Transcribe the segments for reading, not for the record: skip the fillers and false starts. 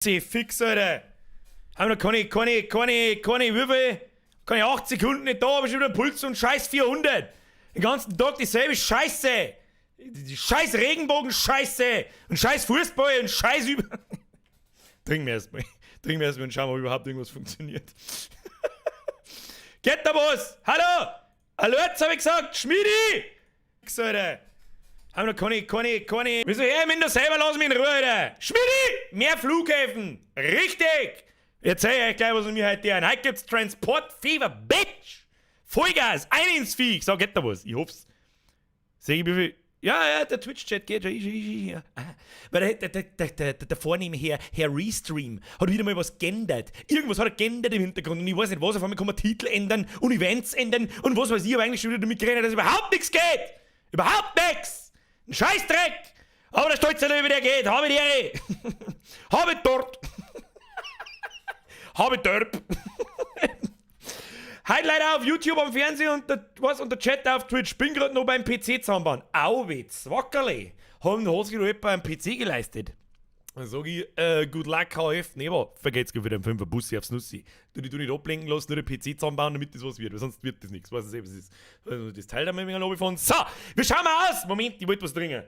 Fix, Alter. Haben wir keine, wie viel? Keine 8 Sekunden nicht da, aber schon wieder Puls und scheiß 400. Den ganzen Tag dieselbe Scheiße. Die scheiß Regenbogen-Scheiße. Und scheiß Fußball und scheiß Trinken wir erstmal und schauen, ob überhaupt irgendwas funktioniert. Geht da was? Hallo? Alerts hab ich gesagt. Schmiedi! Fix, Alter. Haben wir keine. Wieso her, ich da selber, lass mich in Ruhe, Alter. Schmiedi! Mehr Flughäfen. Richtig! Erzähl ich euch gleich, was mir heute an. Heute gibt's Transportfieber, Bitch! Vollgas, ein ins Viech. Sag, geht da was? Ich hoff's. Sag ich, wie viel? Ja, der Twitch-Chat geht schon. Ja. Weil der vornehme Herr Restream hat wieder mal was geändert. Irgendwas hat er geändert im Hintergrund und ich weiß nicht was. Auf einmal kann man Titel ändern und Events ändern und was weiß ich, aber eigentlich schon wieder damit gerechnet, dass überhaupt nichts geht. Überhaupt nichts. Ein Scheißdreck. Aber der stolze Löwe, der geht. Habe die Ehre. Habe dort. Habe dörp. Heute leider auf YouTube am Fernsehen und der Chat auf Twitch. Bin gerade noch beim PC zusammenbauen. Auwitz, Wackerle. Haben den Hose noch beim PC geleistet. Dann sag ich, good luck, HF. Nee, aber vergeht's wieder im 5er Bussi aufs Nussi. Du nicht ablenken lassen, nur den PC zusammenbauen, damit das was wird. Weil sonst wird das nichts. Weißt du, was ist? Also das Teil da mit mir von. So, wir schauen mal aus. Moment, ich wollte was trinken.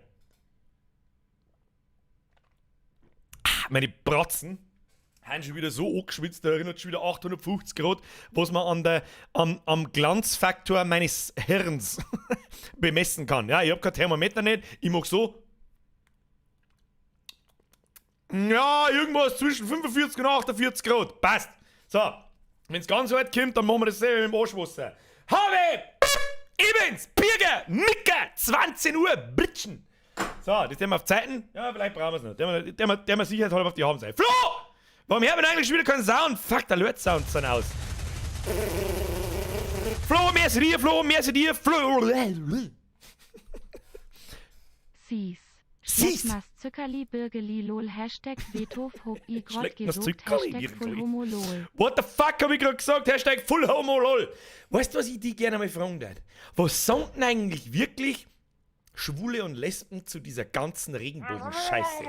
Meine Bratzen haben schon wieder so angeschwitzt, da erinnert schon wieder 850 Grad, was man am Glanzfaktor meines Hirns bemessen kann. Ja, ich hab kein Thermometer nicht, ich mach so. Ja, irgendwas zwischen 45 und 48 Grad. Passt. So, wenn's ganz hart kommt, dann machen wir das selber mit dem Arschwasser. Habe! Evans! Birger! Micker! 20 Uhr! Blitschen! So, das haben wir auf Zeiten. Ja, vielleicht brauchen wir es noch. Der wir sicherheitshalber auf die haben sein. Flo! Warum hört man eigentlich schon wieder keinen Sound? Fuck, der Alert-Sound dann aus. Flo, mehr zu dir, Flo, mehr zu dir, Flo. Schleckmas Zückerli Birgeli lol Hashtag Beethof hob i grad gesucht Hashtag Full Homo lol. What the fuck hab ich gerade gesagt? Hashtag Full Homo lol. Weißt du, was ich die gerne mal fragen würde? Was sagen denn eigentlich wirklich Schwule und Lesben zu dieser ganzen Regenbogen-Scheiße?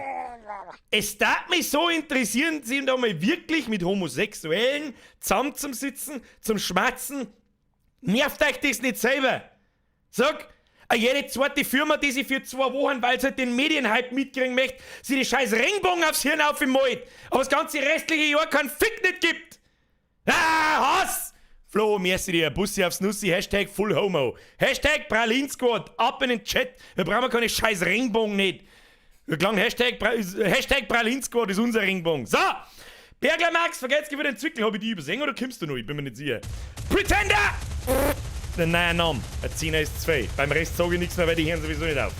Es darf mich so interessieren, sie da mal wirklich mit Homosexuellen zusammen zum Sitzen, zum Schmatzen. Nervt euch das nicht selber? Sag, jede zweite Firma, die sich für 2 Wochen, weil sie halt den Medienhype mitkriegen möchte, sie die scheiß Regenbogen aufs Hirn aufgemalt, aber das ganze restliche Jahr keinen Fick nicht gibt. Hass! Flo, merci dir, Bussi aufs Nussi, Hashtag Full Homo. Hashtag Pralinsquad, ab in den Chat. Wir brauchen keine scheiß Regenbogen nicht. Klang Hashtag Pralinsquad ist unser Regenbogen. So, Bergler Max, vergesst wieder den Zwickel, hab ich die übersehen oder kommst du noch? Ich bin mir nicht sicher. Pretender! Der neue Name, ein 10er ist 2. Beim Rest sage ich nichts mehr, weil die hören sowieso nicht auf.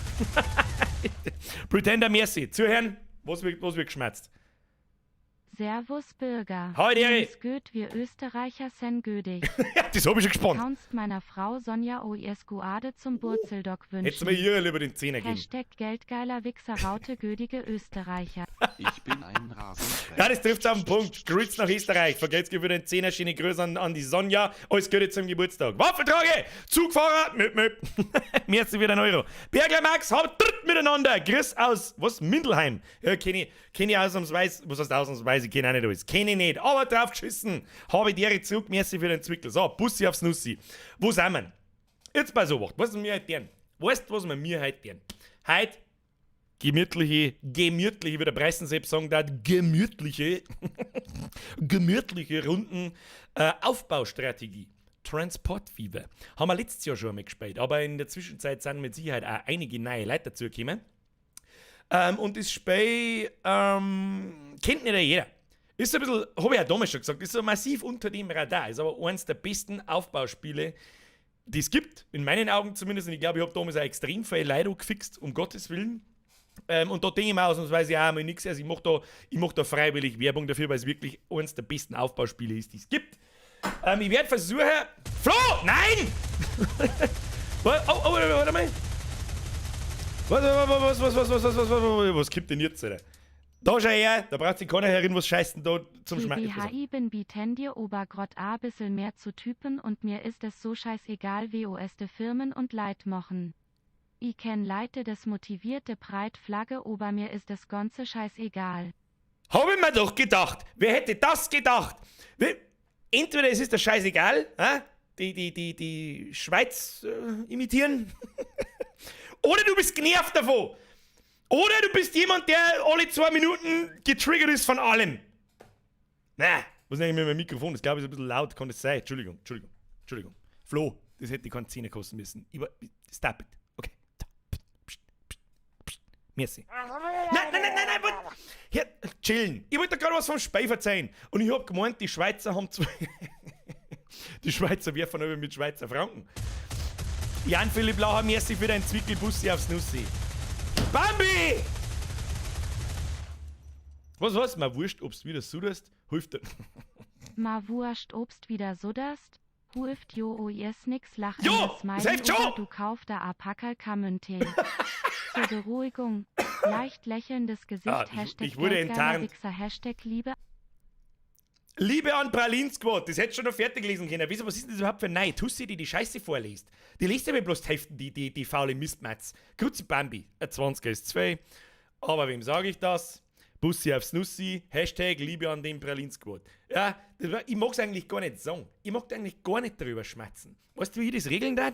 Pretender, merci. Zuhören, was wird geschmerzt? Servus Bürger. Hi, Deri. Göt wir Österreicher sen gödig. Ja, das hab ich schon gespannt. Kannst meiner Frau Sonja O.S. Guade zum Burzeldock wünschen. Hättest du mir hier lieber den 10er geben. Hashtag Geldgeiler Wichser Raute gödige Österreicher. Ich bin ein Rasenfreak. Ja, das trifft's auf den Punkt. Grüß nach Österreich. Vergelt's für den 10er, schöne Grüße an die Sonja. Alles Gute zum Geburtstag. Waffeltrage, Zugfahrer, möp. Merci wieder €1. Bergler Max, habt dritt miteinander. Grüß aus, was, Mindelheim. Ja, kenn ich ausnahmsweise, was heißt ausnahmsweise, ich kenn auch nicht alles. Kenn ich nicht, aber drauf geschissen. Habe ich dir zurück, merci für den Zwickel. So, Bussi aufs Nussi. Wo sind wir? Jetzt bei so was, was wir heute tun? Weißt du, was wir mir heute tun? Heute gemütliche, wie der Preisen selbst sagen darf, gemütliche Runden Aufbaustrategie. Transportfieber. Haben wir letztes Jahr schon einmal gespielt, aber in der Zwischenzeit sind mit Sicherheit auch einige neue Leute dazugekommen. Und das Spiel kennt nicht jeder. Ist ein bisschen, habe ich ja damals schon gesagt, ist so massiv unter dem Radar. Ist aber eines der besten Aufbauspiele, die es gibt, in meinen Augen zumindest. Und ich glaube, ich habe damals auch extrem viel Leute gefixt, um Gottes Willen. Und da denke ich mir ausnahmsweise auch mal nichts. Also ich mach da freiwillig Werbung dafür, weil es wirklich eines der besten Aufbauspiele ist, die es gibt. Ich werde versuchen... Flo! Nein! Warte mal. Was gibt denn jetzt, Alter? Da schau her, da braucht sich keiner herin, was scheißen da zum Schmecken. BHI bin bieten dir Obergrott a bissel mehr zu Typen und mir ist es so scheißegal, wie es de Firmen und Leid machen. Ich kenn Leute, das motivierte Breit Flagge, ober mir ist das ganze scheißegal. Habe ich mir doch gedacht. Wer hätte das gedacht? Entweder es ist dir scheißegal, die Schweiz imitieren, oder du bist genervt davon. Oder du bist jemand, der alle 2 Minuten getriggert ist von allem. Na, was ist eigentlich mit meinem Mikrofon? Das glaube ich ist ein bisschen laut, kann das sein? Entschuldigung. Flo, das hätte keine 10 kosten müssen. Stop it. Okay. Merci. Nein, hier, chillen. Ich wollte gerade was vom Spei verzeihen. Und ich hab gemeint, die Schweizer haben zwei. Die Schweizer werfen aber mit Schweizer Franken. Jan Philipp Lauer, merci für deinen Zwickelbussi aufs Nussi. Bambi! Was? Mal wurscht, ob's wieder sudest, hilft dir. Ma wurscht obst wieder sudderst, hilft jo o jes nix lachen Jo, das Smiley das hilft oder schon. du kauf da a Packerl Kamünte. Zur Beruhigung, leicht lächelndes Gesicht, Hashtag ich wurde Geldgeiler enttarnt. Wichser, Hashtag Liebe. Liebe an Pralinsquad, das hättest du schon noch fertig lesen können. Wieso, was ist denn das überhaupt für ein Nein? Tussi, die Scheiße vorliest. Die liest ja bloß die Heften, die faule Mistmatz. Grüezi Bambi, ein 20er ist 2. Aber wem sage ich das? Bussi aufs Nussi, Hashtag Liebe an den Pralinsquad. Ja, ich mag's eigentlich gar nicht sagen. Ich mag eigentlich gar nicht darüber schmatzen. Weißt du, wie ich das regeln darf?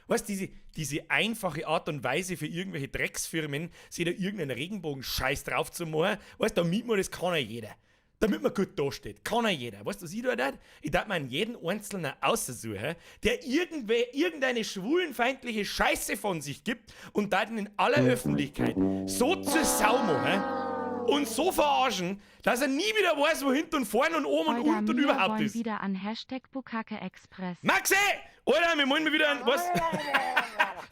Weißt du, diese einfache Art und Weise für irgendwelche Drecksfirmen, sich da irgendeinen Regenbogen-Scheiß drauf zu machen, weißt du, damit man das kann ja jeder. Damit man gut dasteht. Kann ja jeder. Weißt du, was ich da tue? Ich darf mir an jeden Einzelnen aussuchen, der irgendeine schwulenfeindliche Scheiße von sich gibt und da in aller Öffentlichkeit so zur Sau machen und so verarschen, dass er nie wieder weiß, wo hinten und vorne und oben und Oder unten und mir überhaupt wollen ist. wieder an Hashtag Bukake Express. Maxi! Alter, wir wollen mal wieder an... Was?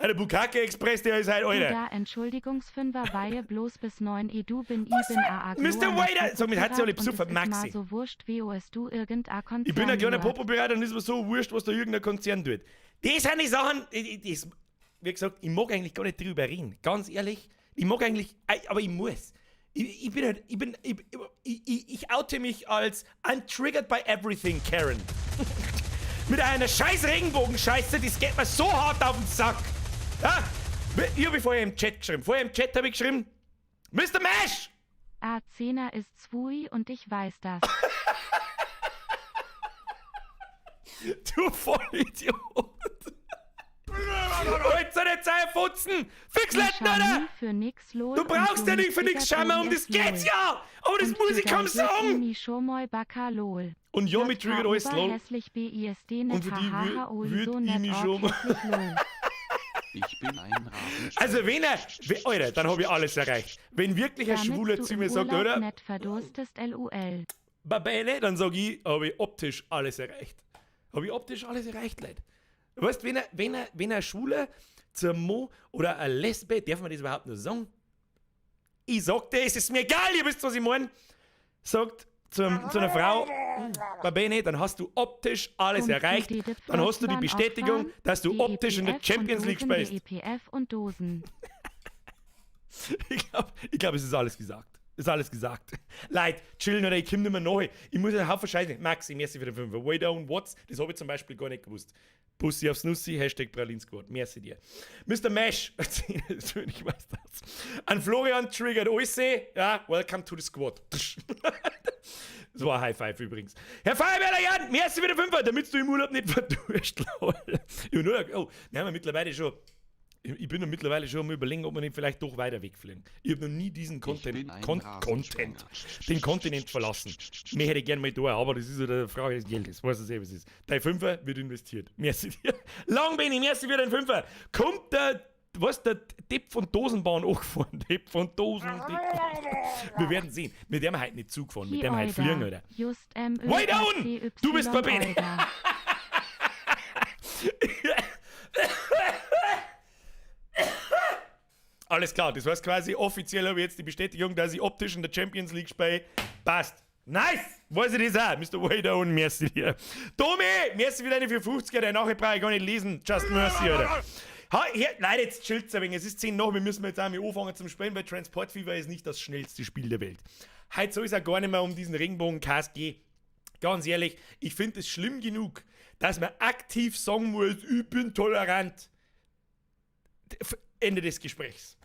Der Bukake Express, der ist halt, Du Alter. da Entschuldigungsfünfer Weihe bloß bis 9 du bin AA Mr. Waiter! Sag mir, hat sie alle besucht, Maxi. Mal so wurscht, wie es du irgendein Konzern Ich bin ein kleiner hört. Popo-Berater und ist mir so wurscht, was da irgendein Konzern tut. Das sind die Sachen, wie gesagt, ich mag eigentlich gar nicht drüber reden. Ganz ehrlich, ich mag eigentlich, aber ich muss. Ich oute mich als I'm triggered by everything, Karen. Mit einer scheiß Regenbogenscheiße, das geht mir so hart auf den Sack. Ja? Ich habe vorher im Chat geschrieben. Vorher im Chat habe ich geschrieben, Mr. Mash! A10er ist Zwui und ich weiß das. Du Vollidiot! Jetzt soll der Zeit futzen! Fixletten, Ich schau oder? nie für nix lol Du und brauchst ja nicht für mit nix schauen, um das Trigger geht's ja! Aber das Und muss ich für kaum dein sagen! Glück schon mal Bakalol. Und ja, mit Trigger alles lol. Hässlich BISD Und net für die hahaha würd so ich net mich org schon mal- hässlich lol. Ich bin ein Rasenschwein. Also Alter, dann habe ich alles erreicht. Wenn wirklich ein Damit Schwuler du zu im mir sagt, Urlaub oder? net verdurstest LUL. Babele, dann sag ich, habe ich optisch alles erreicht. Habe ich optisch alles erreicht, Leute. Weißt du, wenn ein Schwuler zur Mo oder eine Lesbe, darf man das überhaupt nur sagen? Ich sag dir, es ist mir egal, ihr wisst, was ich meine. Sagt zu einer Frau, Babene, dann hast du optisch alles Und erreicht. die Didit Dann hast du die Frostbahn Bestätigung, auffahren, dass du die optisch in der EPF Champions und League Dosen, spielst. die EPF und Dosen. Ich glaub, es ist alles gesagt. Ist alles gesagt. Leute, chillen oder ich komm nicht mehr neu. Ich muss einen Haufen Scheiße. Maxi, merci für den Fünfer. Way down, what's? Das habe ich zum Beispiel gar nicht gewusst. Bussi aufs Nussi, Hashtag Pralinsquad. Merci dir. Mr. Mesh, ich weiß das. An Florian triggert alles. Ja, welcome to the Squad. Das war ein High Five übrigens. Herr Feuerwehrler Jan, merci für den Fünfer, damit du im Urlaub nicht verdurst. Oh, wir haben ja mittlerweile schon. Ich bin ja mittlerweile schon am Überlegen, ob wir nicht vielleicht doch weiter wegfliegen. Ich habe noch nie diesen bin ein Kontinent Rasenschwein. verlassen. Mehr hätte ich gerne mal da, aber das ist ja eine Frage des Geldes. Weißt du selber, was es ist. Dein Fünfer wird investiert. Merci dir. Langbeini, merci für den Fünfer. Kommt der Depp von Dosenbahn angefahren? Depp von Dosen. Wir werden sehen. Mit dem halt nicht zugefahren. Mit dem halt fliegen, oder? Just Way down! Du bist Babene. Alles klar, das heißt quasi, offiziell habe ich jetzt die Bestätigung, dass ich optisch in der Champions League spiele. Passt. Nice! Weiß ich das auch, Mr. Wader und merci dir. Tommy, merci für deine 450er, deine Nachricht brauche ich gar nicht lesen. Just mercy, Alter. Hier, Leute, jetzt chillt's ein wenig. Es ist 10 nach, wir müssen jetzt auch mal anfangen zum Spielen, weil Transport Fever ist nicht das schnellste Spiel der Welt. Heute soll es auch gar nicht mehr um diesen Regenbogen-Cast gehen. Ganz ehrlich, ich finde es schlimm genug, dass man aktiv sagen muss, ich bin tolerant. Ende des Gesprächs.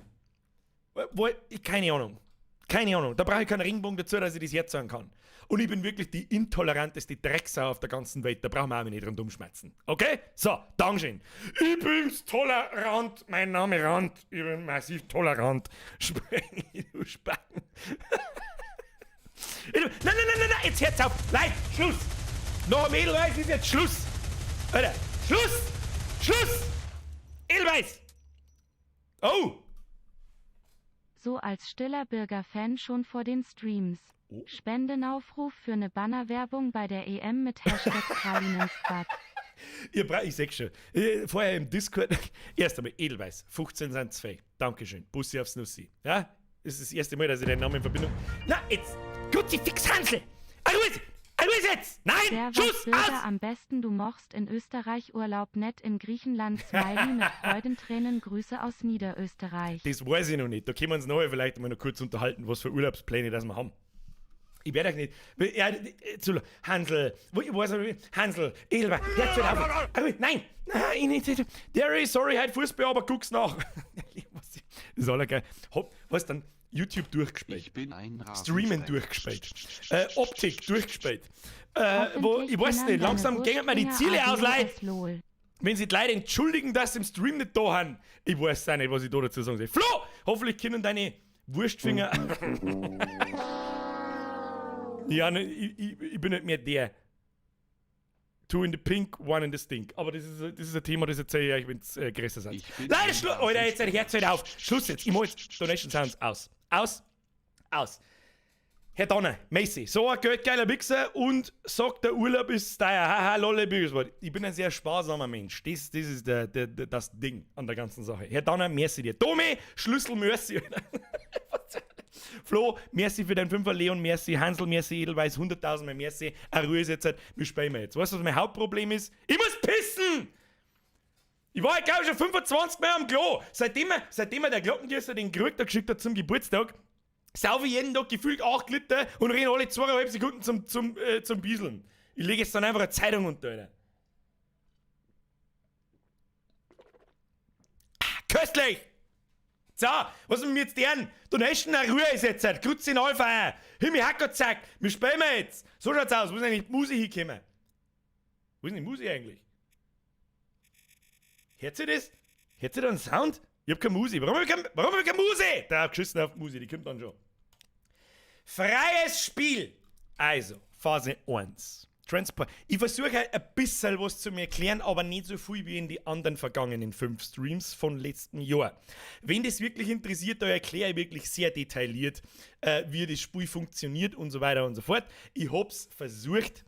Keine Ahnung. Keine Ahnung. Da brauche ich keinen Ringbogen dazu, dass ich das jetzt sagen kann. Und ich bin wirklich die intoleranteste Drecksau auf der ganzen Welt. Da brauchen wir auch nicht dran umschmerzen. Okay? So, Dankeschön. Ich bin's tolerant. Mein Name Rand. Ich bin massiv tolerant. Spreng, du Spacken. Nein, jetzt hört's auf. Nein, Schluss. Noch ein Edelweiß ist jetzt Schluss. Alter, Schluss. Edelweiß. Oh. So als stiller Bürger-Fan schon vor den Streams. Spendenaufruf für eine Bannerwerbung bei der EM mit Hashtag Pralinensquad. Ich sag schon. Vorher im Discord. Erst einmal Edelweiß. 15 sind 2. Dankeschön. Bussi aufs Nussi. Ja? Das ist das erste Mal, dass ich den Namen in Verbindung. Na, jetzt! Kruzifix Hansel! Ruhe jetzt! Nein! Schuss! Bürger Aus! am besten du mochst in Österreich Urlaub nett in Griechenland Smiley mit Freudentränen Grüße aus Niederösterreich. Das weiß ich noch nicht. Da können wir uns nachher vielleicht mal noch kurz unterhalten, was für Urlaubspläne das wir haben. Ich werde euch nicht. Ja, Hansel, ich weiß nicht, Hansel, Edelweiß, jetzt wieder auf. Nein, ich nicht. Derry, sorry, heute Fußball, aber guck's nach. Das ist alles geil. Was dann? YouTube durchgespielt. Ich bin ein Rasenschwein. Streamen durchgespielt. Optik durchgespielt. Ich weiß nicht, langsam gehen mir die Ziele aus, Leute. Wenn sich die Leute entschuldigen, dass sie im Stream nicht da haben, ich weiß auch nicht, was ich da dazu sagen soll. Flo, hoffentlich können deine Wurstfinger. Ja, ne, ich bin nicht mehr der. Two in the pink, one in the stink. Aber das ist ein Thema, das erzähle ich euch, wenn es größer seid. Nein, Schluss! Alter, jetzt hört es auf. Schluss jetzt. Ich mach jetzt Donation Sounds aus. Herr Donner, Messi, so ein geldgeiler Wichser und sagt, der Urlaub ist teuer. Haha, lolle Bügelswort. Ich bin ein sehr sparsamer Mensch. Das ist das Ding an der ganzen Sache. Herr Donner, merci dir. Tommy, Schlüssel, merci. Flo, merci für deinen Fünfer, Leon, merci, Hansel, merci, Edelweiß, 100.000 Mal merci. Ruhe ist jetzt, wir spielen jetzt. Weißt du, was mein Hauptproblem ist? Ich muss pissen! Ich war, glaube ich, schon 25 Mal am Klo. Seitdem er der Glockengießer den Krüger geschickt hat zum Geburtstag, saufe ich jeden Tag gefühlt 8 Liter und renne alle 2,5 Sekunden zum Bieseln. Ich lege jetzt dann einfach eine Zeitung unter, Alter. Köstlich! So, was müssen wir jetzt lernen? Donation, Ruhe ist jetzt, Grütze in Alpha, Himmel, Hackerzack, wir spielen jetzt. So schaut's aus, wo ist eigentlich die Musik hinkommen? Wo ist denn die Musik eigentlich? Hört ihr das? Hört ihr da einen Sound? Ich hab keine Musik. Warum hab ich keine Musik? Da hab ich geschissen auf die Musik, die kommt dann schon. Freies Spiel. Also, Phase 1. Transport. Ich versuche halt ein bisschen was zu mir erklären, aber nicht so viel wie in die anderen vergangenen 5 Streams von letzten Jahr. Wenn das wirklich interessiert, da erkläre ich wirklich sehr detailliert, wie das Spiel funktioniert und so weiter und so fort. Ich hab's versucht,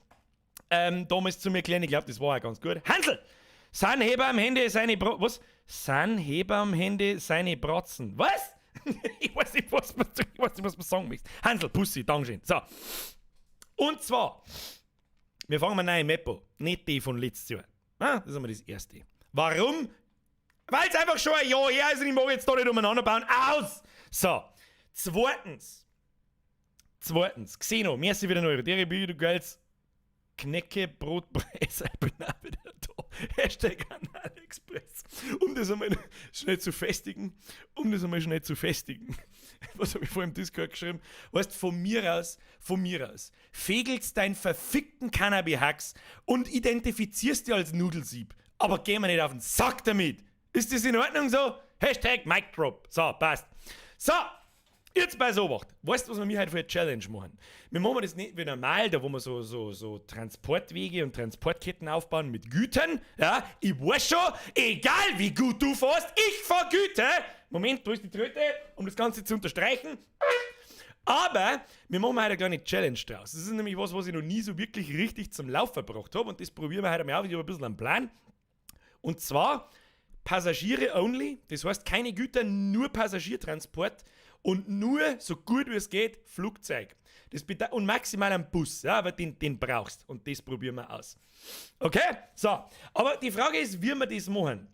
damals zu mir erklären. Ich glaube, das war auch ganz gut. Hansel! Sanheber am Handy seine was? Sanheber am Handy seine Bratzen. Was? Ich weiß nicht, was man sagen möchte. Hansel, Pussy, Dankeschön. So. Und zwar, wir fangen mit einer neuen Map an. Nicht die von letztes Jahr. Das ist einmal das erste. Warum? Weil es einfach schon ein Jahr her ist und ich mag jetzt da nicht umeinander bauen. Aus! So. Zweitens, Xeno, merci wieder neu. Der Review, du geilst. Knecke, Brotpreis, ich bin auch wieder da. Hashtag an AliExpress. Um das einmal schnell zu festigen. Was habe ich vor im Discord geschrieben? Weißt, von mir aus, fegelst deinen verfickten Cannabis-Hacks und identifizierst dich als Nudelsieb. Aber geh mir nicht auf den Sack damit. Ist das in Ordnung so? Hashtag Mic Drop. So, passt. So, jetzt bei Sobacht. Weißt du, was wir heute für eine Challenge machen? Wir machen das nicht wie normal, da wo wir so Transportwege und Transportketten aufbauen mit Gütern. Ja, ich weiß schon, egal wie gut du fährst, ich fahr Güter. Moment, da ist die Tröte, um das Ganze zu unterstreichen. Aber wir machen heute eine kleine Challenge draus. Das ist nämlich was ich noch nie so wirklich richtig zum Laufen gebracht habe und das probieren wir heute mal aus. Ich habe ein bisschen einen Plan. Und zwar Passagiere only, das heißt keine Güter, nur Passagiertransport. Und nur, so gut wie es geht, Flugzeug. Und maximal ein Bus, ja, aber den brauchst. Und das probieren wir aus. Okay? So. Aber die Frage ist, wie wir das machen.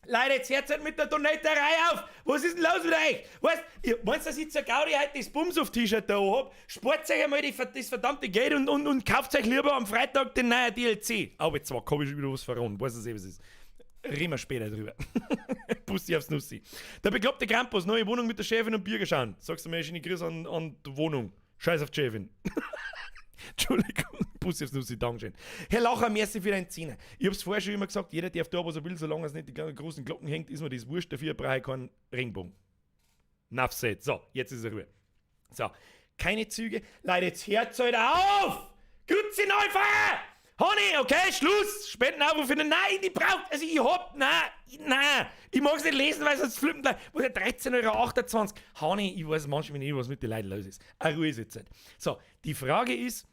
Leute, jetzt hört mit der Donaterei auf. Was ist denn los mit euch? Weißt du, meinst du, dass ich zur Gaudi heute das Bums-auf-T-Shirt da hab? Spart euch einmal das verdammte Geld und kauft euch lieber am Freitag den neuen DLC. Aber jetzt hab ich schon wieder was verraten. Weiß nicht, was es ist. reden wir später drüber. Pussy aufs Nussi. Der bekloppte Krampus, neue Wohnung mit der Chefin und Bürger schauen. Sagst du mir, schöne Grüße an die Wohnung. Scheiß auf die Chefin. Entschuldigung, Pussy aufs Nussi, Dankeschön. Herr Lacher, merci für deinen Zehner. Ich hab's vorher schon immer gesagt, jeder darf da, was er will, solange es nicht die großen Glocken hängt, ist mir das wurscht, dafür brauche ich keinen Regenbogen. Enough said. So, jetzt ist er Ruhe. So, keine Züge. Leute, jetzt hört's heute auf! Grüezi Neufeier! Honey, okay, Schluss! Spendenaufruf für den. Nein, die braucht. Also, ich hab. Nein. Ich mag's nicht lesen, weil sonst flippen gleich. Was ja 13,28 €. Honey, ich weiß manchmal nicht, was mit den Leuten los ist. Eine Ruhe ist jetzt. So, die Frage ist.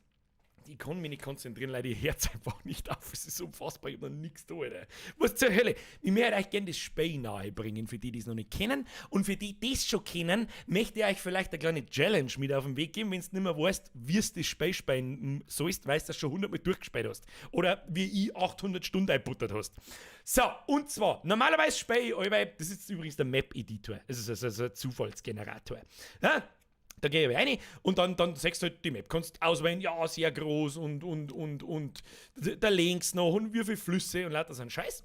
Ich kann mich nicht konzentrieren, Leute, ich hört's einfach nicht auf. Es ist unfassbar, ich hab noch nichts da, Alter. Was zur Hölle? Ich möchte euch gerne das Spiel nahebringen, für die, die es noch nicht kennen. Und für die, die es schon kennen, möchte ich euch vielleicht eine kleine Challenge mit auf den Weg geben, wenn du nicht mehr weißt, wie du das Spiel spielen sollst, weil du das schon 100 Mal durchgespielt hast. Oder wie ich 800 Stunden einbuttert hast. So, und zwar, normalerweise spiele ich alle, das ist übrigens der Map-Editor, das ist also ein Zufallsgenerator. Ja? Da gehe ich rein und dann sagst du halt die Map. Kannst auswählen, ja, sehr groß und da links noch und wie viele Flüsse und lauter so ein Scheiß.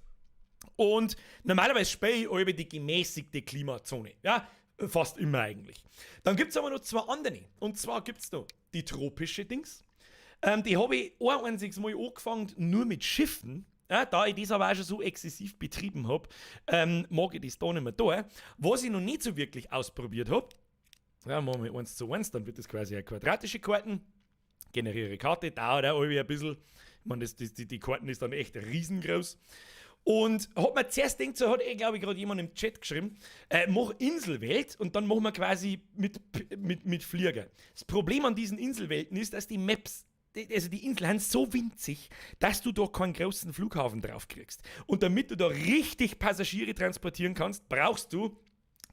Und normalerweise spiele ich über die gemäßigte Klimazone. Ja, fast immer eigentlich. Dann gibt es aber noch zwei andere. Und zwar gibt es noch die tropische Dings. Die habe ich ein einziges Mal angefangen, nur mit Schiffen. Ja, da ich das aber auch schon so exzessiv betrieben habe, mag ich das da nicht mehr da. Was ich noch nicht so wirklich ausprobiert habe, ja, machen wir 1 zu 1, dann wird das quasi eine quadratische Karten. Generiere Karte, dauert auch irgendwie ein bisschen. Ich meine, die Karten ist dann echt riesengroß. Und hat man zuerst gedacht, so hat glaube ich, gerade jemand im Chat geschrieben, mach Inselwelt und dann machen wir quasi mit Flieger. Das Problem an diesen Inselwelten ist, dass die Maps, also die Inseln sind so winzig, dass du da keinen großen Flughafen drauf kriegst. Und damit du da richtig Passagiere transportieren kannst, brauchst du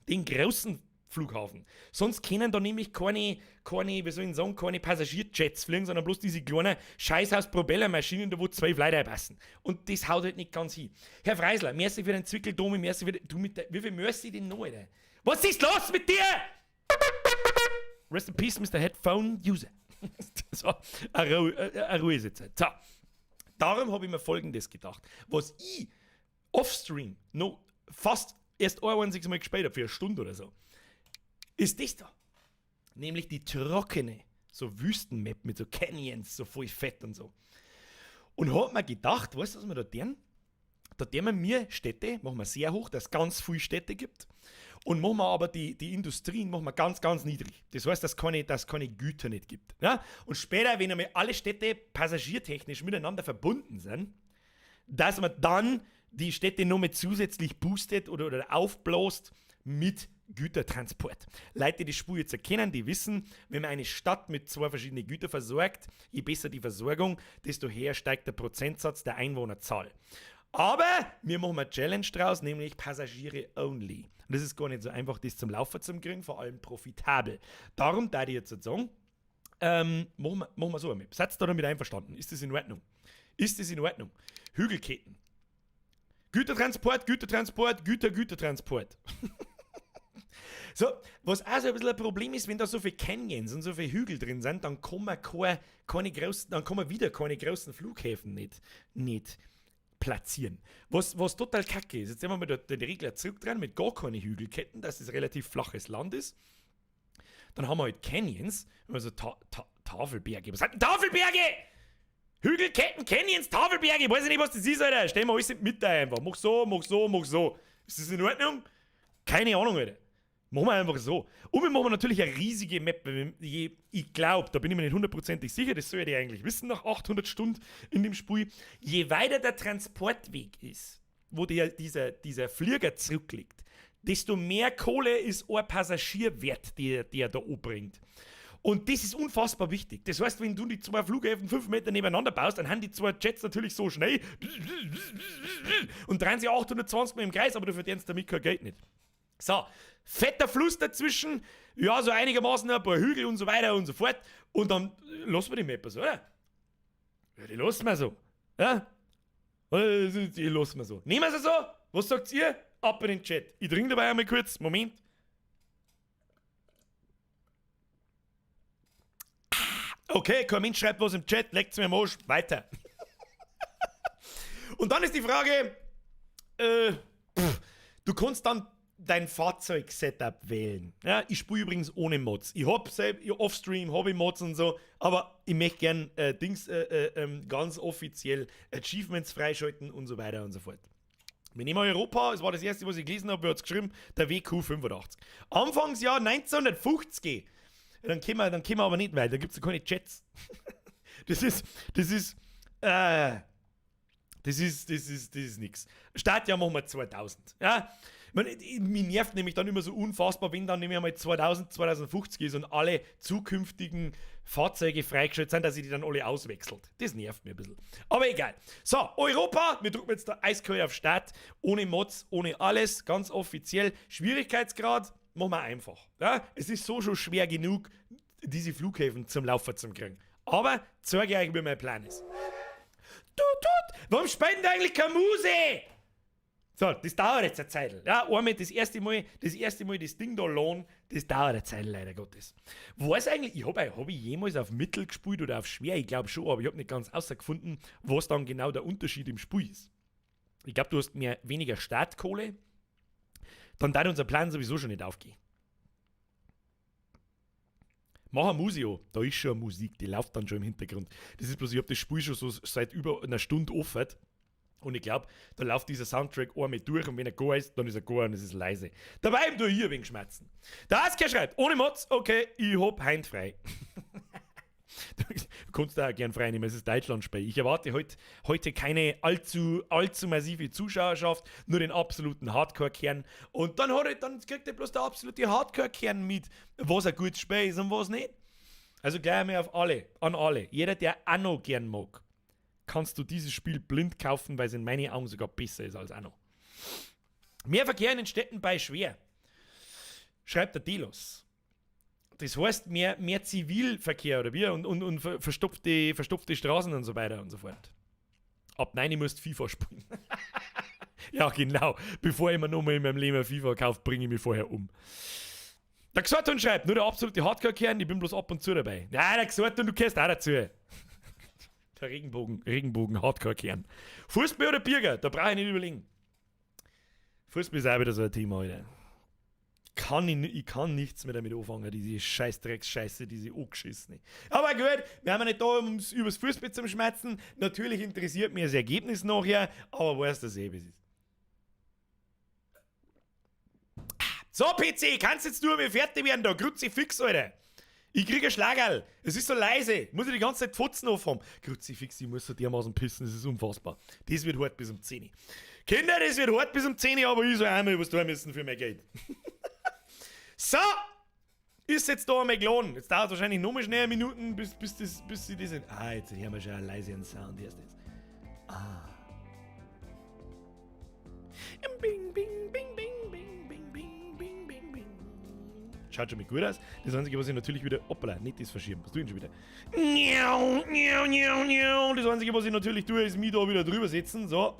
den großen Flughafen. Sonst können da nämlich keine, wie soll ich sagen, keine Passagierjets fliegen, sondern bloß diese kleinen Scheißhaus-Propellermaschinen, da wo 12 Leute passen. Und das haut halt nicht ganz hin. Herr Freisler, merci für den Zwickel, Domi, merci für den, du mit der, wie viel merci denn noch, Alter? Was ist los mit dir? Rest in peace, Mr. Headphone User. So, eine Ruhe ist jetzt. So, darum habe ich mir Folgendes gedacht. Was ich offstream noch fast erst ein einziges Mal gespielt habe, für eine Stunde oder so, ist das da. Nämlich die trockene, so Wüstenmap mit so Canyons, so voll fett und so. Und hab mir gedacht, weißt du, was wir da tun? Da tun wir Städte, machen wir sehr hoch, dass es ganz viele Städte gibt. Und machen wir aber die Industrien machen wir ganz, ganz niedrig. Das heißt, dass es keine Güter nicht gibt. Ja? Und später, wenn einmal alle Städte passagiertechnisch miteinander verbunden sind, dass man dann die Städte noch mit zusätzlich boostet oder aufbläst mit Gütertransport. Leute, die die Spur jetzt erkennen, die wissen, wenn man eine Stadt mit zwei verschiedenen Gütern versorgt, je besser die Versorgung, desto höher steigt der Prozentsatz der Einwohnerzahl. Aber wir machen eine Challenge draus, nämlich Passagiere only. Und das ist gar nicht so einfach, das zum Laufen zu kriegen, vor allem profitabel. Darum da ich jetzt sagen, machen wir so eine Map. Seid ihr da damit einverstanden? Ist das in Ordnung? Ist das in Ordnung? Hügelketten. Gütertransport, Gütertransport. So, was auch so ein bisschen ein Problem ist, wenn da so viele Canyons und so viele Hügel drin sind, dann kann man wieder keine großen Flughäfen nicht platzieren. Was total kacke ist. Jetzt sehen wir mal den Regler zurück dran mit gar keine Hügelketten, dass es relativ flaches Land ist. Dann haben wir halt Canyons, also Tafelberge. Was sind denn Tafelberge? Hügelketten, Canyons, Tafelberge. Ich weiß nicht, was das ist, Alter. Stellen wir alles in die Mitte einfach. Mach so. Ist das in Ordnung? Keine Ahnung, Alter. Machen wir einfach so. Und wir machen natürlich eine riesige Map. Ich glaube, da bin ich mir nicht hundertprozentig sicher, das soll ich eigentlich wissen nach 800 Stunden in dem Spiel. Je weiter der Transportweg ist, wo dieser Flieger zurückliegt, desto mehr Kohle ist ein Passagier wert, der da anbringt. Und das ist unfassbar wichtig. Das heißt, wenn du die zwei Flughäfen 5 Meter nebeneinander baust, dann haben die zwei Jets natürlich so schnell und drehen sie 820 Mal im Kreis, aber du verdienst damit kein Geld nicht. So, fetter Fluss dazwischen, ja, so einigermaßen ein paar Hügel und so weiter und so fort. Und dann lassen wir die Map so, oder? Ja, die lassen wir so. Ja? Die lassen wir so. Nehmen wir sie so? Was sagt ihr? Ab in den Chat. Ich trinke dabei einmal kurz. Moment. Okay, kein Mensch schreibt was im Chat, leckt's mir am Arsch. Weiter. Und dann ist die Frage, Du kannst dann dein Fahrzeug-Setup wählen. Ja, ich spiele übrigens ohne Mods. Ich hab selbst, offstream habe ich Mods und so, aber ich möchte gern ganz offiziell Achievements freischalten und so weiter und so fort. Wir nehmen Europa, das war das erste, was ich gelesen habe, hat es geschrieben, der WQ85. Anfangsjahr 1950. Dann können wir aber nicht weiter, da gibt es ja keine Chats. Das ist nix. Startjahr machen wir 2000. Ja? Mir nervt nämlich dann immer so unfassbar, wenn dann nämlich einmal 2050 ist und alle zukünftigen Fahrzeuge freigeschaltet sind, dass ich die dann alle auswechselt. Das nervt mir ein bisschen. Aber egal. So, Europa, wir drücken jetzt da eiskalt auf Start, ohne Mods, ohne alles, ganz offiziell. Schwierigkeitsgrad machen wir einfach. Ja? Es ist so schon schwer genug, diese Flughäfen zum Laufen zu kriegen. Aber zeige euch, wie mein Plan ist. Warum spielt denn eigentlich keine Muse? So, das dauert jetzt eine Zeit. Ja, einmal das erste Mal das Ding da lohn, das dauert eine Zeit, leider Gottes. Was eigentlich, hab ich jemals auf Mittel gespielt oder auf schwer? Ich glaube schon, aber ich habe nicht ganz herausgefunden, was dann genau der Unterschied im Spiel ist. Ich glaube, du hast weniger Startkohle, dann darf unser Plan sowieso schon nicht aufgehen. Mach ein Museo, da ist schon Musik, die läuft dann schon im Hintergrund. Das ist bloß, ich habe das Spiel schon so seit über einer Stunde offen. Und ich glaube, da läuft dieser Soundtrack einmal durch und wenn er go ist, dann ist er go und es ist leise. Dabei du hier wegen Schmerzen. Der Asker schreibt, ohne Mods, okay, ich hab heint frei. Du kannst da auch gern frei nehmen, es ist Deutschlandspiel. Ich erwarte heute keine allzu massive Zuschauerschaft, nur den absoluten Hardcore-Kern. Und dann kriegt er bloß der absolute Hardcore-Kern mit, was ein gutes Spiel ist und was nicht. Also gleich einmal an alle. Jeder, der Anno gern mag, kannst du dieses Spiel blind kaufen, weil es in meinen Augen sogar besser ist als Anno. Mehr Verkehr in den Städten bei schwer. Schreibt der Delos. Das heißt mehr Zivilverkehr oder wie und verstopfte Straßen und so weiter und so fort. Ab 9 ich musst FIFA spielen. Ja, genau. Bevor ich mir nochmal in meinem Leben ein FIFA kaufe, bringe ich mich vorher um. Der Xorton schreibt, nur der absolute Hardcore-Kern, ich bin bloß ab und zu dabei. Ja, der Xorton, du gehörst auch dazu. Der Regenbogen Hardcore-Kern. Fußball oder Bierger? Da brauche ich nicht überlegen. Fußball ist auch wieder so ein Thema, Alter. Ich kann nichts mehr damit anfangen, diese Scheißdrecksscheiße, diese angeschissene. Aber gut, wir haben ja nicht da, um übers Fußball zu schmerzen. Natürlich interessiert mich das Ergebnis nachher, aber weißt du, wie es ist. So, PC, kannst jetzt nur mir fertig werden, da Kruzifix, Alter. Ich kriege ein Schlagerl. Es ist so leise. Muss ich die ganze Zeit Fotzen aufhaben. Kruzifix, ich muss so dermaßen pissen, das ist unfassbar. Das wird hart bis um 10 Uhr. Kinder, das wird hart bis um 10 Uhr, aber ich soll einmal was tun müssen für mein Geld. So, ist jetzt da einmal gelohnt. Jetzt dauert es wahrscheinlich noch mal schnell Minuten, bis sie das sind. Ah, jetzt hören wir schon einen leisen Sound. Erst jetzt. Ah. Bing, bing, bing, bing, bing, bing, bing, bing, bing, bing. Schaut schon mal gut aus. Das Einzige, was ich natürlich wieder. Hoppala, nicht das verschieben. Was tue ich denn schon wieder? Das Einzige, was ich natürlich tue, ist mich da wieder drüber setzen. So.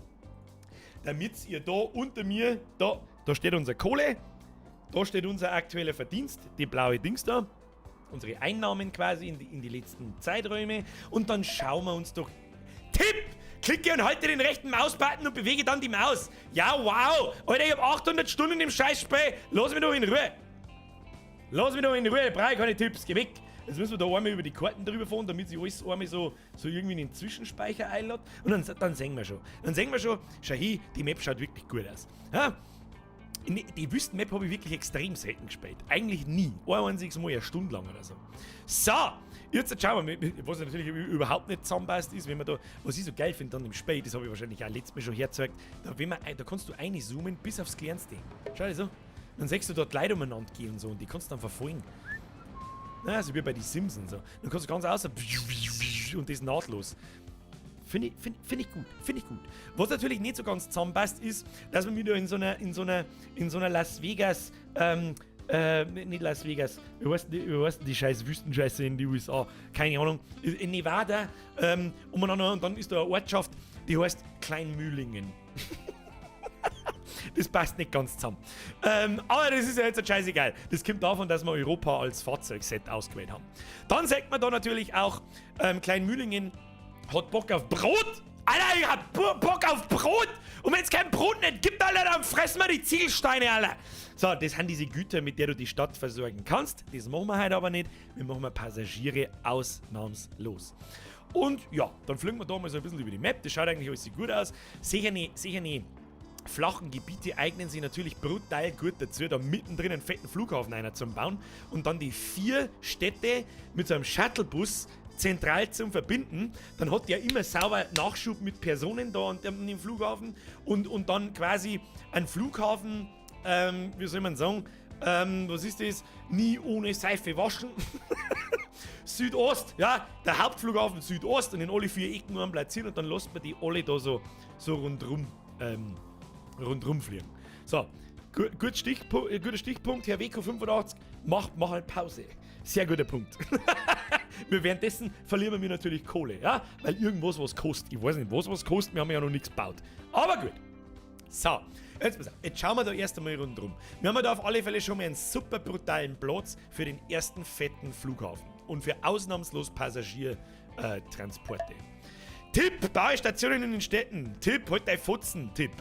Damit ihr da unter mir, da steht unsere Kohle. Da steht unser aktueller Verdienst, die blaue Dings da. Unsere Einnahmen quasi in die letzten Zeiträume. Und dann schauen wir uns doch. Tipp! Klicke und halte den rechten Mausbutton und bewege dann die Maus. Ja, wow! Alter, ich hab 800 Stunden im Scheißspiel. Lass mich doch in Ruhe. Brauche ich keine Tipps. Geh weg. Jetzt müssen wir da einmal über die Karten drüber fahren, damit sich alles einmal so irgendwie in den Zwischenspeicher einlädt. Und dann sehen wir schon. Schau hin, die Map schaut wirklich gut aus. Ja? Die Wüstenmap habe ich wirklich extrem selten gespielt. Eigentlich nie. Ein einziges Mal, eine Stunde lang oder so. So, jetzt schauen wir, was natürlich überhaupt nicht zusammenpasst ist, wenn man da, was ich so geil finde dann im Spiel, das habe ich wahrscheinlich auch letztes Mal schon hergezeigt, da kannst du reinzoomen bis aufs Kleinste. Schau dir so. Dann siehst du dort Leute umeinander gehen und so und die kannst du dann verfolgen. Ja, so wie bei den Simpsons so. Dann kannst du ganz außer und das nahtlos. Finde ich gut. Was natürlich nicht so ganz zusammenpasst, ist, dass man wieder in so einer Las Vegas, nicht Las Vegas, wie heißt die scheiß Wüstenscheiße in die USA, keine Ahnung, in Nevada, und dann ist da eine Ortschaft, die heißt Kleinmühlingen. Das passt nicht ganz zusammen. Aber das ist ja jetzt scheißegal. Das kommt davon, dass wir Europa als Fahrzeugset ausgewählt haben. Dann sagt man da natürlich auch, Kleinmühlingen hat Bock auf Brot. Alter, ich hab Bock auf Brot. Und wenn es kein Brot nicht gibt, Alter, dann fressen wir die Ziegelsteine, Alter. So, das sind diese Güter, mit der du die Stadt versorgen kannst. Das machen wir heute aber nicht. Wir machen Passagiere ausnahmslos. Und ja, dann fliegen wir da mal so ein bisschen über die Map. Das schaut eigentlich alles gut aus. Sicher nicht. Flachen Gebiete eignen sich natürlich brutal gut dazu, da mittendrin einen fetten Flughafen einer zu bauen und dann die 4 Städte mit so einem Shuttlebus zentral zum Verbinden. Dann hat der immer sauber Nachschub mit Personen da an dem Flughafen und dann quasi ein Flughafen, wie soll man sagen, was ist das? Nie ohne Seife waschen. Südost, ja, der Hauptflughafen Südost und in alle 4 Ecken nur platzieren und dann lässt man die alle da so rundrum fliegen. So, guter Stichpunkt, Herr WK85, mach halt Pause. Sehr guter Punkt. Währenddessen verlieren wir natürlich Kohle, ja? Weil irgendwas was kostet. Ich weiß nicht, was kostet, wir haben ja noch nichts gebaut. Aber gut. So, jetzt pass auf. Jetzt schauen wir da erst einmal rundherum. Wir haben da auf alle Fälle schon mal einen super brutalen Platz für den ersten fetten Flughafen und für ausnahmslos Passagiertransporte. Tipp, baue Stationen in den Städten. Tipp, halt dein Fotzen. Tipp.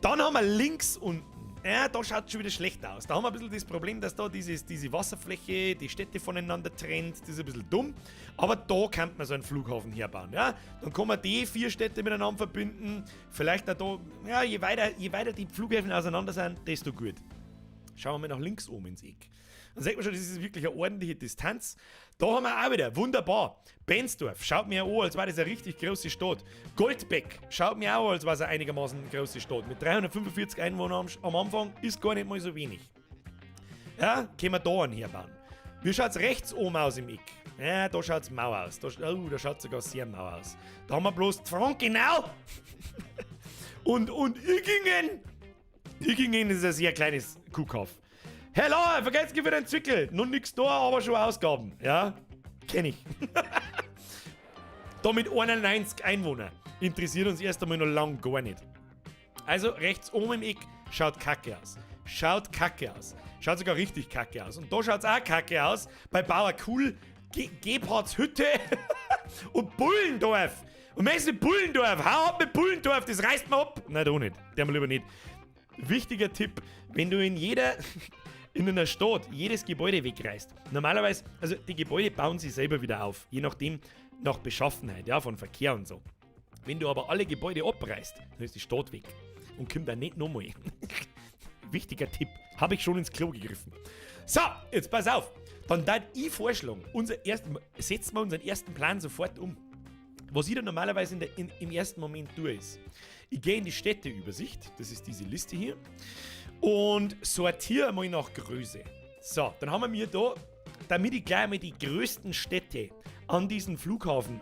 Dann haben wir links unten, ja, da schaut es schon wieder schlecht aus. Da haben wir ein bisschen das Problem, dass da diese Wasserfläche die Städte voneinander trennt. Das ist ein bisschen dumm. Aber da kann man so einen Flughafen herbauen. Ja? Dann kann man die 4 Städte miteinander verbinden. Vielleicht auch da, ja, je weiter die Flughäfen auseinander sind, desto gut. Schauen wir mal nach links oben ins Eck. Dann sieht man schon, das ist wirklich eine ordentliche Distanz. Da haben wir auch wieder, wunderbar, Benzdorf, schaut mir an, als war das eine richtig große Stadt. Goldbeck, schaut mir auch an, als war es eine einigermaßen große Stadt. Mit 345 Einwohnern am Anfang ist gar nicht mal so wenig. Ja, können wir da einen herbauen. Wie schaut es rechts oben aus im Eck? Ja, da schaut es mau aus. Da schaut es sogar sehr mau aus. Da haben wir bloß Frankenau und Igingen. Igingen ist ein sehr kleines Kuhkauf. Hello, vergesst für den Zwickel. Nun nix da, aber schon Ausgaben. Ja, kenn ich. Da mit 91 Einwohnern. Interessiert uns erst einmal noch lang gar nicht. Also rechts oben im Eck schaut kacke aus. Schaut sogar richtig kacke aus. Und da schaut's auch kacke aus. Bei Bauer Kuhl, Gebhards Hütte und Bullendorf. Und wenn es Bullendorf, hau ab mit Bullendorf, das reißt mir ab. Nein, da nicht. Der mal lieber nicht. Wichtiger Tipp, wenn du in einer Stadt jedes Gebäude wegreißt. Normalerweise, also die Gebäude bauen sich selber wieder auf, je nachdem, nach Beschaffenheit, ja, von Verkehr und so. Wenn du aber alle Gebäude abreißt, dann ist die Stadt weg und kommt dann nicht nochmal. Wichtiger Tipp, habe ich schon ins Klo gegriffen. So, jetzt pass auf. Dann darf ich vorschlagen, setzen wir unseren ersten Plan sofort um. Was ich dann normalerweise im ersten Moment tue, ist, ich gehe in die Städteübersicht, das ist diese Liste hier, und sortiere mal nach Größe. So, dann haben wir da, damit ich gleich mal die größten Städte an diesen Flughafen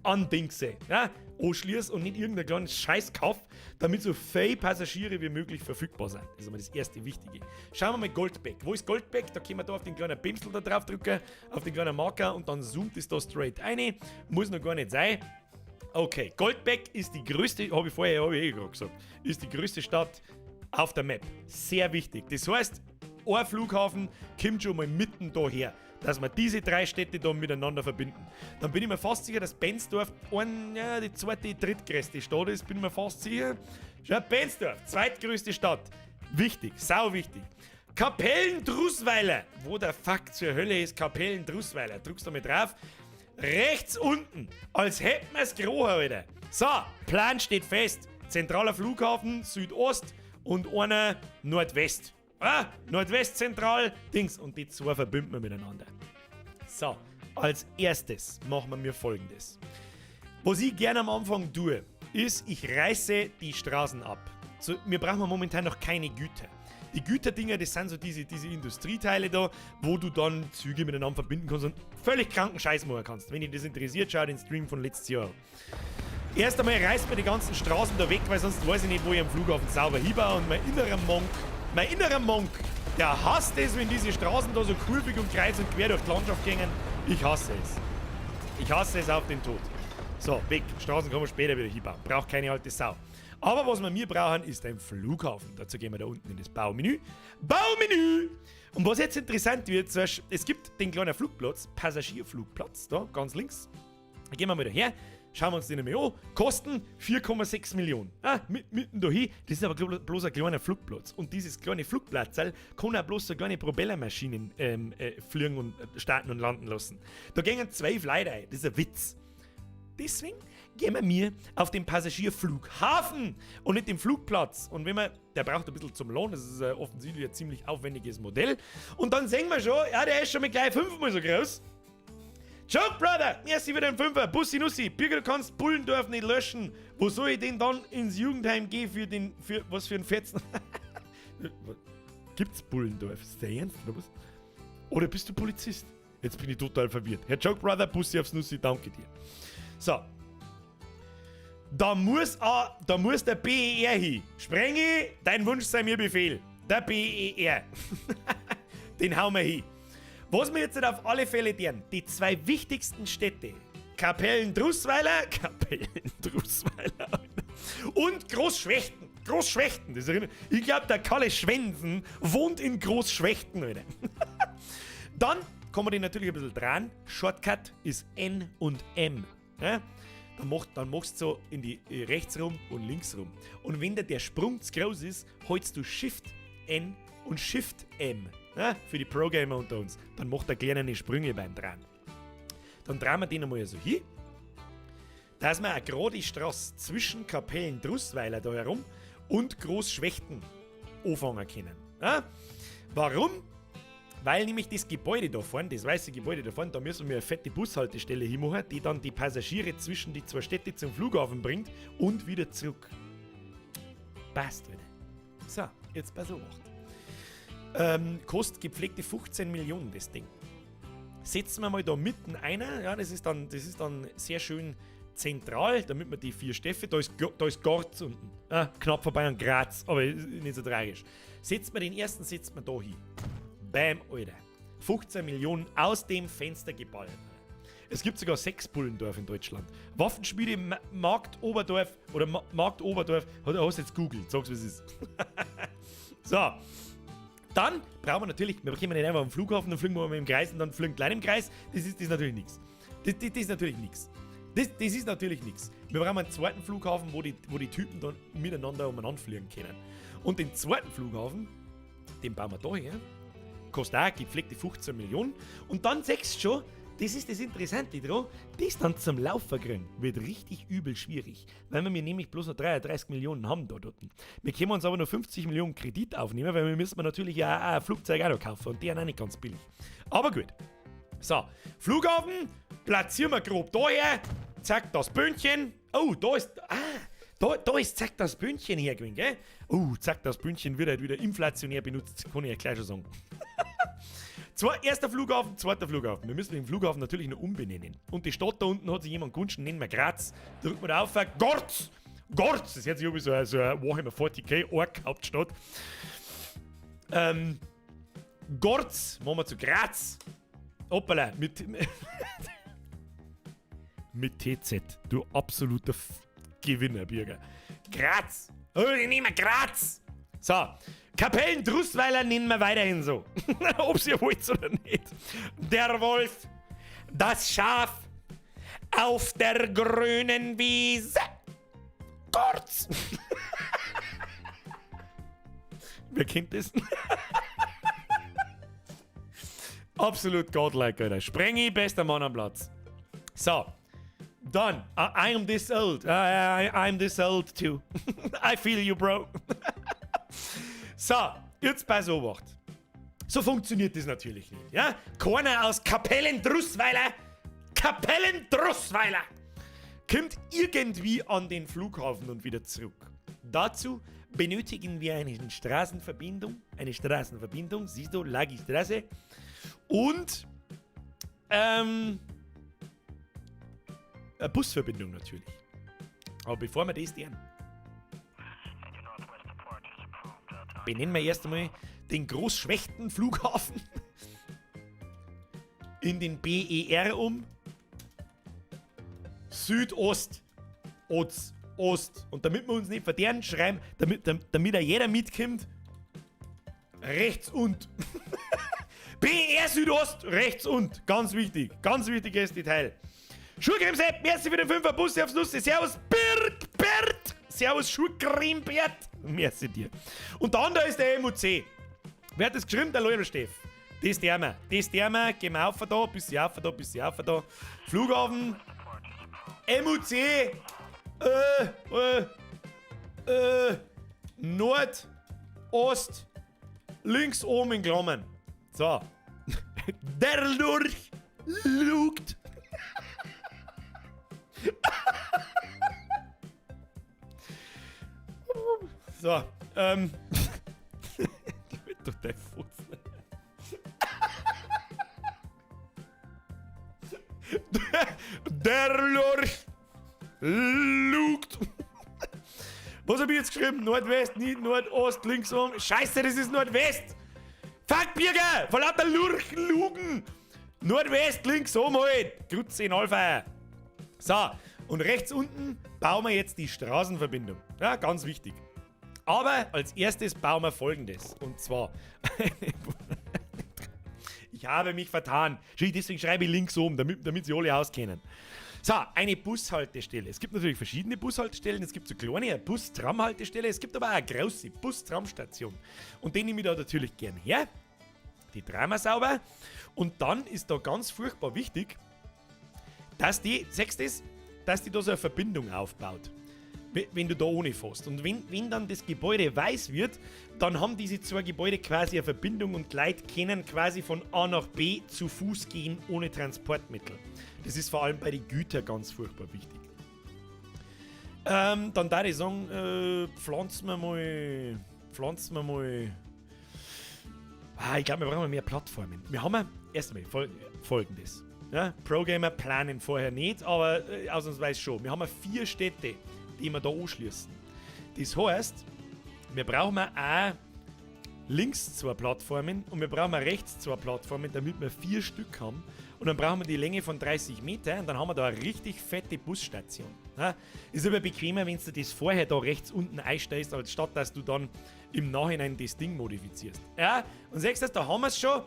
andingse, ja, anschließe und nicht irgendein kleines Scheißkauf, damit so viele Passagiere wie möglich verfügbar sind. Das ist aber das erste Wichtige. Schauen wir mal Goldbeck. Wo ist Goldbeck? Da können wir da auf den kleinen Pinsel da drauf drücken, auf den kleinen Marker und dann zoomt es da straight rein. Muss noch gar nicht sein. Okay, Goldbeck ist die größte, habe ich gerade gesagt, ist die größte Stadt auf der Map. Sehr wichtig. Das heißt, ein Flughafen kommt schon mal mitten daher, dass wir diese 3 Städte da miteinander verbinden. Dann bin ich mir fast sicher, dass Benzdorf die zweite, drittgrößte Stadt ist. Bin ich mir fast sicher. Schau, Benzdorf, zweitgrößte Stadt. Wichtig, sau wichtig. Kapellen-Drußweiler. Wo der Fuck zur Hölle ist Kapellen-Drußweiler? Drückst du mal drauf. Rechts unten, als hätten wir es Groß heute. So, Plan steht fest. Zentraler Flughafen, Südost und einer Nordwest. Nordwestzentral, Dings. Und die 2 verbinden wir miteinander. So, als erstes machen wir mir Folgendes. Was ich gerne am Anfang tue, ist, ich reiße die Straßen ab. So, wir brauchen momentan noch keine Güter. Die Güterdinger, das sind so diese Industrieteile da, wo du dann Züge miteinander verbinden kannst und völlig kranken Scheiß machen kannst. Wenn dich das interessiert, schau den Stream von letztes Jahr. Erst einmal reißt mir die ganzen Straßen da weg, weil sonst weiß ich nicht, wo ich am Flughafen sauber hinbaue. Und mein innerer Monk, der hasst es, wenn diese Straßen da so kurvig und kreuz und quer durch die Landschaft gehen. Ich hasse es. Ich hasse es auf den Tod. So, weg. Straßen kann man später wieder hinbauen. Braucht keine alte Sau. Aber was wir brauchen, ist ein Flughafen. Dazu gehen wir da unten in das Baumenü. Baumenü! Und was jetzt interessant wird, es gibt den kleinen Flugplatz, Passagierflugplatz, da ganz links. Da gehen wir mal daher. Schauen wir uns den einmal an. Kosten 4,6 Millionen. Mitten da hin. Das ist aber bloß ein kleiner Flugplatz. Und dieses kleine Flugplatz kann auch bloß so kleine Propellermaschinen fliegen und starten und landen lassen. Da gehen 12 Leute ein. Das ist ein Witz. Deswegen gehen wir auf den Passagierflughafen und nicht den Flugplatz. Und der braucht ein bisschen zum Lohn, das ist offensichtlich ein ziemlich aufwendiges Modell. Und dann sehen wir schon, ja, der ist schon mit gleich 5-mal so groß. Joke, Brother! Merci für den Fünfer. Bussi Nussi. Bürger, du kannst Bullendorf nicht löschen. Wo soll ich denn dann ins Jugendheim gehen für was für ein Fetzen? Gibt's Bullendorf? Ist der ernst oder was? Oder bist du Polizist? Jetzt bin ich total verwirrt. Herr Joke, Brother, Bussi aufs Nussi, danke dir. So. Da muss der BER hin. Sprenge, dein Wunsch sei mir Befehl. Der BER. Den hauen wir hin. Was wir jetzt auf alle Fälle tun, die 2 wichtigsten Städte, Kapellen-Drußweiler und Großschwechten. Großschwechten, das erinnert. Ich glaube, der Kalle Schwensen wohnt in Großschwechten, Alter. Dann kann man den natürlich ein bisschen dran. Shortcut ist N und M. Ja? Dann machst du so in die rechts rum und links rum. Und wenn der Sprung zu groß ist, hältst du Shift N und Shift M. Ja? Für die Pro-Gamer unter uns. Dann macht er kleine Sprünge beim Dran. Dann drehen wir den einmal so hin, dass wir eine gerade Straße zwischen Kapellen-Drußweiler da herum und Großschwechten anfangen können. Ja? Warum? Weil nämlich das Gebäude da vorne, das weiße Gebäude da vorne, da müssen wir eine fette Bushaltestelle hinmachen, die dann die Passagiere zwischen die 2 Städte zum Flughafen bringt und wieder zurück. Passt wieder. So, jetzt pass auf. Kostet gepflegte 15 Millionen das Ding. Setzen wir mal da mitten einer, ja, das ist dann sehr schön zentral, damit man die 4 Städte, da ist Gorz unten, knapp vorbei an Graz, aber nicht so tragisch. Setzt man den ersten, setzt man da hin. Bam, Alter. 15 Millionen aus dem Fenster geballt. Es gibt sogar 6 Bullendorf in Deutschland. Waffenschmiede Markt Oberdorf, hast du jetzt googelt, sag's wie es ist. So. Dann brauchen wir natürlich, wir kommen nicht einfach am Flughafen, dann fliegen wir mal im Kreis und dann fliegen klein im Kreis. Das ist natürlich nichts. Das ist natürlich nichts. Das ist natürlich nichts. Wir brauchen einen zweiten Flughafen, wo die Typen dann miteinander umeinander fliegen können. Und den zweiten Flughafen, den bauen wir da her. Kostet auch gepflegte 15 Millionen. Und dann siehst du schon, das ist das Interessante dran, das dann zum Laufen kriegen, wird richtig übel schwierig. Weil wir nämlich bloß noch 33 Millionen haben da dort. Wir können uns aber noch 50 Millionen Kredit aufnehmen, weil wir müssen natürlich ja auch ein Flugzeug auch noch kaufen und die sind auch nicht ganz billig. Aber gut. So, Flughafen, platzieren wir grob daher, zack, das Böhnchen. Oh, da ist zack, das Böhnchen hergewinnt, gell? Oh, zack, das Böhnchen wird halt wieder inflationär benutzt, kann ich ja gleich schon sagen. Erster Flughafen, zweiter Flughafen. Wir müssen den Flughafen natürlich noch umbenennen. Und die Stadt da unten hat sich jemand gewünscht, nennen wir Graz. Drücken wir da auf, Gorz! Gorz! Das hört sich irgendwie so eine Warhammer 40k Ork-Hauptstadt. Gorz, machen wir zu Graz. Hoppala, mit TZ. Du absoluter Gewinner, Bürger. Graz! Oh, ich nehme Graz! So, Kapellen-Drußweiler nennen wir weiterhin so. Ob ihr wollt oder nicht. Der Wolf, das Schaf, auf der grünen Wiese. Kurz. Wer kennt das? Absolut godlike, Alter. Sprengi, bester Mann am Platz. So, dann. I'm this old. I'm this old too. I feel you, bro. So, jetzt pass auf. So funktioniert das natürlich nicht, ja? Keiner aus Kapellen-Drußweiler kommt irgendwie an den Flughafen und wieder zurück. Dazu benötigen wir eine Straßenverbindung, siehst du, Lagi Straße, und eine Busverbindung natürlich. Aber bevor wir das tun, benennen wir erst einmal den Großschwechten-Flughafen in den BER um. Südost, Ost. Und damit wir uns nicht verderben, schreiben, damit da jeder mitkommt, rechts und. BER Südost, rechts und. Ganz wichtig, ganz wichtiges Detail. Schulcreme-Sepp, merci für den 5er Bus aufs Nussi. Servus, Bert. Servus, Schulcreme-Bert. Merci dir. Und dann da ist der MUC. Wer hat das geschrieben? Der Loyal Steff. Das ist der. Gehen wir auf da, bisschen auf da. Flughafen. MUC. Nord, Ost, links oben in Klammern. So. Der Lurch lugt. So, ich will doch dein Fuß. Der Lurch lugt. Was hab ich jetzt geschrieben? Nordwest, nicht Nordost, links oben. Scheiße, das ist Nordwest. Fuck, Birger! Vor lauter Lurch lugen. Nordwest, links oben halt. Grütze in Allfeier. So, und rechts unten bauen wir jetzt die Straßenverbindung. Ja, ganz wichtig. Aber als erstes bauen wir Folgendes. Und zwar... Ich habe mich vertan. Deswegen schreibe ich links oben, damit sie alle auskennen. So, eine Bushaltestelle. Es gibt natürlich verschiedene Bushaltestellen. Es gibt so kleine Bus-Tram-Haltestelle. Es gibt aber auch eine große Bus-Tram-Station. Und die nehme ich da natürlich gern her. Die drehen wir sauber. Und dann ist da ganz furchtbar wichtig, dass die da so eine Verbindung aufbaut. Wenn du da ohne fährst. Und wenn dann das Gebäude weiß wird, dann haben diese zwei Gebäude quasi eine Verbindung und Leute können quasi von A nach B zu Fuß gehen ohne Transportmittel. Das ist vor allem bei den Gütern ganz furchtbar wichtig. Dann darf ich sagen, pflanzen wir mal. Ich glaube, wir brauchen mehr Plattformen. Wir haben erstmal Folgendes. Ja? Pro-Gamer planen vorher nicht, aber ausnahmsweise schon. Wir haben 4 Städte, die wir da anschließen. Das heißt, wir brauchen auch links 2 Plattformen und wir brauchen rechts 2 Plattformen, damit wir 4 Stück haben. Und dann brauchen wir die Länge von 30 Meter und dann haben wir da eine richtig fette Busstation. Ja? Ist aber bequemer, wenn du das vorher da rechts unten einstellst, als statt dass du dann im Nachhinein das Ding modifizierst. Ja? Und siehst du, da haben wir es schon.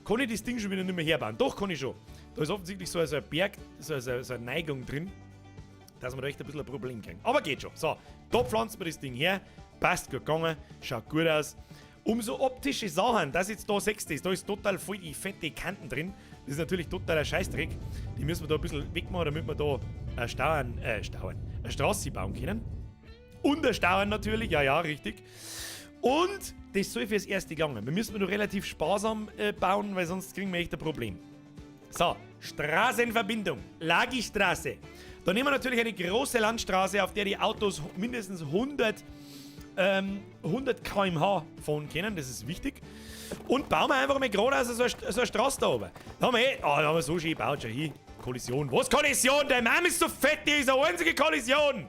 Kann ich das Ding schon wieder nicht mehr herbauen? Doch, kann ich schon. Da ist offensichtlich so ein Berg, so eine Neigung drin, dass wir da echt ein bisschen ein Problem kriegen. Aber geht schon. So, da pflanzen wir das Ding her. Passt gut gegangen. Schaut gut aus. Umso optische Sachen, das jetzt da sechst ist, da ist total voll die fette Kanten drin. Das ist natürlich totaler Scheißdreck. Die müssen wir da ein bisschen wegmachen, damit wir da eine Straße bauen können. Und eine Stauern natürlich, ja, richtig. Und das soll fürs Erste gegangen. Wir müssen nur relativ sparsam bauen, weil sonst kriegen wir echt ein Problem. So, Straßenverbindung. Lagistraße. Da nehmen wir natürlich eine große Landstraße, auf der die Autos mindestens 100 km/h fahren können, das ist wichtig. Und bauen wir einfach mal geradeaus so eine Straße da oben. Da haben wir so schön gebaut, schon hin. Kollision. Was Kollision? Der Mann ist so fett, die ist eine einzige Kollision.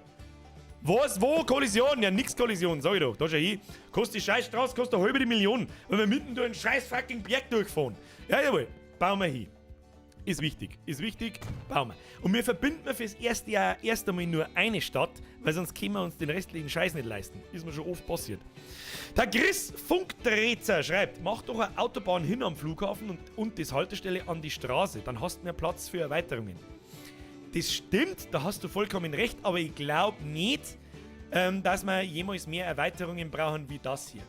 Was? Wo? Kollision? Ja, nix Kollision, sag ich doch. Da schau hin. Kostet die Scheißstraße, kostet eine halbe Million, weil wir mitten durch einen scheiß fucking Berg durchfahren. Ja, jawohl. Bauen wir hin. Ist wichtig, bauen wir. Und wir verbinden fürs erste Jahr erst einmal nur eine Stadt, weil sonst können wir uns den restlichen Scheiß nicht leisten. Ist mir schon oft passiert. Der Chris Funkdrezer schreibt, mach doch eine Autobahn hin am Flughafen und das Haltestelle an die Straße, dann hast du mehr Platz für Erweiterungen. Das stimmt, da hast du vollkommen recht, aber ich glaube nicht, dass wir jemals mehr Erweiterungen brauchen wie das hier.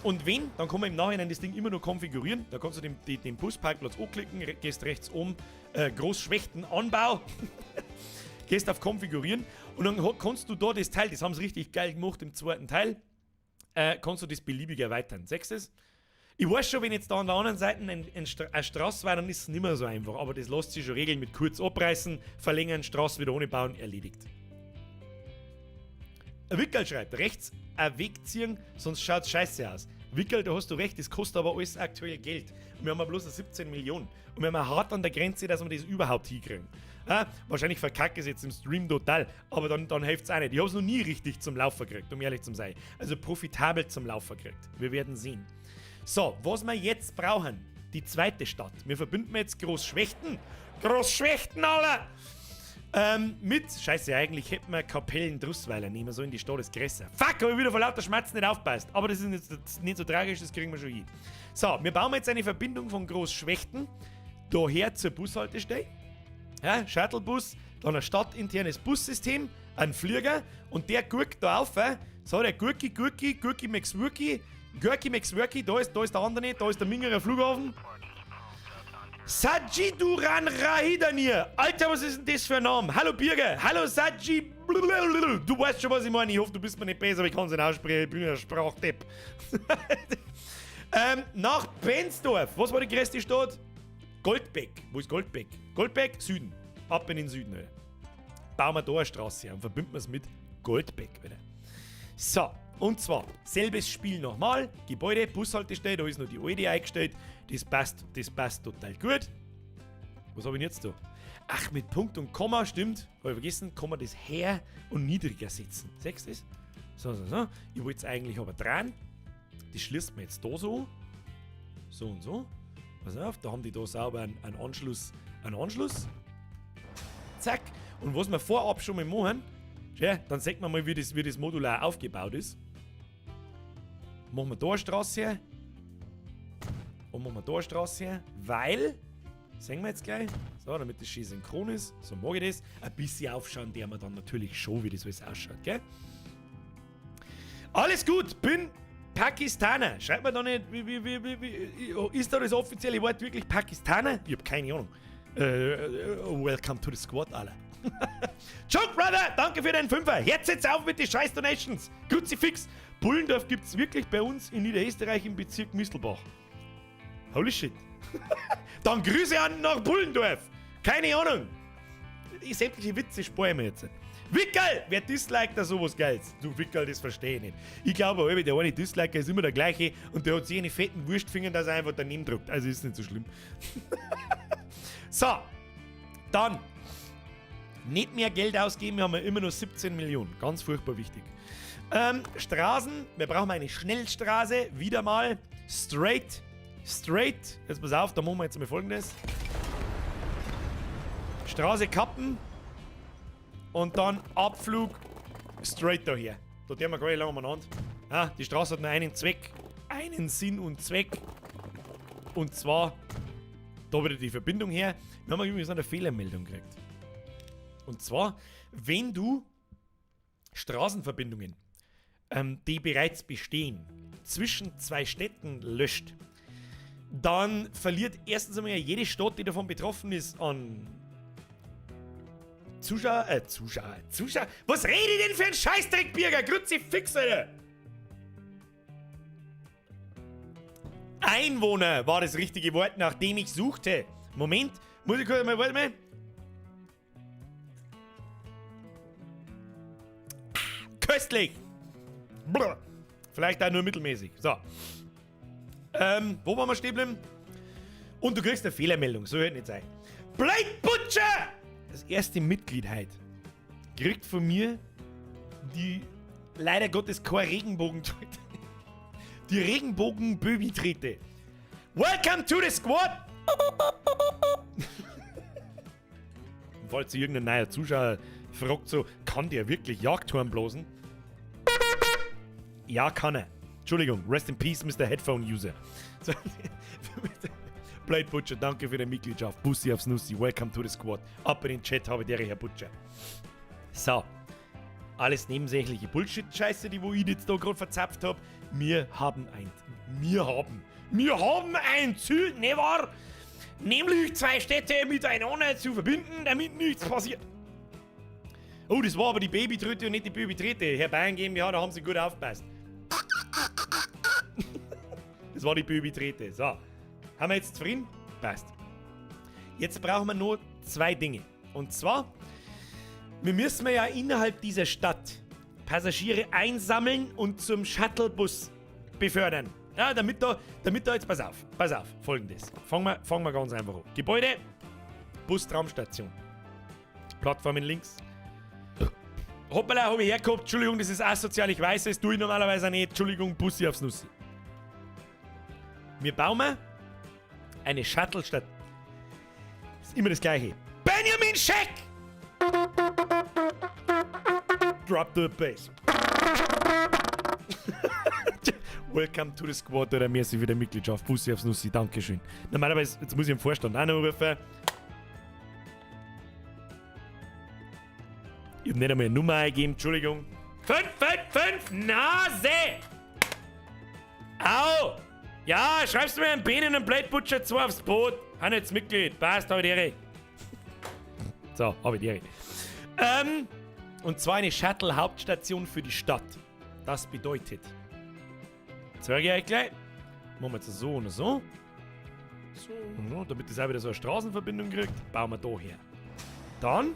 Und wenn, dann kann man im Nachhinein das Ding immer noch konfigurieren. Da kannst du den Busparkplatz anklicken, gehst rechts oben, Großschwächten Anbau, gehst auf Konfigurieren und dann kannst du da das Teil, das haben sie richtig geil gemacht im zweiten Teil, kannst du das beliebig erweitern. Siehst du das? Ich weiß schon, wenn jetzt da an der anderen Seite eine Straße war, dann ist es nicht mehr so einfach, aber das lässt sich schon regeln mit kurz abreißen, verlängern, Straße wieder ohne bauen, erledigt. Wickel schreibt, rechts ein Weg ziehen, sonst schaut es scheiße aus. Wickel, da hast du recht, das kostet aber alles aktuell Geld. Und wir haben ja bloß 17 Millionen. Und wir haben hart an der Grenze, dass wir das überhaupt hinkriegen. Wahrscheinlich verkacke ich es jetzt im Stream total, aber dann hilft es auch nicht. Ich habe es noch nie richtig zum Laufen gekriegt, um ehrlich zu sein. Also profitabel zum Laufen gekriegt. Wir werden sehen. So, was wir jetzt brauchen, die zweite Stadt. Wir verbinden jetzt Großschwächten. Großschwächten, alle! Scheiße, eigentlich hätten wir Kapellen-Drussweiler nehmen sollen, die Stadt ist größer. Fuck, habe ich wieder vor lauter Schmerzen nicht aufpasst. Aber das ist nicht so tragisch, das kriegen wir schon hin. So, wir bauen jetzt eine Verbindung von Großschwächten daher zur Bushaltestelle. Ja, Shuttlebus, dann ein stadtinternes Bussystem, ein Flieger und der guckt da auf. So, der Gurki McSwurki, da ist der andere nicht, da ist der Mingerer Flughafen. Saji Duran Rahidanir. Alter, was ist denn das für ein Name? Hallo Birger, hallo Saji. Du weißt schon, was ich meine. Ich hoffe, du bist mir nicht besser, aber ich kann es nicht aussprechen. Ich bin ja ein Sprachdepp. Nach Bensdorf. Was war die größte Stadt? Goldbeck. Wo ist Goldbeck? Goldbeck, Süden. Ab in den Süden, Alter. Bauen wir da eine Straße und verbinden wir es mit Goldbeck, Alter. So, und zwar, selbes Spiel nochmal. Gebäude, Bushaltestelle, da ist noch die alte eingestellt. Das passt total gut. Was habe ich denn jetzt da? Ach, mit Punkt und Komma, stimmt. Habe ich vergessen, kann man das her und niedriger setzen. Siehst du das? So. Ich wollte es eigentlich aber drehen. Das schließt man jetzt da so. So und so. Pass auf, da haben die da sauber einen Anschluss. Zack. Und was wir vorab schon mal machen, dann sieht man mal, wie das modular aufgebaut ist. Machen wir da eine Straße her. Und machen wir da eine Straße her, weil, sehen wir jetzt gleich, so, damit das schön synchron ist, so mag ich das. Ein bisschen aufschauen, der wir dann natürlich schon, wie das alles ausschaut, gell? Alles gut, bin Pakistaner. Schreibt mir da nicht, wie ist da das offizielle Wort wirklich Pakistaner? Ich hab keine Ahnung. Welcome to the squad, Alter. Joke, Brother, danke für den Fünfer. Jetzt auf mit den scheiß Donations. Kruzifix. Bullendorf gibt's wirklich bei uns in Niederösterreich im Bezirk Mistelbach. Holy shit. Dann Grüße an nach Bullendorf. Keine Ahnung. Sämtliche Witze sparen wir jetzt. Wickel! Wer disliked da sowas Geiles? Du Wickel, das verstehe ich nicht. Ich glaube, der eine Disliker ist immer der gleiche und der hat sich eine fetten Wurstfinger, dass er einfach daneben drückt. Also ist nicht so schlimm. So. Dann. Nicht mehr Geld ausgeben, wir haben ja immer nur 17 Millionen. Ganz furchtbar wichtig. Straßen. Wir brauchen eine Schnellstraße. Wieder mal. Straight. Jetzt pass auf, da machen wir jetzt mal Folgendes. Straße kappen. Und dann Abflug straight daher. Da tun wir gar nicht lange umeinander. Ah, die Straße hat nur einen Zweck. Einen Sinn und Zweck. Und zwar, da wieder die Verbindung her. Wir haben übrigens eine Fehlermeldung gekriegt. Und zwar, wenn du Straßenverbindungen, die bereits bestehen, zwischen zwei Städten löscht, dann verliert erstens einmal jede Stadt, die davon betroffen ist, an Zuschauer. Was rede ich denn für ein Scheißdreck, Birger? Kruzifix, Alter! Einwohner war das richtige Wort, nach dem ich suchte. Moment, muss ich kurz mal, warte mal. Köstlich! Brr. Vielleicht auch nur mittelmäßig. So. Wo waren wir stehen geblieben? Und du kriegst eine Fehlermeldung, so hört nicht sein. Blade Butcher! Das erste Mitglied heute kriegt von mir die, leider Gottes, keine Regenbogentrete. Die Regenbogen-Böbi-Trete. Welcome to the squad! Falls sich irgendein neuer Zuschauer fragt so, kann der wirklich Jagdhorn bloßen? Ja, kann er. Entschuldigung, rest in peace, Mr. Headphone-User. So, Blade Butcher, danke für die Mitgliedschaft. Bussi aufs Nussi, welcome to the squad. Ab in den Chat habe der Herr Butcher. So, alles nebensächliche Bullshit-Scheiße, die wo ich jetzt da gerade verzapft habe. Wir haben ein Ziel, ne wahr? Nämlich zwei Städte miteinander zu verbinden, damit nichts passiert. Oh, das war aber die Babytröte und nicht die Babytrete. Herr Bayern GmbH, da haben sie gut aufgepasst. Das war die Babytrete. So. Haben wir jetzt zufrieden? Passt. Jetzt brauchen wir nur zwei Dinge. Und zwar, wir müssen ja innerhalb dieser Stadt Passagiere einsammeln und zum Shuttlebus befördern. Ja, damit da jetzt, pass auf, folgendes. Fangen wir ganz einfach an. Gebäude, Bustraumstation. Plattformen links. Hoppala, habe ich hergehabt. Entschuldigung, das ist asozial, ich weiß, das tue ich normalerweise nicht. Entschuldigung, Bussi aufs Nussi. Wir bauen eine Shuttle-Stadt. Ist immer das Gleiche. Benjamin Scheck! Drop the bass. Welcome to the squad, oder merci für die Mitgliedschaft. Bussi aufs Nussi, dankeschön. Normalerweise, jetzt muss ich im Vorstand auch noch rufen. Ich hab nicht einmal eine Nummer eingegeben, Entschuldigung. 555 Nase! Au! Ja, schreibst du mir einen Beinen und Blade Butcher 2 aufs Boot. Han jetzt Mitglied. Passt, hab ich die Ehre. So, hab ich die Ehre. Und zwar eine Shuttle-Hauptstation für die Stadt. Das bedeutet, zeige ich euch gleich. Machen wir jetzt so und so. So und so, damit das auch wieder so eine Straßenverbindung kriegt, bauen wir da her. Dann,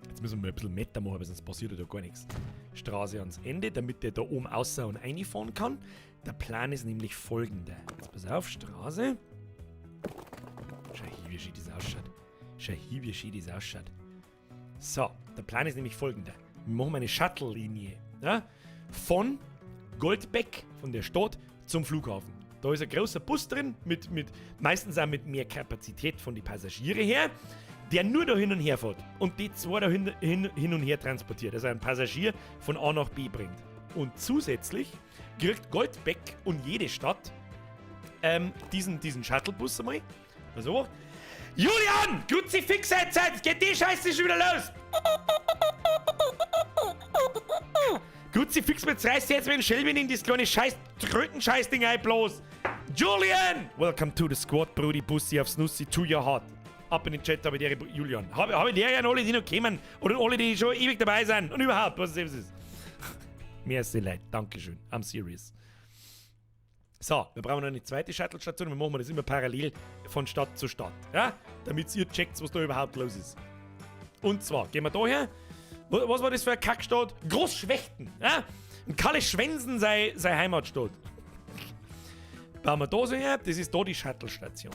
jetzt müssen wir ein bisschen Meter machen, weil sonst passiert ja da gar nichts. Straße ans Ende, damit der da oben außer und reinfahren kann. Der Plan ist nämlich folgender. Jetzt pass auf, Straße. Schau hier, wie schön das ausschaut. Schau hier, wie schön das ausschaut. So, der Plan ist nämlich folgender. Wir machen eine Shuttle-Linie. Ja, von Goldbeck, von der Stadt, zum Flughafen. Da ist ein großer Bus drin, meistens auch mit mehr Kapazität von den Passagieren her, der nur da hin und her fährt und die zwei da hin und her transportiert, also ein Passagier von A nach B bringt. Und zusätzlich kriegt Goldbeck und jede Stadt diesen Shuttlebus einmal. Also, Julian! Kruzifix jetzt! Geht die Scheiße schon wieder los! Kruzifix, jetzt reißt jetzt mit dem Schelwin in das kleine Tröten-Scheißding ein bloß! Julian! Welcome to the squad, Brudi, Bussi aufs Nussi, to your heart. Ab in den Chat, habe ich die Julian. Habe ich die an alle, die noch kommen oder alle, die schon ewig dabei sind und überhaupt, was es ist. Merci, Leute. Dankeschön. I'm serious. So, wir brauchen noch eine zweite Shuttle-Station und wir machen das immer parallel von Stadt zu Stadt. Ja? Damit ihr checkt, was da überhaupt los ist. Und zwar, gehen wir da her. Was war das für eine Kackstadt? Großschwechten. Ja? Und Kalle Schwensen sei Heimatstadt. Bauen wir da so her. Das ist da die Shuttle-Station.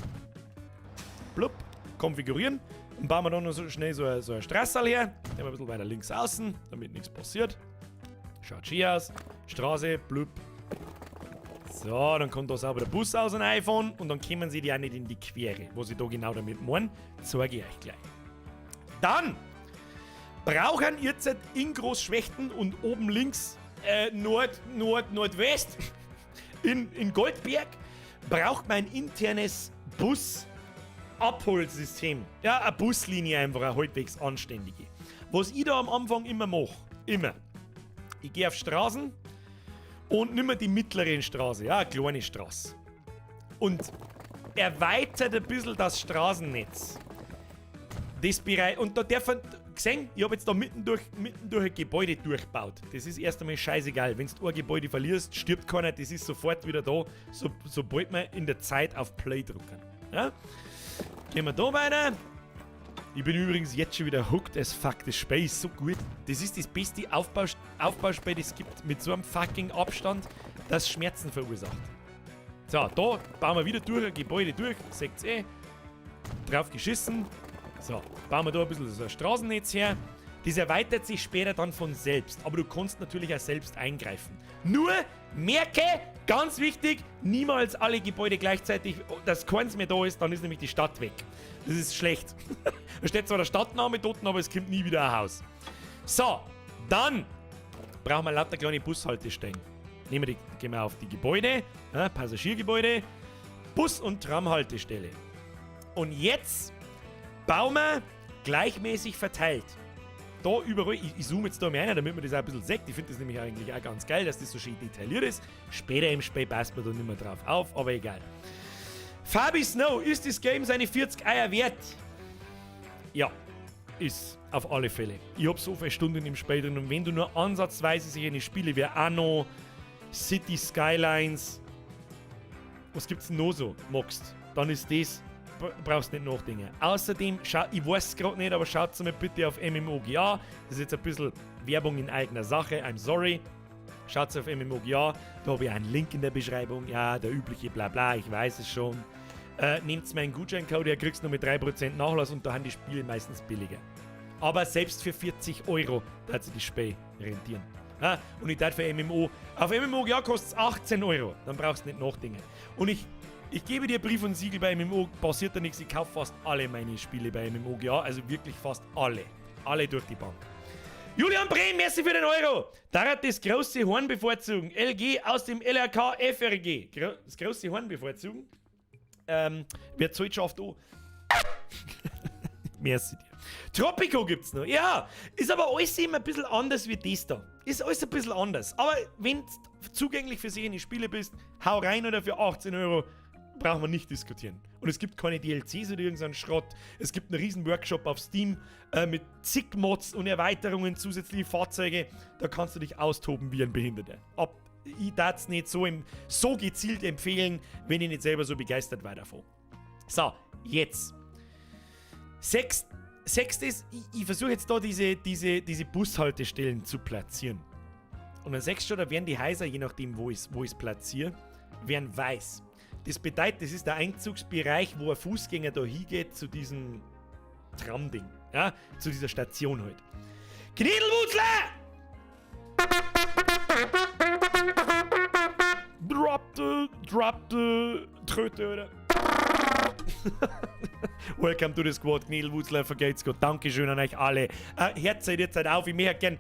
Blub. Konfigurieren. Und bauen wir dann noch so schnell so eine Straße her. Nehmen wir ein bisschen weiter links außen, damit nichts passiert. Schaut schön aus. Straße, blub. So, dann kommt da sauber der Bus aus und iPhone und dann kommen sie die auch nicht in die Quere. Was ich da genau damit meine, zeige ich euch gleich. Dann brauchen jetzt in Großschwechten und oben links Nordwest in Goldberg braucht man ein internes Bus-Abholsystem. Ja, eine Buslinie einfach, eine halbwegs anständige. Was ich da am Anfang immer mache, ich gehe auf Straßen und nimm mir die mittlere Straße, ja, eine kleine Straße. Und erweitert ein bisschen das Straßennetz. Das Bereich, und da darf man, gesehen, ich habe jetzt da mitten durch ein Gebäude durchgebaut. Das ist erst einmal scheißegal. Wenn du ein Gebäude verlierst, stirbt keiner, das ist sofort wieder da, sobald wir in der Zeit auf Play drücken. Ja? Gehen wir da weiter. Ich bin übrigens jetzt schon wieder hooked as fuck. Das Spiel ist so gut. Das ist das beste Aufbauspiel, das es gibt. Mit so einem fucking Abstand, das Schmerzen verursacht. So, da bauen wir wieder durch ein Gebäude durch. Seht's eh. Drauf geschissen. So, bauen wir da ein bisschen so ein Straßennetz her. Das erweitert sich später dann von selbst. Aber du kannst natürlich auch selbst eingreifen. Nur, merke, ganz wichtig, niemals alle Gebäude gleichzeitig, dass keins mehr da ist, dann ist nämlich die Stadt weg. Das ist schlecht. Da steht zwar der Stadtname dort, aber es kommt nie wieder ein Haus. So, dann brauchen wir lauter kleine Bushaltestellen. Gehen wir auf die Gebäude, Passagiergebäude, Bus- und Tramhaltestelle. Und jetzt bauen wir gleichmäßig verteilt. Da überall, ich zoome jetzt da mal rein, damit man das auch ein bisschen sieht. Ich finde das nämlich eigentlich auch ganz geil, dass das so schön detailliert ist. Später im Spiel passt man da nicht mehr drauf auf, aber egal. Fabi Snow, ist das Game seine 40 Eier wert? Ja, ist auf alle Fälle. Ich habe so viele Stunden im Spiel drin und wenn du nur ansatzweise solche Spiele wie Anno, City Skylines, was gibt's denn noch so, magst, dann ist das, brauchst nicht nachdenken. Außerdem, ich weiß es gerade nicht, aber schaut mal bitte auf MMOGA. Das ist jetzt ein bisschen Werbung in eigener Sache, I'm sorry. Schaut auf MMOGA, da habe ich einen Link in der Beschreibung. Ja, der übliche Blabla, ich weiß es schon. Nehmt meinen Gutscheincode, ihr kriegt noch mit 3% Nachlass und da haben die Spiele meistens billiger. Aber selbst für 40 € hat sich das Spiel rentieren. Ja, und ich darf für MMO, auf MMOGA kostet es 18 €, dann brauchst du nicht nachdenken. Und ich gebe dir Brief und Siegel, bei MMO passiert da nichts, ich kaufe fast alle meine Spiele bei MMOGA, also wirklich fast alle. Alle durch die Bank. Julian Brehm, merci für den Euro. Da hat das große Horn bevorzugen. LG aus dem LRK FRG. Das große Horn bevorzugen. Wer zahlt schafft auch. Merci dir. Tropico gibt's noch. Ja, ist aber alles immer ein bisschen anders wie das da. Ist alles ein bisschen anders. Aber wenn du zugänglich für solche Spiele bist, hau rein oder für 18 Euro, brauchen wir nicht diskutieren. Und es gibt keine DLCs oder irgendeinen Schrott. Es gibt einen riesen Workshop auf Steam mit zig Mods und Erweiterungen, zusätzliche Fahrzeuge. Da kannst du dich austoben wie ein Behinderter. Ich darf es nicht so gezielt empfehlen, wenn ich nicht selber so begeistert war davon. So, jetzt. Sechstes, ich versuche jetzt da diese Bushaltestellen zu platzieren. Und dann sechst du, da werden die Häuser, je nachdem wo ich es platziere, werden weiß. Das bedeutet, das ist der Einzugsbereich, wo ein Fußgänger da hingeht zu diesem Tramding. Ja, zu dieser Station halt. Kniedelwutzler! Drop the Tröte, oder? Welcome to the Squad, Kniedelwutzler, vergeht's gut. Dankeschön an euch alle. Hört jetzt halt auf, ich möchte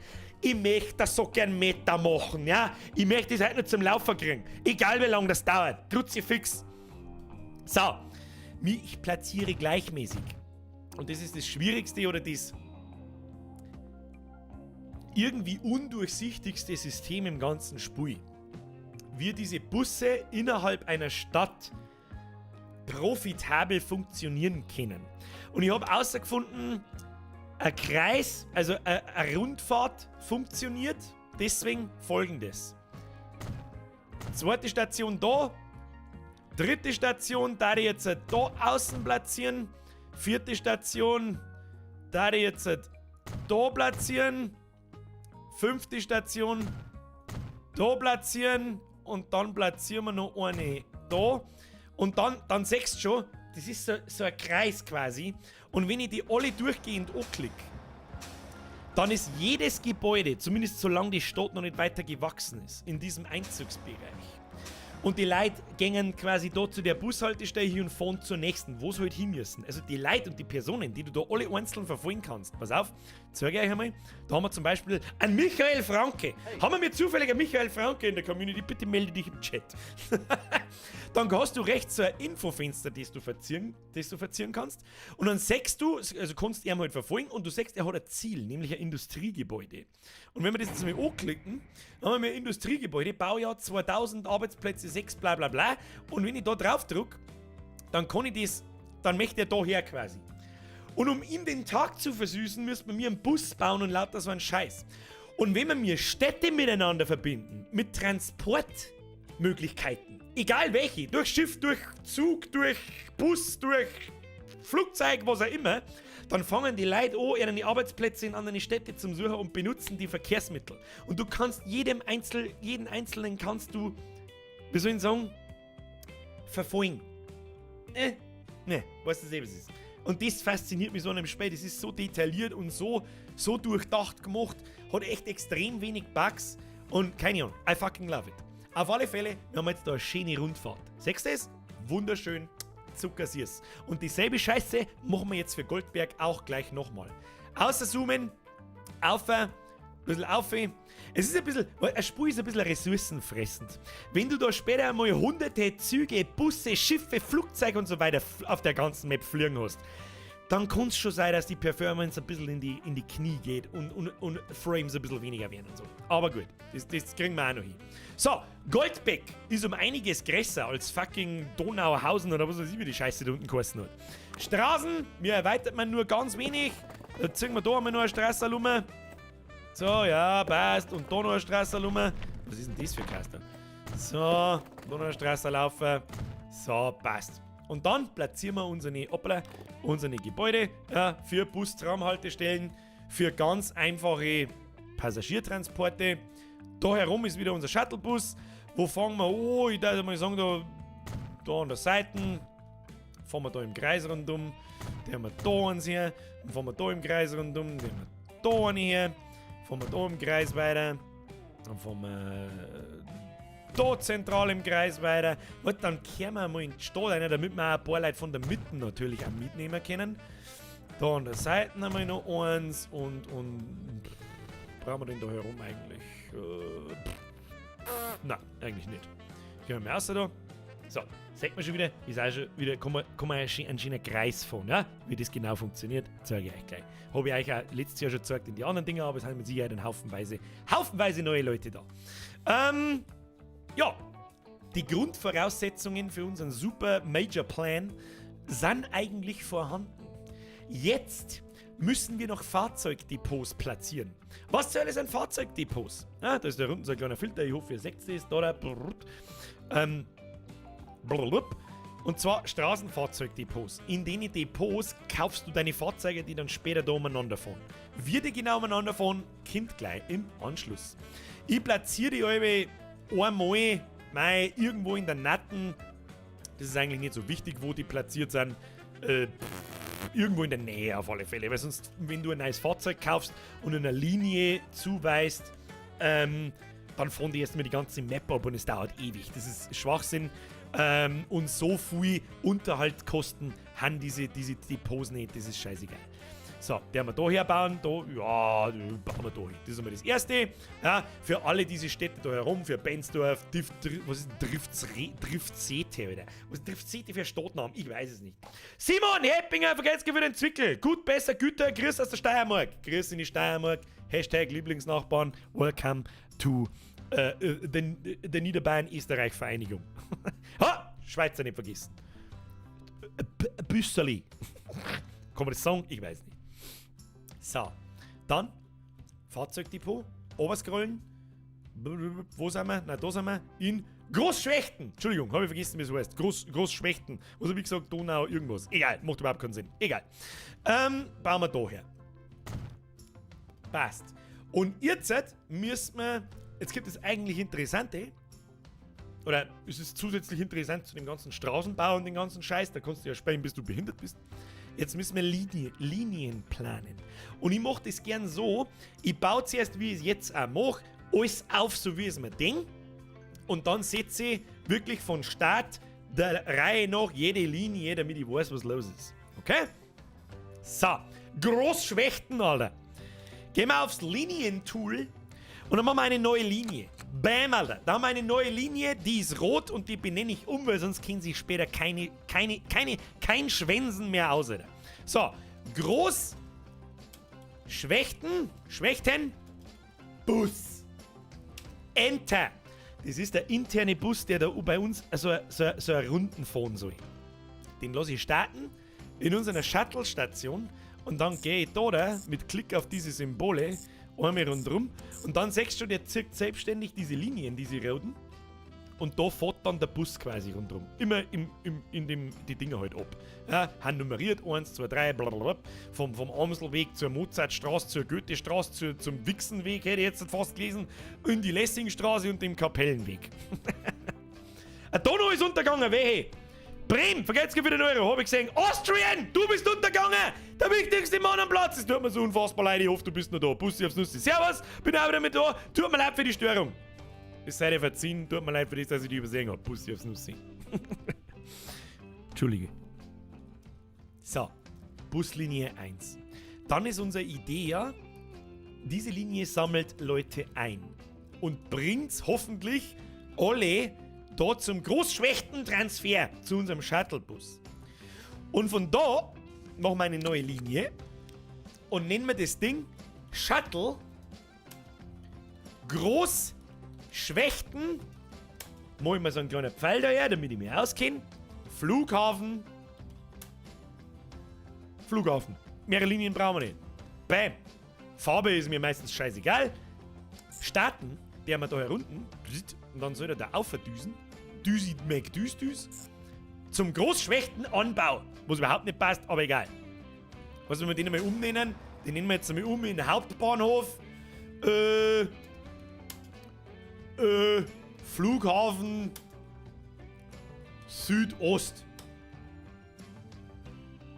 das so gern Meter machen, ja? Ich möchte das halt nur zum Laufen kriegen. Egal wie lange das dauert. Kruzifix. So. Ich platziere gleichmäßig. Und das ist das Schwierigste oder das irgendwie undurchsichtigste System im ganzen Spiel. Wie diese Busse innerhalb einer Stadt profitabel funktionieren können. Und ich habe herausgefunden, ein Kreis, also eine Rundfahrt funktioniert. Deswegen folgendes. Zweite Station da. Dritte Station, da ich jetzt da außen platzieren. Vierte Station, da ich jetzt da platzieren. Fünfte Station, da platzieren. Und dann platzieren wir noch eine da. Und dann siehst du schon, das ist so ein Kreis quasi. Und wenn ich die alle durchgehend anklicke, dann ist jedes Gebäude, zumindest solange die Stadt noch nicht weiter gewachsen ist, in diesem Einzugsbereich. Und die Leute gehen quasi da zu der Bushaltestelle hin und fahren zur nächsten, wo sie halt hin müssen. Also die Leute und die Personen, die du da alle einzeln verfolgen kannst. Pass auf, zeige ich euch einmal. Da haben wir zum Beispiel einen Michael Franke. Hey. Haben wir mir zufällig einen Michael Franke in der Community? Bitte melde dich im Chat. Dann hast du rechts so ein Infofenster, das du verzieren kannst. Und dann siehst du, also kannst du ihn halt verfolgen und du siehst, er hat ein Ziel, nämlich ein Industriegebäude. Und wenn wir das jetzt mal anklicken, dann haben wir ein Industriegebäude, Baujahr 2000, Arbeitsplätze 6, bla bla bla. Und wenn ich da drauf drücke, dann kann ich das, dann möchte er da her quasi. Und um ihm den Tag zu versüßen, müsste man mir einen Bus bauen und lauter so einen Scheiß. Und wenn wir mir Städte miteinander verbinden, mit Transportmöglichkeiten, egal welche, durch Schiff, durch Zug, durch Bus, durch Flugzeug, was auch immer, dann fangen die Leute an, ihre Arbeitsplätze in anderen Städten zu suchen und benutzen die Verkehrsmittel. Und du kannst jeden Einzelnen kannst du, wie soll ich sagen, verfolgen. Weißt du, was es ist. Und das fasziniert mich so an einem Spiel. Das ist so detailliert und so durchdacht gemacht. Hat echt extrem wenig Bugs. Und keine Ahnung, I fucking love it. Auf alle Fälle, wir haben jetzt da eine schöne Rundfahrt. Seht ihr das? Wunderschön, zuckersüß. Und dieselbe Scheiße machen wir jetzt für Goldberg auch gleich nochmal. Außerzoomen, ein bisschen auf. Es ist ein bisschen, ein Spiel ist ein bisschen ressourcenfressend. Wenn du da später einmal hunderte Züge, Busse, Schiffe, Flugzeuge und so weiter auf der ganzen Map fliegen hast, dann kann es schon sein, dass die Performance ein bisschen in die Knie geht und Frames ein bisschen weniger werden und so. Aber gut, das kriegen wir auch noch hin. So, Goldbeck ist um einiges größer als fucking Donauhausen oder was weiß ich, wie die Scheiße da unten geheißen hat. Straßen, mir erweitert man nur ganz wenig. Da ziehen wir da einmal noch eine Straße rum. So, ja, passt. Und da noch eine Straße rum. Was ist denn das für ein Kasten? So, da noch eine Straße laufen. So, passt. Und dann platzieren wir unsere Gebäude für Bus-Tramhaltestellen, für ganz einfache Passagiertransporte. Da herum ist wieder unser Shuttlebus. Wo fangen wir an? Ich würde mal sagen, da an der Seite. Fahren wir da im Kreis rundum. Den haben wir da einen hier. Dann fahren wir da im Kreis rundum. Den haben wir da einen hier. Fahren wir da im Kreis weiter. Dann fahren wir da zentral im Kreis weiter. Und dann kehren wir mal in die Stadt rein, damit wir auch ein paar Leute von der Mitte natürlich auch mitnehmen können. Da an der Seite haben wir noch eins und brauchen wir den da herum eigentlich? Nein, eigentlich nicht. Gehen wir mal raus da. So, sagt man schon wieder, ist auch schon wieder, kann man einen schönen Kreis fahren, ja? Wie das genau funktioniert, zeige ich euch gleich. Habe ich euch auch letztes Jahr schon gezeigt in die anderen Dinger, aber es haben mit Sicherheit dann haufenweise neue Leute da. Ja, die Grundvoraussetzungen für unseren super Major Plan sind eigentlich vorhanden. Jetzt müssen wir noch Fahrzeugdepots platzieren. Was soll es an Fahrzeugdepots? Ja, da ist da unten so ein kleiner Filter, ich hoffe, ihr seht es da. Und zwar Straßenfahrzeugdepots. In denen Depots kaufst du deine Fahrzeuge, die dann später da umeinander fahren. Wie die genau umeinander fahren, kommt gleich im Anschluss. Ich platziere die halbe einmal irgendwo in der Natten. Das ist eigentlich nicht so wichtig, wo die platziert sind. Irgendwo in der Nähe auf alle Fälle. Weil sonst, wenn du ein neues Fahrzeug kaufst und eine Linie zuweist, dann fahren die erstmal die ganze Map ab und es dauert ewig. Das ist Schwachsinn. Und so viel Unterhaltskosten haben diese Depots nicht. Das ist scheißegal. So, der wir da herbauen, bauen wir da hin. Das ist einmal das Erste. Ja, für alle diese Städte da herum, für Benzdorf, Driftsete, Alter. Was ist Driftsete für Stadtnamen? Ich weiß es nicht. Simon Heppinger, vergesst für den Zwickel. Gut, besser, Güter, Grüß aus der Steiermark. Grüß in die Steiermark. Hashtag Lieblingsnachbarn. Welcome to der Niederbayern-Österreich-Vereinigung. Ha! Schweizer nicht vergessen. Büsserli. Kann man das sagen? Ich weiß nicht. So, dann Fahrzeugdepot, Oberscrollen. Wo sind wir? Nein, da sind wir. In Großschwechten. Entschuldigung, habe ich vergessen, wie es heißt. Großschwechten. Was habe ich gesagt? Donau, irgendwas. Egal, macht überhaupt keinen Sinn. Egal. Bauen wir da her. Passt. Und jetzt müssen wir. Jetzt gibt es eigentlich Interessante. Oder es ist zusätzlich interessant zu dem ganzen Straßenbau und dem ganzen Scheiß. Da kannst du ja sprechen, bis du behindert bist. Jetzt müssen wir Linien planen. Und ich mache das gern so, ich baue zuerst, wie ich es jetzt auch mache, alles auf, so wie es mir denkt. Und dann setze ich wirklich von Start der Reihe nach jede Linie, damit ich weiß, was los ist. Okay? So, Großschwächten, Alter. Gehen wir aufs Linientool und dann machen wir eine neue Linie. Bam, Alter. Da haben wir eine neue Linie, die ist rot und die benenne ich um, weil sonst kennen sich später kein Schwänzen mehr aus, Alter. So, Schwächten, Bus. Enter. Das ist der interne Bus, der da bei uns so eine Runden fahren soll. Den lasse ich starten in unserer Shuttle-Station und dann gehe ich da mit Klick auf diese Symbole einmal rundherum und dann siehst du, der zieht selbstständig diese Linien, diese roten, und da fährt dann der Bus quasi rundherum. Immer die Dinger halt ab. Ja, haben nummeriert, 1, 2, 3, blablabla. Vom Amselweg zur Mozartstraße, zur Goethestraße, zum Wichsenweg, hätte ich jetzt fast gelesen, in die Lessingstraße und dem Kapellenweg. Ein Donau ist untergegangen, wehe! Bremen, vergesst für den Euro, habe ich gesehen. Austrian, du bist untergegangen! Der wichtigste Mann am Platz! Es tut mir so unfassbar leid, ich hoffe, du bist noch da. Bussi aufs Nussi. Servus, bin auch wieder mit da. Tut mir leid für die Störung. Es sei dir verziehen, tut mir leid für das, dass ich die übersehen habe. Bussi aufs Nussi. Entschuldige. So, Buslinie 1. Dann ist unsere Idee ja, diese Linie sammelt Leute ein und bringt hoffentlich alle da zum Großschwächten-Transfer zu unserem Shuttlebus. Und von da machen wir eine neue Linie und nennen wir das Ding Shuttle Großschwächten. Mach ich mal so einen kleinen Pfeil daher, damit ich mich auskenne. Flughafen. Mehrere Linien brauchen wir nicht. Bam. Farbe ist mir meistens scheißegal. Starten, der wir da herunten, und dann soll er da aufverdüsen. Düsi mag düs. Zum Großschwächten-Anbau. Was überhaupt nicht passt, aber egal. Was, wenn wir den einmal umnennen? Den nennen wir jetzt einmal um in den Hauptbahnhof. Flughafen Südost.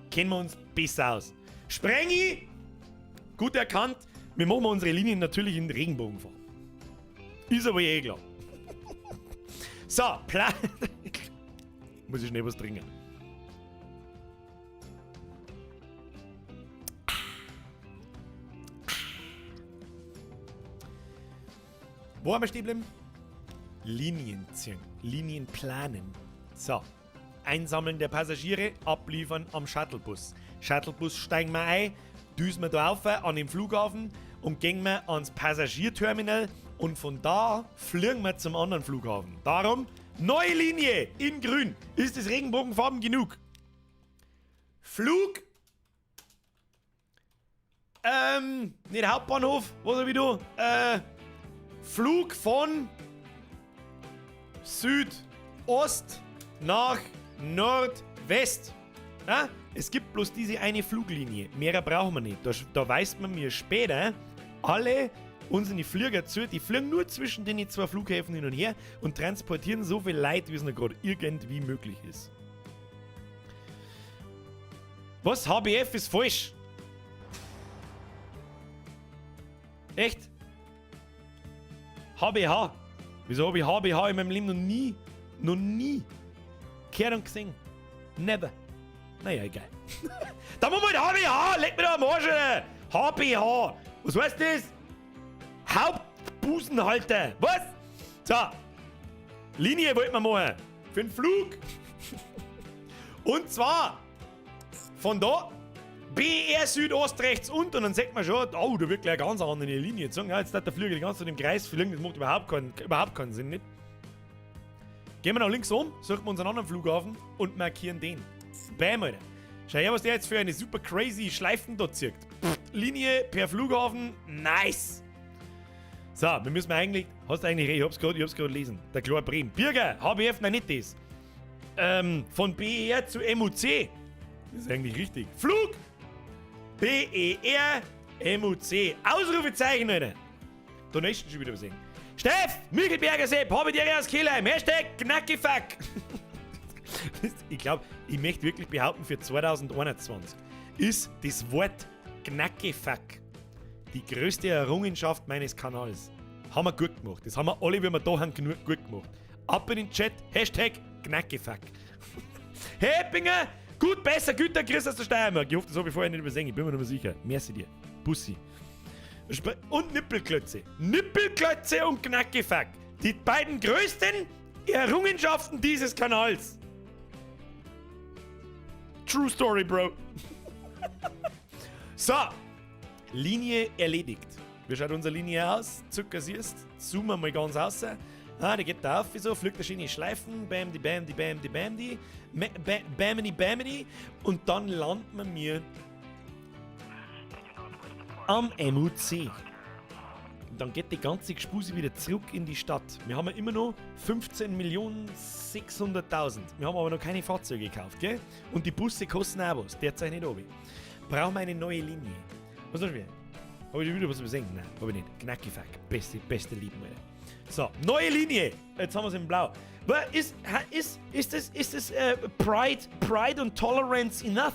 Kennen wir uns besser aus. Sprengi! Gut erkannt. Wir machen unsere Linien natürlich in Regenbogenfarben. Ist aber eh klar. So, Plan. Muss ich schnell was trinken. Wo haben wir stehen bleiben? Linien ziehen. Linien planen. So. Einsammeln der Passagiere, abliefern am Shuttlebus. Shuttlebus steigen wir ein, düsen wir da auf an den Flughafen und gehen wir ans Passagierterminal und von da fliegen wir zum anderen Flughafen. Darum, neue Linie in grün. Ist das Regenbogenfarben genug? Flug. Nicht Hauptbahnhof, was hab ich da? Flug von Südost nach Nordwest. Ja? Es gibt bloß diese eine Fluglinie. Mehr brauchen wir nicht. Da weist man mir später alle unsere Flieger zu. Die fliegen nur zwischen den zwei Flughäfen hin und her und transportieren so viel Leute, wie es noch gerade irgendwie möglich ist. Was? HBF ist falsch. Echt? HBH. Wieso habe ich HBH in meinem Leben noch nie gehört und gesehen? Never. Naja, egal. Da muss man HBH, leg mir da am Arsch, Alter. HBH. Was heißt das? Hauptbusenhalter. Was? So. Linie wollten wir machen. Für den Flug. Und zwar von da BR Südost rechts unten und dann sagt man schon, oh, da wird gleich eine ganz andere Linie. Jetzt sagen, ja, jetzt hat der Flieger die ganze Zeit im Kreis fliegen, das macht überhaupt keinen Sinn, nicht? Gehen wir nach links um, suchen wir uns einen anderen Flughafen und markieren den. Bam, Alter. Schau her, was der jetzt für eine super crazy Schleifen da zieht. Linie per Flughafen, nice. So, wir müssen eigentlich, hast du eigentlich recht, ich hab's gerade gelesen. Der klare Bremen. Bürger, HBF, nein, nicht das. Von BER zu MUC. Das ist eigentlich richtig. Flug! BER MUC. Ausrufezeichen, Alter. Donation schon wieder sehen. Steff, Mügelberger Sepp, habe dir aus Kielheim. Hashtag Knackifuck. Ich glaube, ich möchte wirklich behaupten, für 2021 ist das Wort Knackifuck die größte Errungenschaft meines Kanals. Haben wir gut gemacht. Das haben wir alle, wie wir da haben, gut gemacht. Ab in den Chat, Hashtag Knackifuck. Heppinger, gut, besser, güter, Chris aus der Steiermark. Ich hoffe, das habe ich vorher nicht übersehen. Ich bin mir nicht mehr sicher. Merci dir. Bussi. Und Nippelklötze. Nippelklötze und Knackifuck. Die beiden größten Errungenschaften dieses Kanals. True Story, Bro. So. Linie erledigt. Wie schaut unsere Linie aus? Zucker siehst. Zoomen mal ganz raus. Ah, der geht da auf, wieso? Fliegt der schöne Schleifen. Bam, die, bam, die, bam, die, bam, die. Bamini, bamini. Und dann landen wir mir am MUC. Und dann geht die ganze Gespuse wieder zurück in die Stadt. Wir haben ja immer noch 15.600.000. Wir haben aber noch keine Fahrzeuge gekauft, gell? Und die Busse kosten auch was. Derzeit nicht oben. Brauchen wir eine neue Linie. Was soll ich wieder? Habe ich wieder was übersehen? Nein, habe ich nicht. Knackifuck. Beste Lieben, Alter. So, neue Linie. Jetzt haben wir es in Blau. Ist das Pride und Tolerance enough?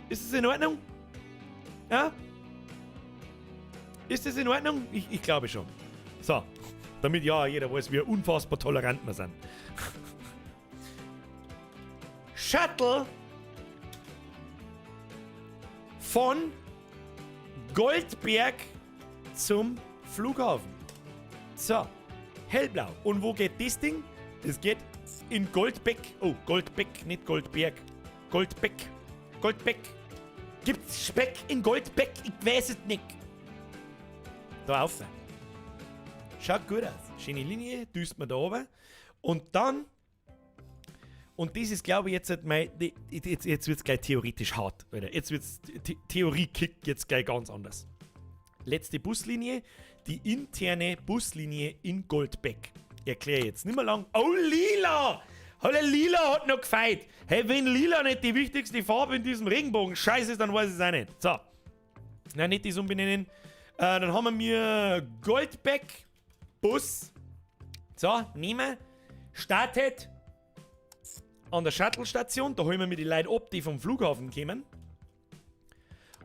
Ist das in Ordnung? Ja? Ist das in Ordnung? Ich glaube schon. So, damit ja jeder weiß, wie unfassbar tolerant wir sind. Shuttle von Goldberg zum Flughafen. So, hellblau. Und wo geht das Ding? Das geht in Goldbeck. Oh, Goldbeck, nicht Goldberg. Goldbeck. Goldbeck. Gibt's Speck in Goldbeck? Ich weiß es nicht. Da rauf. Schaut gut aus. Schöne Linie, düst man da oben. Und dann, und das ist, glaube ich, jetzt jetzt wird es gleich theoretisch hart. Oder? Jetzt wird es, Theorie kickt jetzt gleich ganz anders. Letzte Buslinie, die interne Buslinie in Goldbeck. Erkläre jetzt nicht mehr lang. Oh, lila! Hallo, lila hat noch gefeit. Hey, wenn lila nicht die wichtigste Farbe in diesem Regenbogen scheiße ist, dann weiß ich es auch nicht. So. Nein, nicht das umbenennen. Dann haben wir Goldbeck Bus. So, nehmen. Startet an der Shuttle-Station. Da holen wir mir die Leute ab, die vom Flughafen kommen.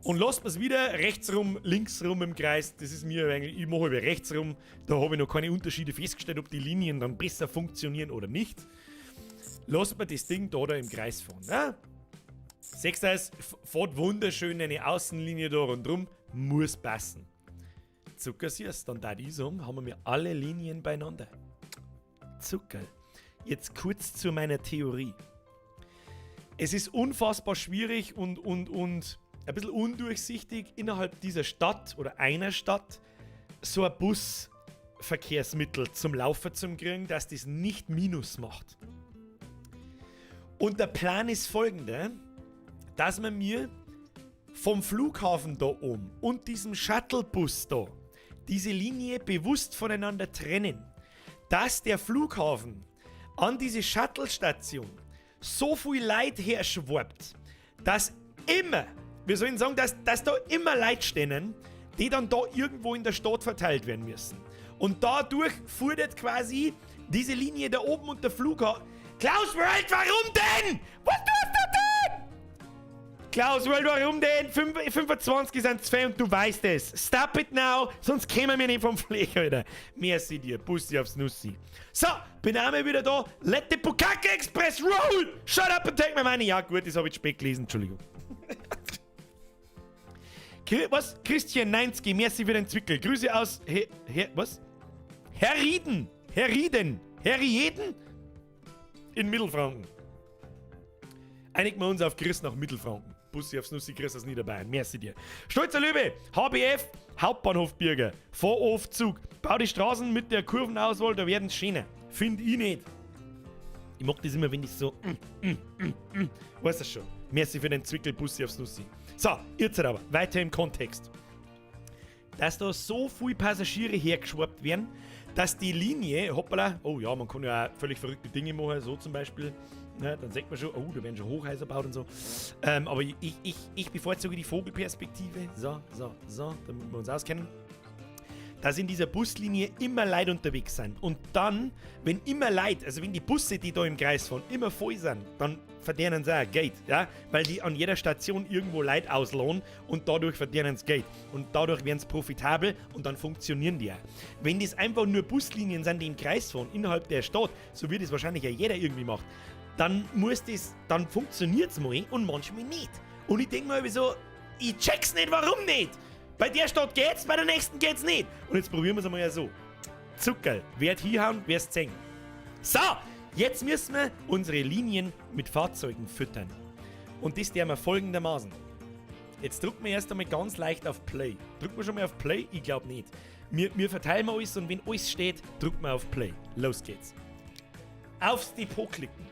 Und lasst es wieder rechts rum, links rum im Kreis. Das ist mir eigentlich, ich mache über rechts rum. Da habe ich noch keine Unterschiede festgestellt, ob die Linien dann besser funktionieren oder nicht. Lasst mir das Ding da im Kreis fahren. Ja? Seht ihr es? Fährt wunderschön eine Außenlinie da rundherum. Muss passen. Zucker siehst, dann da die so, haben wir alle Linien beieinander. Zucker. jetzt kurz zu meiner Theorie. Es ist unfassbar schwierig und ein bisschen undurchsichtig innerhalb dieser Stadt oder einer Stadt so ein Busverkehrsmittel zum Laufen zu kriegen, dass das nicht Minus macht. Und der Plan ist folgender, dass man mir vom Flughafen da oben und diesem Shuttlebus da diese Linie bewusst voneinander trennen, dass der Flughafen an diese Shuttlestation so viel Leute herschwappt, dass immer, wir sollen sagen, dass da immer Leute stehen, die dann da irgendwo in der Stadt verteilt werden müssen. Und dadurch fordert quasi diese Linie da oben und der Flughafen. Klaus World, warum denn? Was tust du denn? Klaus World, warum denn? 25 sind es und du weißt es. Stop it now, sonst kämen wir nicht vom Fleck, Alter. Merci dir, Bussi aufs Nussi. So, bin einmal wieder da. Let the Bukake Express roll! Shut up and take my money. Ja gut, das habe ich spät gelesen, Entschuldigung. Was? Christian 90, merci für den Zwickel. Grüße aus... was? Herrieden? In Mittelfranken. Einigen wir uns auf Chris nach Mittelfranken. Bussi aufs Nussi, Chris aus Niederbayern. Merci dir. Stolzer Löwe, HBF, Hauptbahnhofbürger, Voraufzug. Bau die Straßen mit der Kurvenauswahl, da werden es schöner. Find ich nicht. Ich mag das immer, wenn ich so... Weißt du schon. Merci für den Zwickel, Bussi aufs Nussi. So, jetzt aber, weiter im Kontext. Dass da so viele Passagiere hergeschwappt werden, dass die Linie, hoppala, oh ja, man kann ja auch völlig verrückte Dinge machen, so zum Beispiel, ne, dann sieht man schon, oh, da werden schon Hochhäuser gebaut und so. Aber ich bevorzuge die Vogelperspektive, so, damit wir uns auskennen. Dass in dieser Buslinie immer Leute unterwegs sind. Und dann, wenn immer Leute, also wenn die Busse, die da im Kreis fahren, immer voll sind, dann verdienen sie auch Geld, ja? Weil die an jeder Station irgendwo Leute ausladen und dadurch verdienen sie Geld. Und dadurch werden sie profitabel und dann funktionieren die auch. Wenn das einfach nur Buslinien sind, die im Kreis fahren, innerhalb der Stadt, so wie das wahrscheinlich ja jeder irgendwie macht, dann funktioniert es mal und manchmal nicht. Und ich denke mir so, ich check's nicht, warum nicht? Bei der Stadt geht's, bei der nächsten geht's nicht. Und jetzt probieren wir es einmal ja so. Zuckerl, werd hinhauen, wer's sehen. So, jetzt müssen wir unsere Linien mit Fahrzeugen füttern. Und das tun wir folgendermaßen. Jetzt drücken wir erst einmal ganz leicht auf Play. Drücken wir schon mal auf Play? Ich glaube nicht. Wir verteilen alles und wenn alles steht, drücken wir auf Play. Los geht's. Aufs Depot klicken.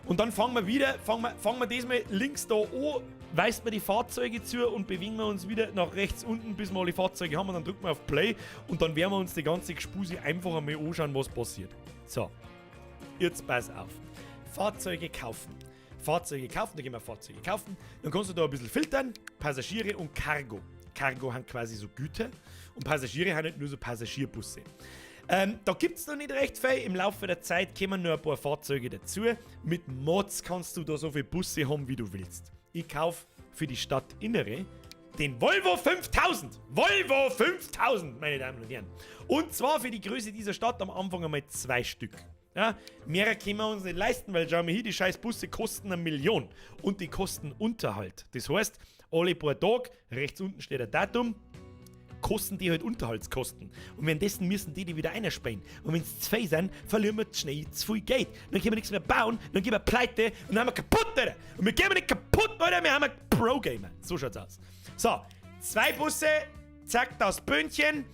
Und dann fangen wir diesmal links da an, weist man die Fahrzeuge zu und bewegen wir uns wieder nach rechts unten, bis wir alle Fahrzeuge haben und dann drücken wir auf Play und dann werden wir uns die ganze Gespuse einfach einmal anschauen, was passiert. So, jetzt pass auf. Fahrzeuge kaufen, da gehen wir Fahrzeuge kaufen, dann kannst du da ein bisschen filtern, Passagiere und Cargo. Cargo haben quasi so Güter und Passagiere haben nicht nur so Passagierbusse. Da gibt es noch nicht recht viel. Im Laufe der Zeit kommen nur ein paar Fahrzeuge dazu. Mit Mods kannst du da so viele Busse haben, wie du willst. Ich kaufe für die Stadtinnere den Volvo 5000. Volvo 5000, meine Damen und Herren. Und zwar für die Größe dieser Stadt am Anfang einmal 2 Stück. Ja, mehr können wir uns nicht leisten, weil schau mal hier, die scheiß Busse kosten 1 Million. Und die kosten Unterhalt. Das heißt, alle paar Tage, rechts unten steht ein Datum, kosten die halt Unterhaltskosten. Und währenddessen müssen die wieder einspähen. Und wenn es 2 sind, verlieren wir schnell zu viel Geld. Dann können wir nichts mehr bauen, dann gehen wir pleite und dann haben wir kaputt, Alter. Und wir gehen nicht kaputt, Alter, wir haben einen Pro-Gamer. So schaut's aus. So, 2 Busse, zack, das Böhnchen,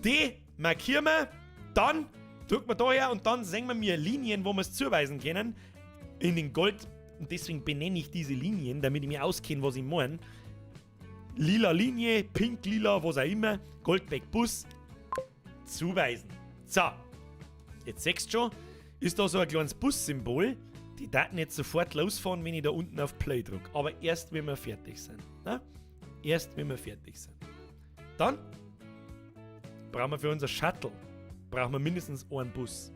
die markieren wir, dann drücken wir da her und dann sehen wir mir Linien, wo wir es zuweisen können, in den Gold. Und deswegen benenne ich diese Linien, damit ich mir auskenne, was ich meine. Lila Linie, pink, lila, was auch immer, Goldback Bus, zuweisen. So, jetzt siehst du schon, ist da so ein kleines Bus-Symbol. Die Daten jetzt sofort losfahren, wenn ich da unten auf Play drücke. Aber erst, wenn wir fertig sind. Ne? Erst, wenn wir fertig sind. Dann brauchen wir für unser Shuttle mindestens einen Bus.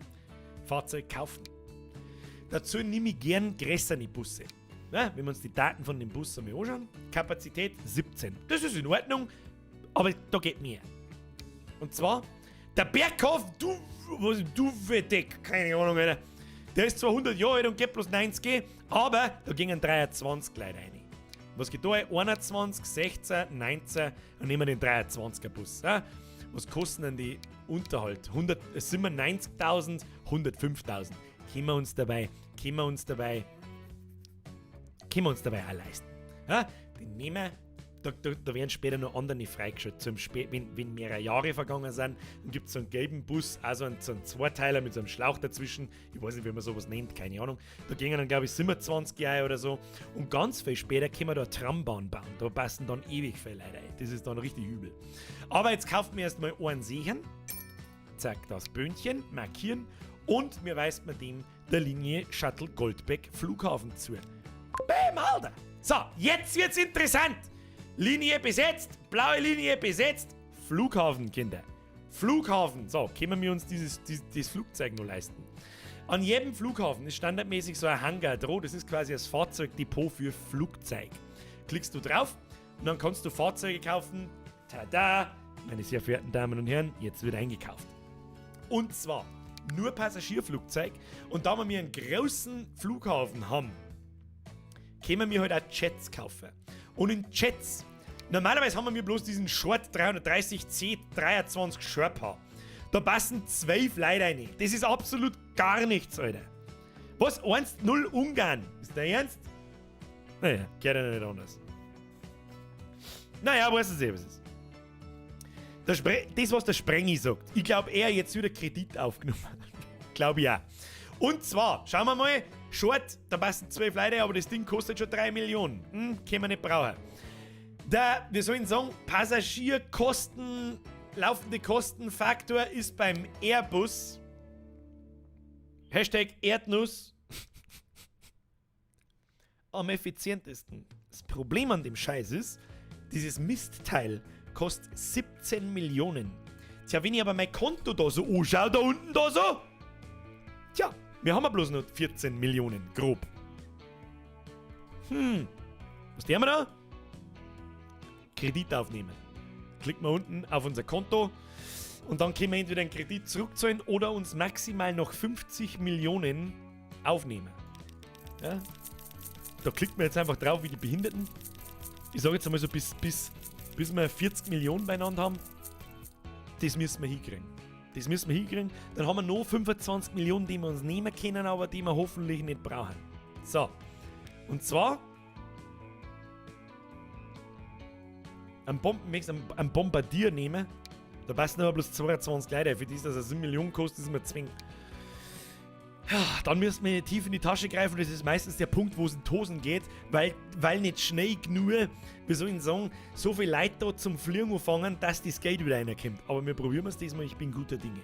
Fahrzeug kaufen. Dazu nehme ich gern größere Busse. Ja, wenn wir uns die Daten von dem Bus einmal anschauen, Kapazität 17. Das ist in Ordnung, aber da geht mehr. Und zwar der Berghof Duvedeck, keine Ahnung, Alter. Der ist zwar 100 Jahre alt und geht bloß 90, aber da gingen 23 Leute rein. Was geht da? 21, 16, 19, dann nehmen wir den 23er Bus. Ja? Was kosten denn die Unterhalt? 97.000, 105.000. können wir uns dabei auch leisten. Ja? Den nehmen wir. Da werden später noch andere freigeschaltet. Wenn mehrere Jahre vergangen sind, dann gibt es so einen gelben Bus, also einen Zweiteiler mit so einem Schlauch dazwischen. Ich weiß nicht, wie man sowas nennt, keine Ahnung. Da gingen dann, glaube ich, 27 Jahre oder so. Und ganz viel später können wir da eine Trambahn bauen. Da passen dann ewig viele Leute ein. Das ist dann richtig übel. Aber jetzt kaufen wir erstmal einen Sehen. Zack, das Böhnchen, markieren. Und wir weisen mit dem der Linie Shuttle Goldbeck Flughafen zu. Bäm, Alter! So, jetzt wird's interessant! Linie besetzt, blaue Linie besetzt, Flughafen, Kinder. Flughafen. So, können wir uns dieses Flugzeug noch leisten. An jedem Flughafen ist standardmäßig so ein Hangar dran. Das ist quasi das Fahrzeugdepot für Flugzeug. Klickst du drauf und dann kannst du Fahrzeuge kaufen. Tada! Meine sehr verehrten Damen und Herren, jetzt wird eingekauft. Und zwar nur Passagierflugzeug. Und da wir einen großen Flughafen haben, können wir halt auch Jets kaufen. Und in Jets, normalerweise haben wir bloß diesen Short 330C 23 Sherpa. Da passen 12 Leute rein. Das ist absolut gar nichts, Alter. Was? 1-0 Ungarn? Ist der Ernst? Naja, geht ja nicht anders. Naja, weißt du eh, was es ist. Das, was der Sprengi sagt. Ich glaube, er jetzt wieder Kredit aufgenommen hat. Glaube ich auch. Und zwar, schauen wir mal, Short, da passen 12 Leute, aber das Ding kostet schon 3 Millionen. Können wir nicht brauchen. Der, wir sollen sagen, Passagierkosten, laufende Kostenfaktor ist beim Airbus Hashtag Erdnuss am effizientesten. Das Problem an dem Scheiß ist, dieses Mistteil kostet 17 Millionen. Tja, wenn ich aber mein Konto da so anschaue, da unten da so, tja, wir haben ja bloß noch 14 Millionen, grob. Was tun wir da? Kredit aufnehmen. Klicken wir unten auf unser Konto und dann können wir entweder einen Kredit zurückzahlen oder uns maximal noch 50 Millionen aufnehmen. Ja? Da klickt man jetzt einfach drauf wie die Behinderten. Ich sage jetzt einmal so, bis wir 40 Millionen beieinander haben, das müssen wir hinkriegen. Dann haben wir noch 25 Millionen, die wir uns nehmen können, aber die wir hoffentlich nicht brauchen. So. Und zwar einen Bombardier nehmen. Da passen aber bloß 22 Leute. Für das, dass er 7 Millionen kostet, ist immer zwingend. Dann müssen wir tief in die Tasche greifen. Das ist meistens der Punkt, wo es in die Hosen geht, weil nicht schnell genug, wie soll ich sagen, so viele Leute da zum Fliegen anfangen, dass das Geld wieder reinkommt. Aber wir probieren es diesmal, ich bin guter Dinge.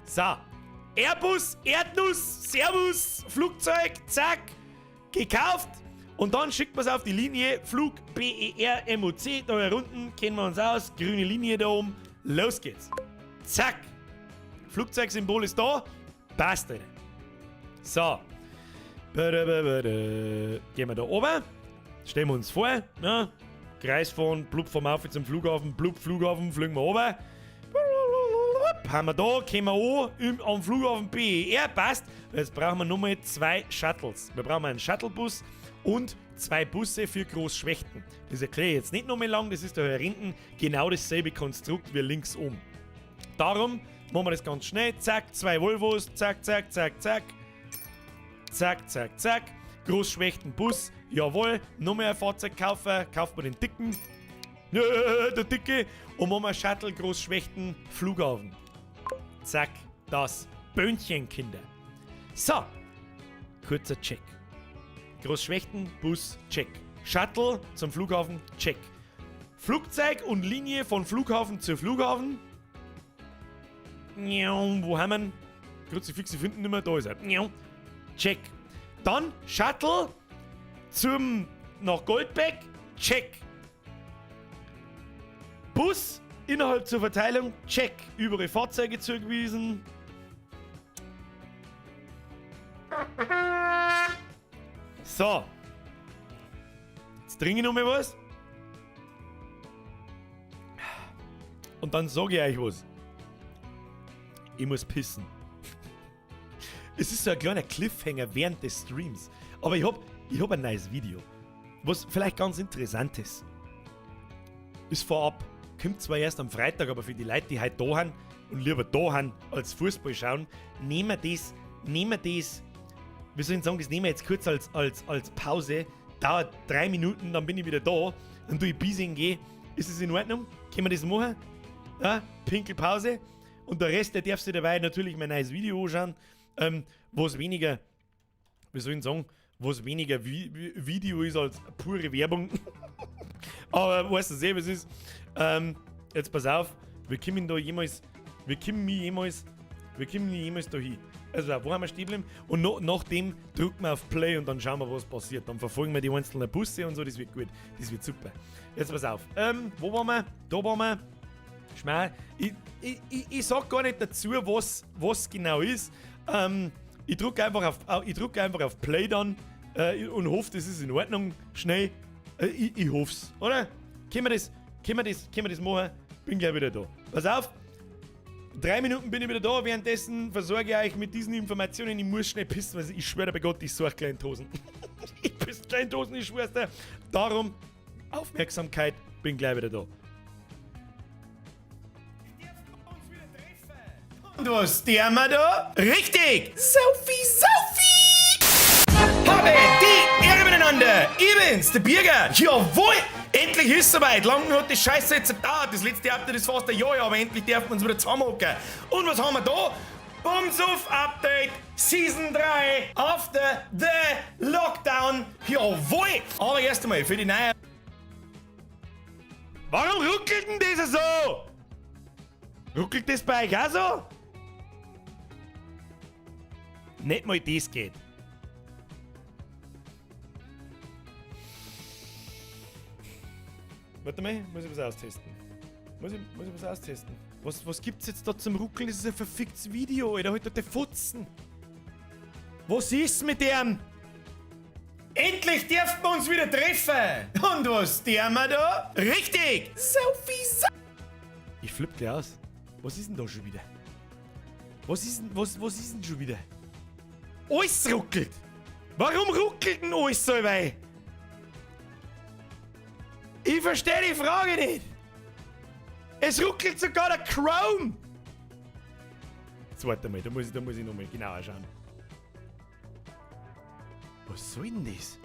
So, Airbus, Erdnuss, Servus, Flugzeug, zack, gekauft. Und dann schickt man es auf die Linie, Flug BER MOC, da herunten, kennen wir uns aus, grüne Linie da oben, los geht's. Zack, Flugzeugsymbol ist da, passt, Alter. So. Gehen wir da oben. Stellen wir uns vor. Ne? Kreis fahren, blub vom Auf zum Flughafen, blub Flughafen, fliegen wir oben. Haben wir da, kommen wir an, am Flughafen BER, passt. Jetzt brauchen wir nochmal 2 Shuttles. Wir brauchen einen Shuttlebus und 2 Busse für Großschwächten. Das erkläre ich jetzt nicht nochmal lang, das ist da hinten genau dasselbe Konstrukt wie links oben. Darum machen wir das ganz schnell. Zack, 2 Volvos, zack, zack, zack, zack. Zack, zack, zack. Großschwächtenbus. Jawohl. Nochmal ein Fahrzeug kaufen. Kauft man den dicken. Der dicke. Und machen wir Shuttle Großschwächten Flughafen. Zack. Das Böhnchen, Kinder. So. Kurzer Check. Großschwächten, Bus, check. Shuttle zum Flughafen, check. Flugzeug und Linie von Flughafen zu Flughafen. Wo haben wir ihn? Kruzifix, ich finde ihn nicht mehr. Da ist er. Check. Dann Shuttle nach Goldbeck. Check. Bus innerhalb zur Verteilung. Check. Überall Fahrzeuge zugewiesen. So. Jetzt trinke ich noch mal was. Und dann sage ich euch was. Ich muss pissen. Es ist so ein kleiner Cliffhanger während des Streams. Aber ich hab ein neues Video. Was vielleicht ganz interessant ist. Ist vorab. Kommt zwar erst am Freitag, aber für die Leute, die heute da sind und lieber da sind als Fußball schauen, nehmen wir das wir sollen sagen, das nehmen wir jetzt kurz als Pause. Dauert 3 Minuten, dann bin ich wieder da. Dann tue ich Bising gehen. Ist es in Ordnung? Können wir das machen? Ja, Pinkelpause. Und der Rest, der darfst du dabei natürlich mein neues Video anschauen. Was weniger, wie soll ich sagen, was weniger Video ist als pure Werbung. Aber weißt du selber, was ist? Jetzt pass auf, wir kommen jemals da hin. Also, wo haben wir stehen bleiben? Und nachdem drücken wir auf Play und dann schauen wir, was passiert. Dann verfolgen wir die einzelnen Busse und so, das wird gut. Das wird super. Jetzt pass auf. Wo waren wir? Da waren wir. Schmal. Ich sag gar nicht dazu, was genau ist. Ich drücke einfach auf Play dann und hoffe, das ist in Ordnung. Schnell. Ich hoff's, oder? Können wir das machen? Bin gleich wieder da. Pass auf. 3 Minuten bin ich wieder da, währenddessen versorge ich euch mit diesen Informationen. Ich muss schnell pissen, weil ich schwöre bei Gott, ich suche kleine Hosen. Ich pisse kleine Hosen, ich schwör's dir. Darum, Aufmerksamkeit, bin gleich wieder da. Und was der wir da? Richtig! Saufi! Habe die Ehre miteinander! Ich bin's, der Birger! Jawohl! Endlich ist es soweit! Lang hat die Scheiße jetzt gedauert. Das letzte Update ist fast ein Jahr, aber endlich dürfen wir uns wieder zusammenhocken. Und was haben wir da? Bumsuf Update Season 3 After the Lockdown. Jawohl! Aber erst einmal für die neue. Warum ruckelt denn das so? Ruckelt das bei euch auch so? Nicht mal das geht. Warte mal, muss ich was austesten. Muss ich was austesten. Was gibt's jetzt da zum Ruckeln? Das ist ein verficktes Video, Alter. Halt der Futzen. Was ist mit dem? Endlich dürfen wir uns wieder treffen. Und was der wir da? Richtig! Saufi! Ich flipp gleich aus. Was ist denn da schon wieder? Was ist denn schon wieder? Alles ruckelt! Warum ruckelt denn alles so weit? Ich verstehe die Frage nicht! Es ruckelt sogar der Chrome! Jetzt warte mal, da muss ich nochmal genauer schauen. Was soll denn das?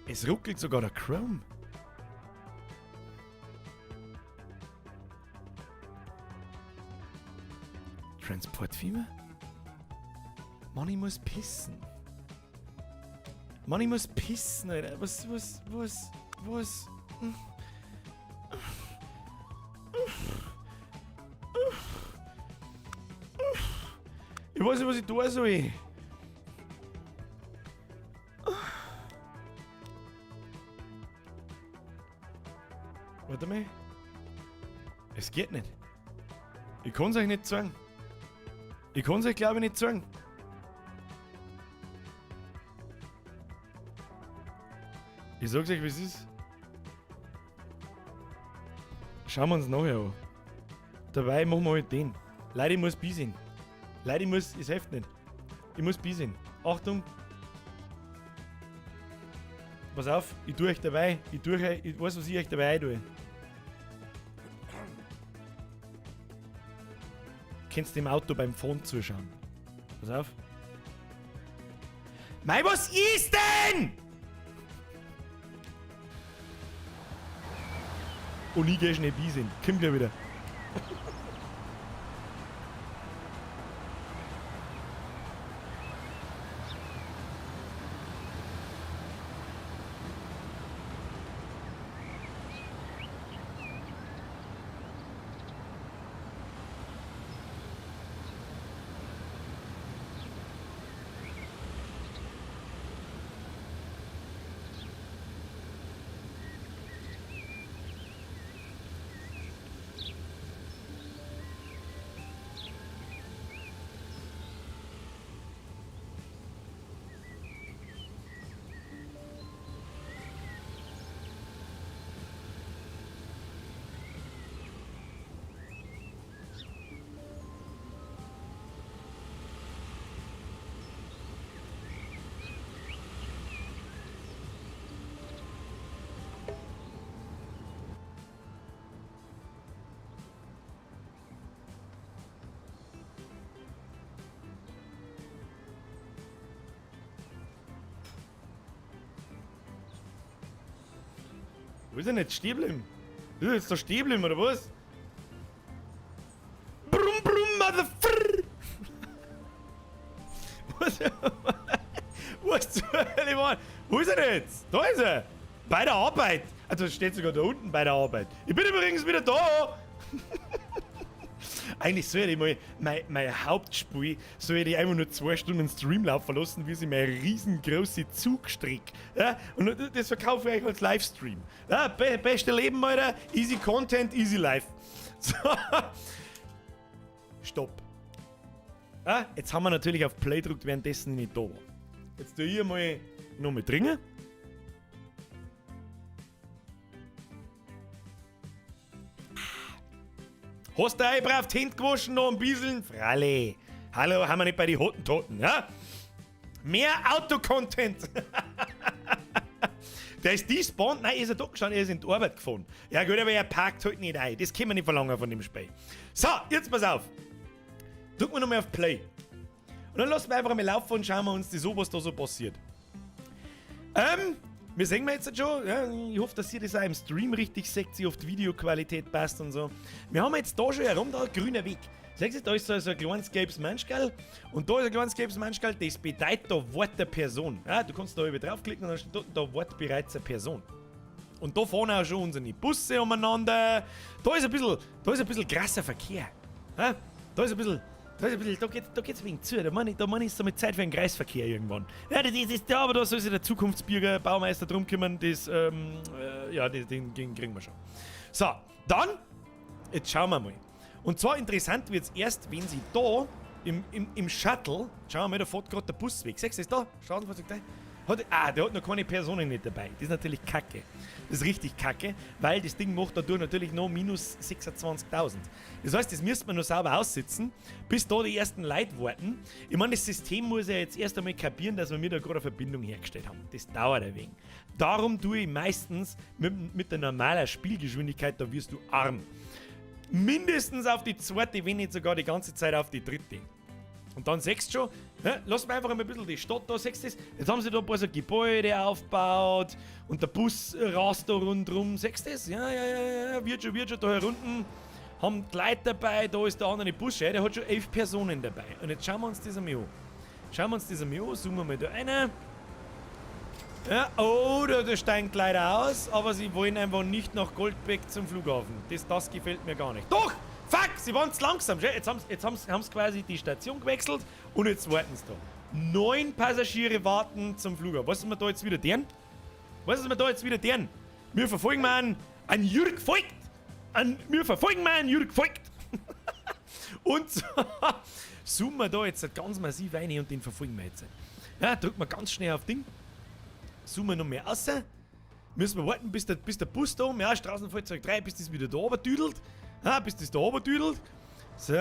Es ruckelt sogar der Chrome. Transportfieber? Mann, ich muss pissen. Mann, ich muss pissen, Alter. Was? Ich weiß nicht, was ich tun soll. Warte mal. Es geht nicht. Ich kann es euch nicht sagen. Ich kann es euch, glaube ich, nicht sagen. Ich sag's euch, wie es ist. Schauen wir uns nachher an. Dabei machen wir halt den. Leute, ich muss bi sein. Leute, es hilft nicht. Ich muss bi sein. Achtung! Pass auf, ich tue euch dabei. Ich weiß, was ich euch dabei tue. Kannst dem Auto beim Fahren zuschauen. Pass auf. Mei, was ist denn? Und ich geh schnell bi sein. Komm gleich wieder. Wo ist denn jetzt stehen bleiben? Ist er jetzt da stehen bleiben, oder was? Brumm, brumm, motherfucker! Was zur Hölle, Mann? Wo ist er denn jetzt? Da ist er! Bei der Arbeit! Also steht sogar da unten bei der Arbeit. Ich bin übrigens wieder da! Eigentlich soll ich mal mein Hauptspiel, soll ich einfach nur 2 Stunden Stream laufen lassen, wie sie meine riesengroße Zugstrick. Ja? Und das verkaufe ich euch als Livestream. Ja, beste Leben, Alter. Easy Content, easy life. So. Stopp. Ja, jetzt haben wir natürlich auf Play gedrückt, währenddessen ich nicht da war. Jetzt tue ich mal nochmal dringen. Hast du Eyebrow auf die Hände gewaschen, noch ein bisschen? Fralle. Hallo, haben wir nicht bei den Hottentoten, ja? Mehr Autocontent. Der ist despawned. Nein, ist er da gestanden, er ist in die Arbeit gefahren. Ja gut, aber er parkt halt nicht ein. Das können wir nicht verlangen von dem Spiel. So, jetzt pass auf. Drücken wir nochmal auf Play. Und dann lassen wir einfach mal laufen und schauen wir uns das an, was da so passiert. Wir sehen jetzt schon, ja, ich hoffe, dass ihr das auch im Stream richtig seht, sie auf die Videoqualität passt und so. Wir haben jetzt da schon herum, da ein grüner Weg. Seht ihr, da ist so ein kleines gelbes Menschgall und da ist ein kleines gelbes Menschgall, das bedeutet, da wartet eine Person. Ja, du kannst da über draufklicken und dann steht dort, da wartet bereits eine Person. Und da fahren auch schon unsere Busse umeinander. Da ist ein bisschen krasser Verkehr. Ja, da geht's wegen zu. Da meine ich so mit Zeit für einen Kreisverkehr irgendwann. Ja, das ist da, aber da soll sich der Zukunftsbürger, Baumeister drum kümmern. Das, den kriegen wir schon. So, dann, jetzt schauen wir mal. Und zwar interessant wird's erst, wenn sie da im Shuttle, schauen wir mal, da fährt gerade der Bus weg. Siehst du das da? Straßenfahrzeug da? Der hat noch keine Personen nicht dabei. Das ist natürlich kacke. Das ist richtig kacke, weil das Ding macht dadurch natürlich noch minus 26.000. Das heißt, das müsste man noch sauber aussitzen, bis da die ersten Leute warten. Ich meine, das System muss ja jetzt erst einmal kapieren, dass wir da gerade eine Verbindung hergestellt haben. Das dauert ein wenig. Darum tue ich meistens mit der normalen Spielgeschwindigkeit, da wirst du arm. Mindestens auf die 2., wenn nicht sogar die ganze Zeit auf die 3. Und dann siehst du schon, ja, lass mir einfach ein bisschen die Stadt da, siehst du das? Jetzt haben sie da ein paar so Gebäude aufgebaut und der Bus rast da rundherum, siehst du das? Ja, wird schon da herunten, haben die Leute dabei, da ist der andere Bus, der hat schon 11 Personen dabei. Und jetzt schauen wir uns das einmal an. Zoomen wir mal da rein. Ja, oh, da steigen die Leute aus, aber sie wollen einfach nicht nach Goldbeck zum Flughafen. Das gefällt mir gar nicht. Doch! Fuck, sie waren zu langsam. Jetzt haben sie quasi die Station gewechselt und jetzt warten sie da. 9 Passagiere warten zum Flughafen. Was ist mir da jetzt wieder deren? Wir verfolgen einen Jürg Voigt. Und so zoomen wir da jetzt ganz massiv rein und den verfolgen wir jetzt. Ja, drücken wir ganz schnell auf Ding. Zoomen wir noch mehr raus. Müssen wir warten, bis der Bus da oben, ja, Straßenfahrzeug 3, bis das wieder da oben düdelt. Ja, bis das da oben düdelt. So.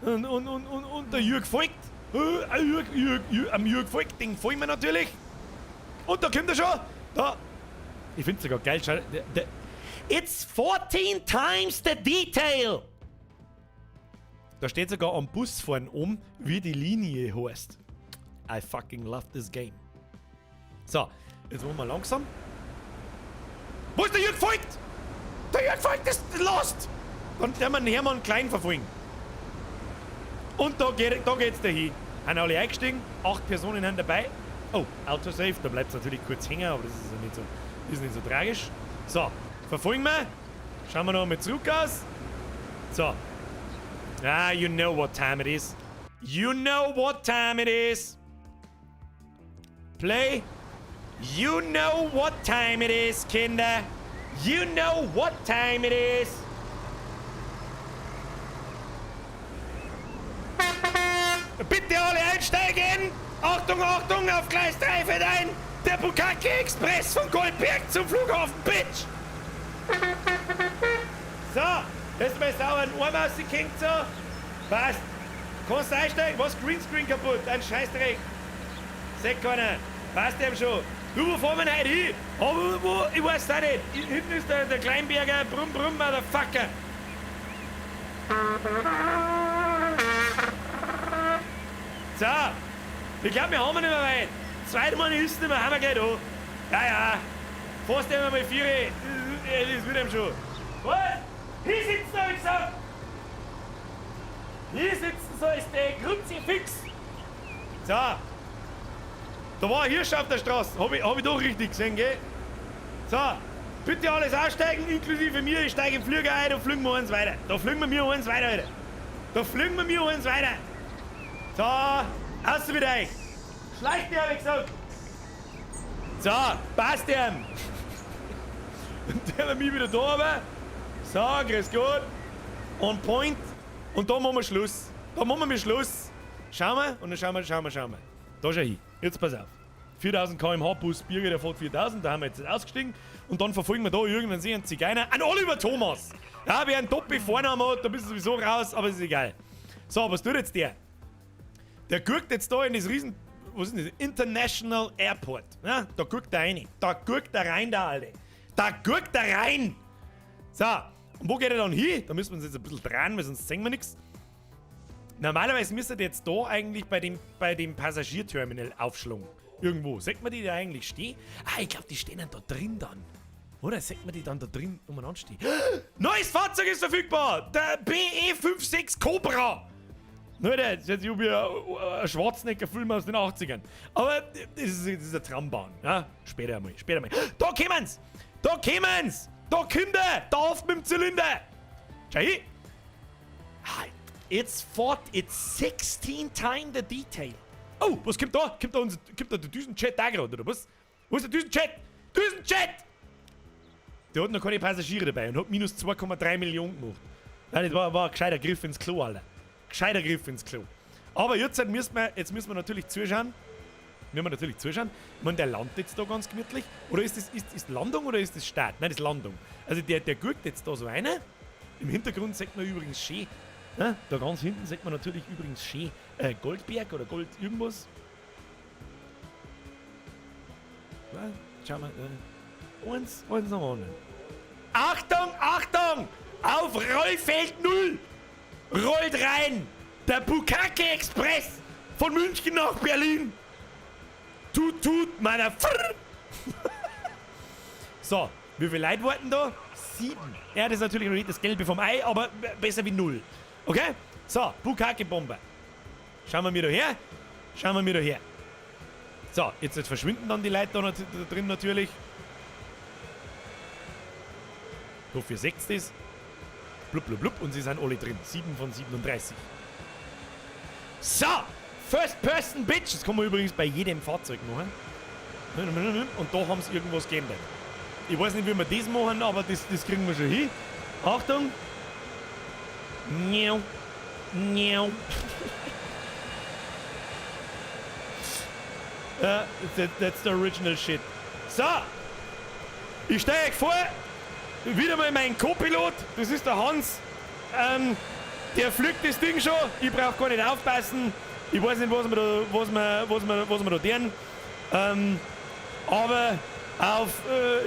Und der Jürg folgt. Am Jürg folgt, den folgen wir natürlich. Und da kommt er schon. Da. Ich find's sogar geil. Schau. It's 14 times the detail. Da steht sogar am Bus vorne oben, wie die Linie heißt. I fucking love this game. So, jetzt wollen wir langsam. Wo ist der Jürg folgt? Der Jürg folgt ist lost! Und der man Hermann Klein verfolgen. Und da geht's dahin. Haben alle eingestiegen, 8 Personen haben dabei. Oh, Autosave, da bleibt es natürlich kurz hängen, aber das ist ja nicht so tragisch. So, verfolgen wir. Schauen wir noch einmal zurück aus. So. Ah, you know what time it is. Play. You know what time it is, Kinder. You know what time it is. Bitte alle einsteigen! Achtung, Achtung, auf Gleis 3 fährt ein! Der Bukake Express von Goldberg zum Flughafen, Bitch! So, das ist mal sauer ein Arm rausgekickt, so. Passt. Kannst du einsteigen? Was? Greenscreen kaputt? Ein Scheißdreck. Seht keiner. Passt dem schon. Du, wo fahren wir heute hin? Aber wo? Ich weiß auch nicht. Hinten ist der Kleinberger Brumm Brumm Motherfucker. So, ich glaube, wir haben ihn nicht mehr weit. Zweimal ist nicht mehr, haben wir gleich da. Ja. Fast einmal 4. Das wird ihm schon. Was? Hier sitzen, hab ich gesagt! Hier sitzen so ist der Kruzifix. So. Da war ein Hirsch auf der Straße. Hab ich doch richtig gesehen, gell? So. Bitte alles aussteigen, inklusive mir. Ich steige im Flieger ein, da fliegen wir eins weiter. Da fliegen wir mir eins weiter, Alter. Da fliegen wir mir eins weiter. So. Aus mit euch. Schleicht dir, hab ich gesagt. So. Passt ihm. Und der hat mich wieder da, aber. So, grüß Gott. On point. Und da machen wir Schluss. Da machen wir Schluss. Schauen wir und dann schauen wir. Da schau hin. Jetzt pass auf. 4000 km/h Bus Birger, der fährt 4000, da haben wir jetzt ausgestiegen. Und dann verfolgen wir da irgendwann einen Zigeuner. An Oliver Thomas! Ja, wer einen Toppi vorne hat, da bist du sowieso raus, aber ist egal. So, was tut jetzt der? Der guckt jetzt da in das riesen... Was ist das? International Airport. Ja, da guckt er rein. Da guckt er rein, der Alte. Da guckt er rein! So, und wo geht er dann hin? Da müssen wir uns jetzt ein bisschen drehen, weil sonst sehen wir nichts. Normalerweise müsste der jetzt da eigentlich bei dem Passagierterminal aufschlagen. Irgendwo. Sieht man die da eigentlich stehen? Ah, ich glaube, die stehen dann da drin dann. Oder sieht man die dann da drin umeinander stehen? Neues Fahrzeug ist verfügbar! Der BE56 Cobra! Nur das ist jetzt wie ein Schwarzenegger-Film aus den 80ern. Aber das ist eine Trambahn. Ja? Später mal. Da kommen's! Da kommt er! Da oft mit dem Zylinder! Schau hier! It's 16 times the detail. Oh, was kommt da? Kommt da der Düsenjet da gerade, oder was? Wo ist der Düsenjet? Düsenjet! Der hat noch keine Passagiere dabei und hat minus 2,3 Millionen gemacht. Nein, das war ein gescheiter Griff ins Klo, Alter. Gescheiter Griff ins Klo. Aber jetzt müssen wir natürlich zuschauen. Ich meine, der landet jetzt da ganz gemütlich. Oder ist das Landung oder ist das Start? Nein, das ist Landung. Also der guckt jetzt da so rein. Im Hintergrund sieht man übrigens schön. Ja, da ganz hinten sieht man natürlich übrigens schön Goldberg oder Gold irgendwas. Ja, schauen wir. Eins noch an. Achtung! Auf Rollfeld 0! Rollt rein! Der Bukake Express von München nach Berlin! Tut, meiner Frrrr! So, wie viele Leute warten da? 7. Ja, das ist natürlich noch nicht das Gelbe vom Ei, aber besser wie 0. Okay? So, Bukake-Bombe. Schauen wir mir da her. So, jetzt verschwinden dann die Leute da drin natürlich. Wofür 6 das? Blub, blub, blub. Und sie sind alle drin. 7 von 37. So! First Person Bitch. Das kann man übrigens bei jedem Fahrzeug machen. Und da haben sie irgendwas geändert. Ich weiß nicht, wie wir das machen, aber das kriegen wir schon hin. Achtung! Niau. That's the original shit. So! Ich stehe euch vor. Wieder mal mein Co-Pilot. Das ist der Hans. Der pflückt das Ding schon. Ich brauche gar nicht aufpassen. Ich weiß nicht, was wir da tun. Aber auf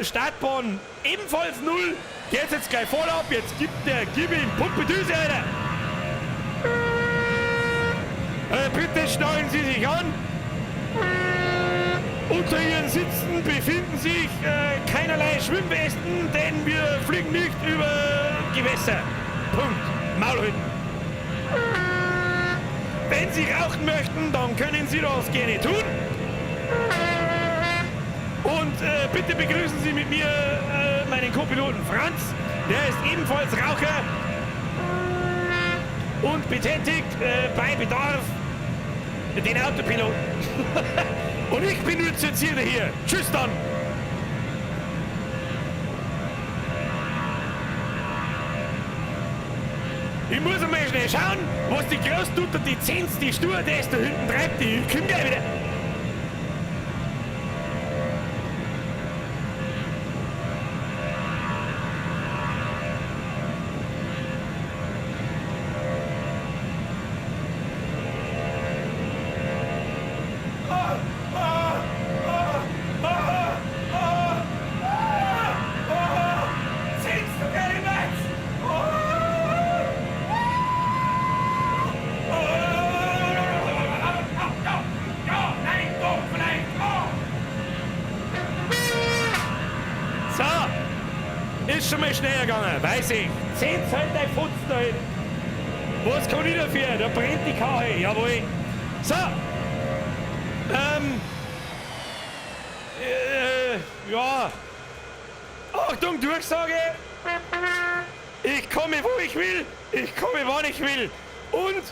Startbahn ebenfalls 0. Geht's jetzt gleich voll ab. Jetzt gib ihm Pumpedüse, Alter. Bitte schnallen Sie sich an. Unter Ihren Sitzen befinden sich keinerlei Schwimmwesten, denn wir fliegen nicht über Gewässer. Punkt. Maul halten. Wenn Sie rauchen möchten, dann können Sie das gerne tun. Und bitte begrüßen Sie mit mir meinen Co-Piloten Franz. Der ist ebenfalls Raucher und betätigt bei Bedarf den Autopiloten. Und ich bin jetzt hier. Tschüss dann. Ich muss einmal schnell schauen, was die Großtutter, die Zenz, die Stewardess da hinten treibt. Ich komm gleich wieder. mal schneller gegangen, weiß ich. 10 Cent ein Putz da hinten. Was kann ich dafür? Da brennt die Karre, jawohl. So. Ja. Achtung, Durchsage. Ich komme, wo ich will. Ich komme, wann ich will. Und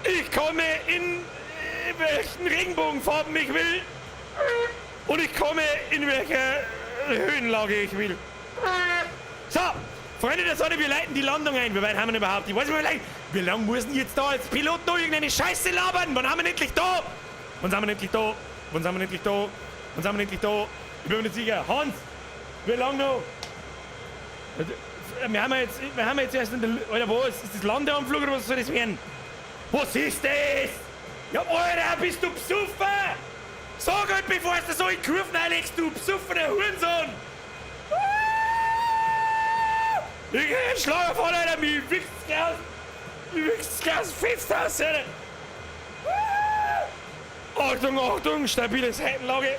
ich komme in welchen Regenbogenfarben ich will. Und ich komme in welcher Höhenlage ich will. So, Freunde der Sonne, wir leiten die Landung ein. Wie weit haben wir denn überhaupt? Ich weiß nicht, wie lange muss denn jetzt da als Pilot noch irgendeine Scheiße labern? Wann haben wir endlich da? Wann sind wir endlich da? Wann sind wir endlich da? Wann sind wir endlich da? Ich bin mir nicht sicher. Hans, wie lange noch? Wir haben jetzt erst in der... Alter, was? Ist das Landeanflug oder was soll das werden? Was ist das? Ja, Alter, bist du besoffen? Sag halt, bevor du so in die Kurven einlegst, du besoffener Hurensohn! Ich krieg einen Schlagerfall, Alter, mich wichst gleich aus dem Fenster aus, Alter! Achtung, Achtung, stabile Seitenlage!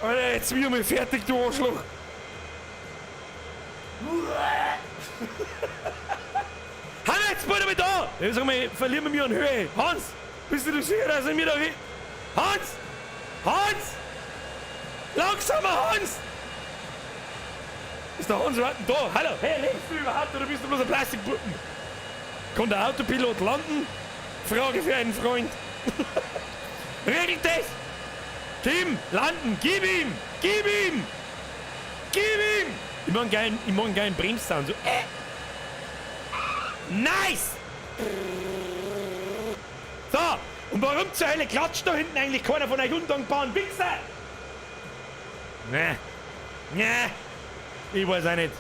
Alter, jetzt bin ich mal fertig, du Arschloch! Hans, jetzt bin ich mal da! Ich sag mal, verlieren wir mich an Höhe! Hans! Bist du sicher, dass er mir da will? Hans! Hans! Langsamer, Hans! Ist der Hans überhaupt da? Hallo! Hey, lebst du überhaupt oder bist du bloß ein Plastikpuppen? Kann der Autopilot landen? Frage für einen Freund. Regelt das! Tim, landen! Gib ihm! Gib ihm! Gib ihm! Ich mach einen geilen Bremssound. So. Nice! So, und warum zur Hölle klatscht da hinten eigentlich keiner von euch undankbaren Wichser? Ne, ich weiß auch nicht.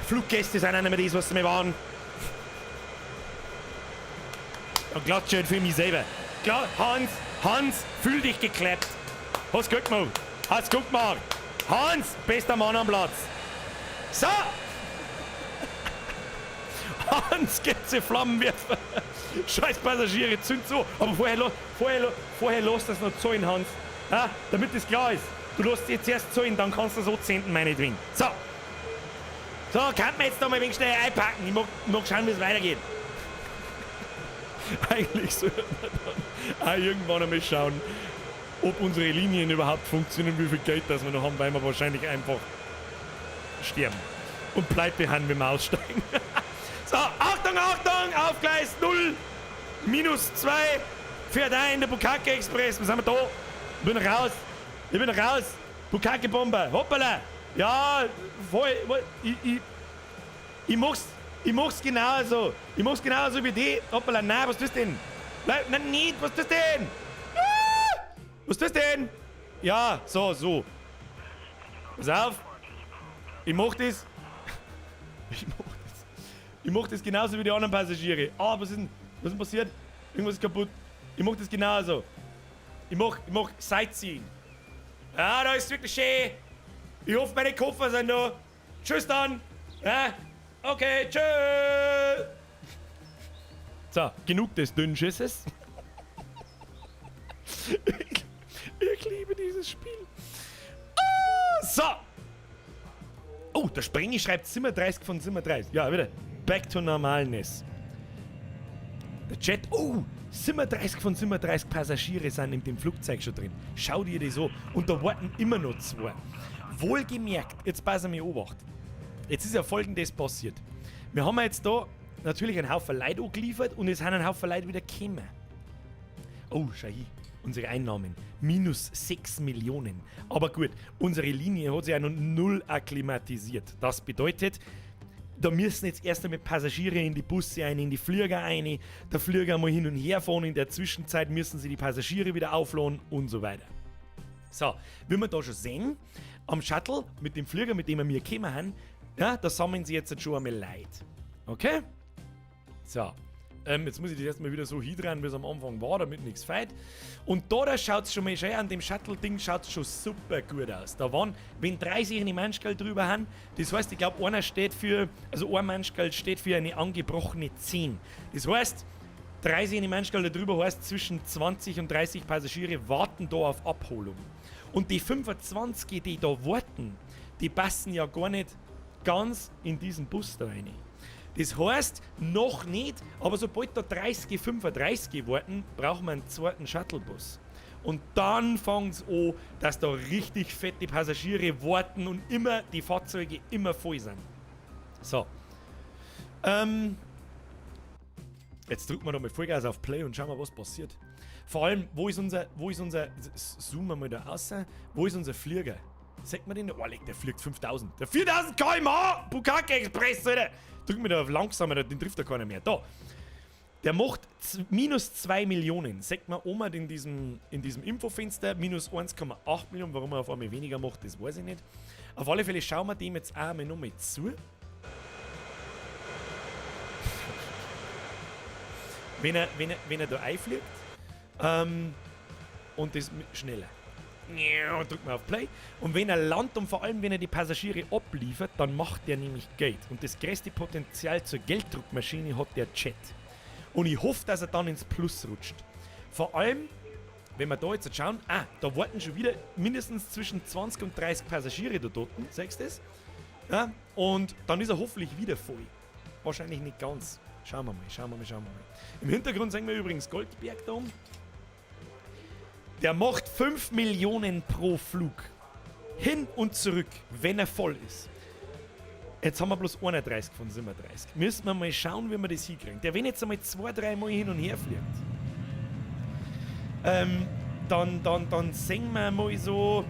Fluggäste sind auch nicht mehr das, was sie mir waren. Dann klatsche halt für mich selber. Klar, Hans, fühl dich geklappt. Hast gut gemacht. Hast gut gemacht. Hans, bester Mann am Platz. So! Hans, geht's Flammenwerfer. Scheiß Passagiere, zünd so. Aber vorher lass das noch zahlen, Hans. Ja, damit das klar ist. Du lässt jetzt erst zahlen, dann kannst du so zenden, meinetwegen. So. So, kann man jetzt da mal ein wenig schnell einpacken. Ich mag schauen, wie es weitergeht. Eigentlich sollten wir dann auch irgendwann einmal schauen, ob unsere Linien überhaupt funktionieren, wie viel Geld das wir noch haben, weil wir wahrscheinlich einfach sterben. Und pleite haben, wenn wir aussteigen. So, Achtung, Achtung, auf Gleis 0, -2, fährt ein in der Bukake Express. Was haben wir da? Ich bin raus. Bukake Bomber, hoppala. Ja, voll, ich mach's genauso. Ich mach's genauso wie die. Hoppala, nein, was ist das denn? Nein, nicht, was ist das denn? Was ist das denn? Ja, so. Pass auf. Ich mach das genauso wie die anderen Passagiere. Ah, was ist denn passiert? Irgendwas ist kaputt. Ich mach das genauso. Ich mach Sightseeing. Ja, da ist wirklich schön. Ich hoffe, meine Koffer sind da. Tschüss dann. Ja, okay, tschüss. So, genug des Dünnschisses. Ich liebe dieses Spiel. So. Oh, der Sprengi schreibt Zimmer 30 von Zimmer 30. Ja, wieder. Back to Normalness. Der Chat. Oh, Zimmer 30 von Zimmer 30 Passagiere sind in dem Flugzeug schon drin. Schau dir das an. Und da warten immer noch 2. Wohlgemerkt, jetzt passen wir Obacht. Jetzt ist ja Folgendes passiert. Wir haben jetzt da natürlich einen Haufen Leute angeliefert und es sind ein Haufen Leute wieder gekommen. Oh, schau hier. Unsere Einnahmen. -6 Millionen. Aber gut, unsere Linie hat sich ja noch null akklimatisiert. Das bedeutet, da müssen jetzt erst einmal Passagiere in die Busse ein, in die Flieger ein, der Flieger mal hin und her fahren. In der Zwischenzeit müssen sie die Passagiere wieder aufladen und so weiter. So, wie wir da schon sehen, am Shuttle mit dem Flieger, mit dem wir gekommen haben, ja, da sammeln sie jetzt schon einmal Leute. Okay? So. Jetzt muss ich das erstmal wieder so hindrehen, wie es am Anfang war, damit nichts feit. Und da schaut es schon mal schön an dem Shuttle-Ding, schaut es schon super gut aus. Da waren, wenn 30 eine Menschgeld drüber haben, das heißt, ich glaube, ein Menschgeld steht für eine angebrochene 10. Das heißt, 30 Menschen da drüber heißt, zwischen 20 und 30 Passagiere warten da auf Abholung. Und die 25, die da warten, die passen ja gar nicht ganz in diesen Bus da rein. Das heißt, noch nicht, aber sobald da 30, 35 warten, brauchen wir einen zweiten Shuttlebus. Und dann fängt es an, dass da richtig fette Passagiere warten und immer die Fahrzeuge immer voll sind. So. Jetzt drücken wir da mal Vollgas auf Play und schauen wir, was passiert. Vor allem, wo ist unser, zoomen wir mal da raus, wo ist unser Flieger? Sagt man den? Oh, der fliegt 5000. Der 4000 km/h! Bukake Express, Alter! Drück mir da auf langsamer, den trifft da keiner mehr. Da. Der macht minus 2 Millionen. Sagt man Oma in diesem Infofenster, minus 1,8 Millionen. Warum er auf einmal weniger macht, das weiß ich nicht. Auf alle Fälle schauen wir dem jetzt auch einmal nochmal zu. Wenn er da einfliegt. Und das schneller. Drückt man auf Play. Und wenn er landet und vor allem wenn er die Passagiere abliefert, dann macht er nämlich Geld. Und das größte Potenzial zur Gelddruckmaschine hat der Jet. Und ich hoffe, dass er dann ins Plus rutscht. Vor allem, wenn wir da jetzt schauen, da warten schon wieder mindestens zwischen 20 und 30 Passagiere da dort. Sagst du das? Ja, und dann ist er hoffentlich wieder voll. Wahrscheinlich nicht ganz. Schauen wir mal. Im Hintergrund sehen wir übrigens Goldberg da oben. Der macht 5 Millionen pro Flug. Hin und zurück, wenn er voll ist. Jetzt haben wir bloß 31 von 37. Müssen wir mal schauen, wie wir das hinkriegen. Der, wenn jetzt einmal 2-3 Mal hin und her fliegt, dann sehen wir mal so,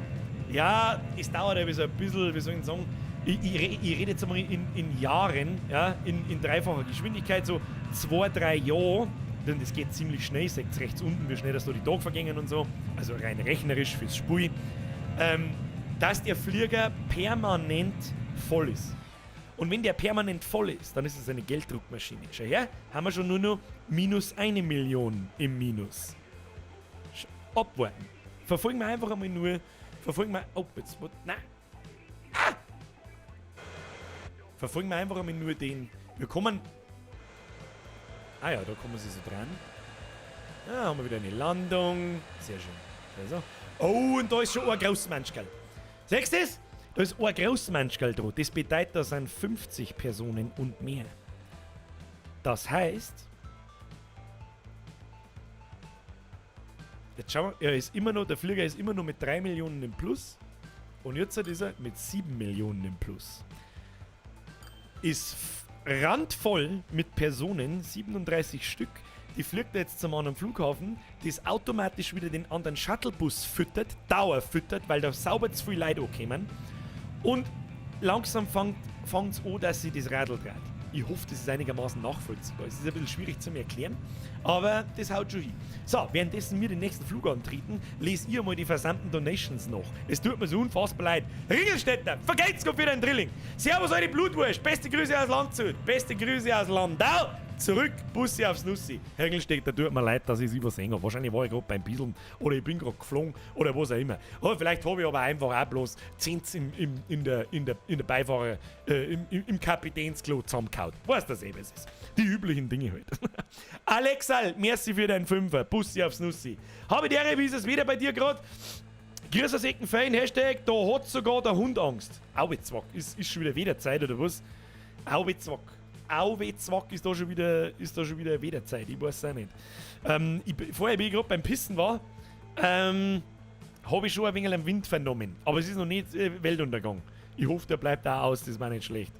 ja, es dauert aber so ein bisschen, wie soll ich sagen, ich rede jetzt einmal in Jahren, ja, in dreifacher Geschwindigkeit, so 2-3 Jahre, denn das geht ziemlich schnell, seht rechts unten, wie schnell das da die Tage vergingen und so, also rein rechnerisch fürs Spiel, dass der Flieger permanent voll ist. Und wenn der permanent voll ist, dann ist es eine Gelddruckmaschine. Schau her, haben wir schon nur noch minus 1 Million im Minus. Abwarten. Verfolgen wir einfach einmal nur, Verfolgen wir einfach einmal nur den, wir kommen, ja, da kommen sie so dran. Haben wir wieder eine Landung, sehr schön. Also. Oh, und da ist schon ein Großmenschkerl. Siehst du das? Da ist ein Großmenschkerl dran. Das bedeutet, da sind 50 Personen und mehr. Das heißt, jetzt schauen wir, der Flieger ist immer noch mit 3 Millionen im Plus. Und jetzt ist er mit 7 Millionen im Plus. Ist randvoll mit Personen, 37 Stück. Die fliegt jetzt zum anderen Flughafen, das automatisch wieder den anderen Shuttlebus füttert, dauerfüttert, weil da sauber zu viel Leute ankommen. Und langsam fängt es an, dass sie das Radl dreht. Ich hoffe, das ist einigermaßen nachvollziehbar. Es ist ein bisschen schwierig zu erklären, aber das haut schon hin. So, währenddessen wir den nächsten Flug antreten, lest ihr mal die versandten Donations noch. Es tut mir so unfassbar leid. Ringelstädter, vergelt's Gott für deinen Drilling. Servus, eure Blutwurst. Beste Grüße aus Landshut. Beste Grüße aus Landau. Zurück, Bussi aufs Nussi. Hergelstedt, da tut mir leid, dass ich es übersehen habe. Wahrscheinlich war ich gerade beim Bisseln oder ich bin gerade geflogen oder was auch immer. Oder vielleicht habe ich aber einfach auch bloß Zins in der Beifahrer, im Kapitänsklo zusammengehauen. Weißt du, was es ist? Die üblichen Dinge halt. Alexal, merci für deinen Fünfer. Bussi aufs Nussi. Habe der, wie ist es wieder bei dir gerade? Grüße Seckenfein, Hashtag, da hat sogar der Hund Angst. Auwezwack, ist schon wieder Wederzeit oder was? Auwezwack ist da schon wieder Wederzeit, ich weiß es auch nicht. Vorher, wie ich gerade beim Pissen war, habe ich schon ein wenig am Wind vernommen. Aber es ist noch nicht Weltuntergang. Ich hoffe, der bleibt da aus, das war nicht schlecht.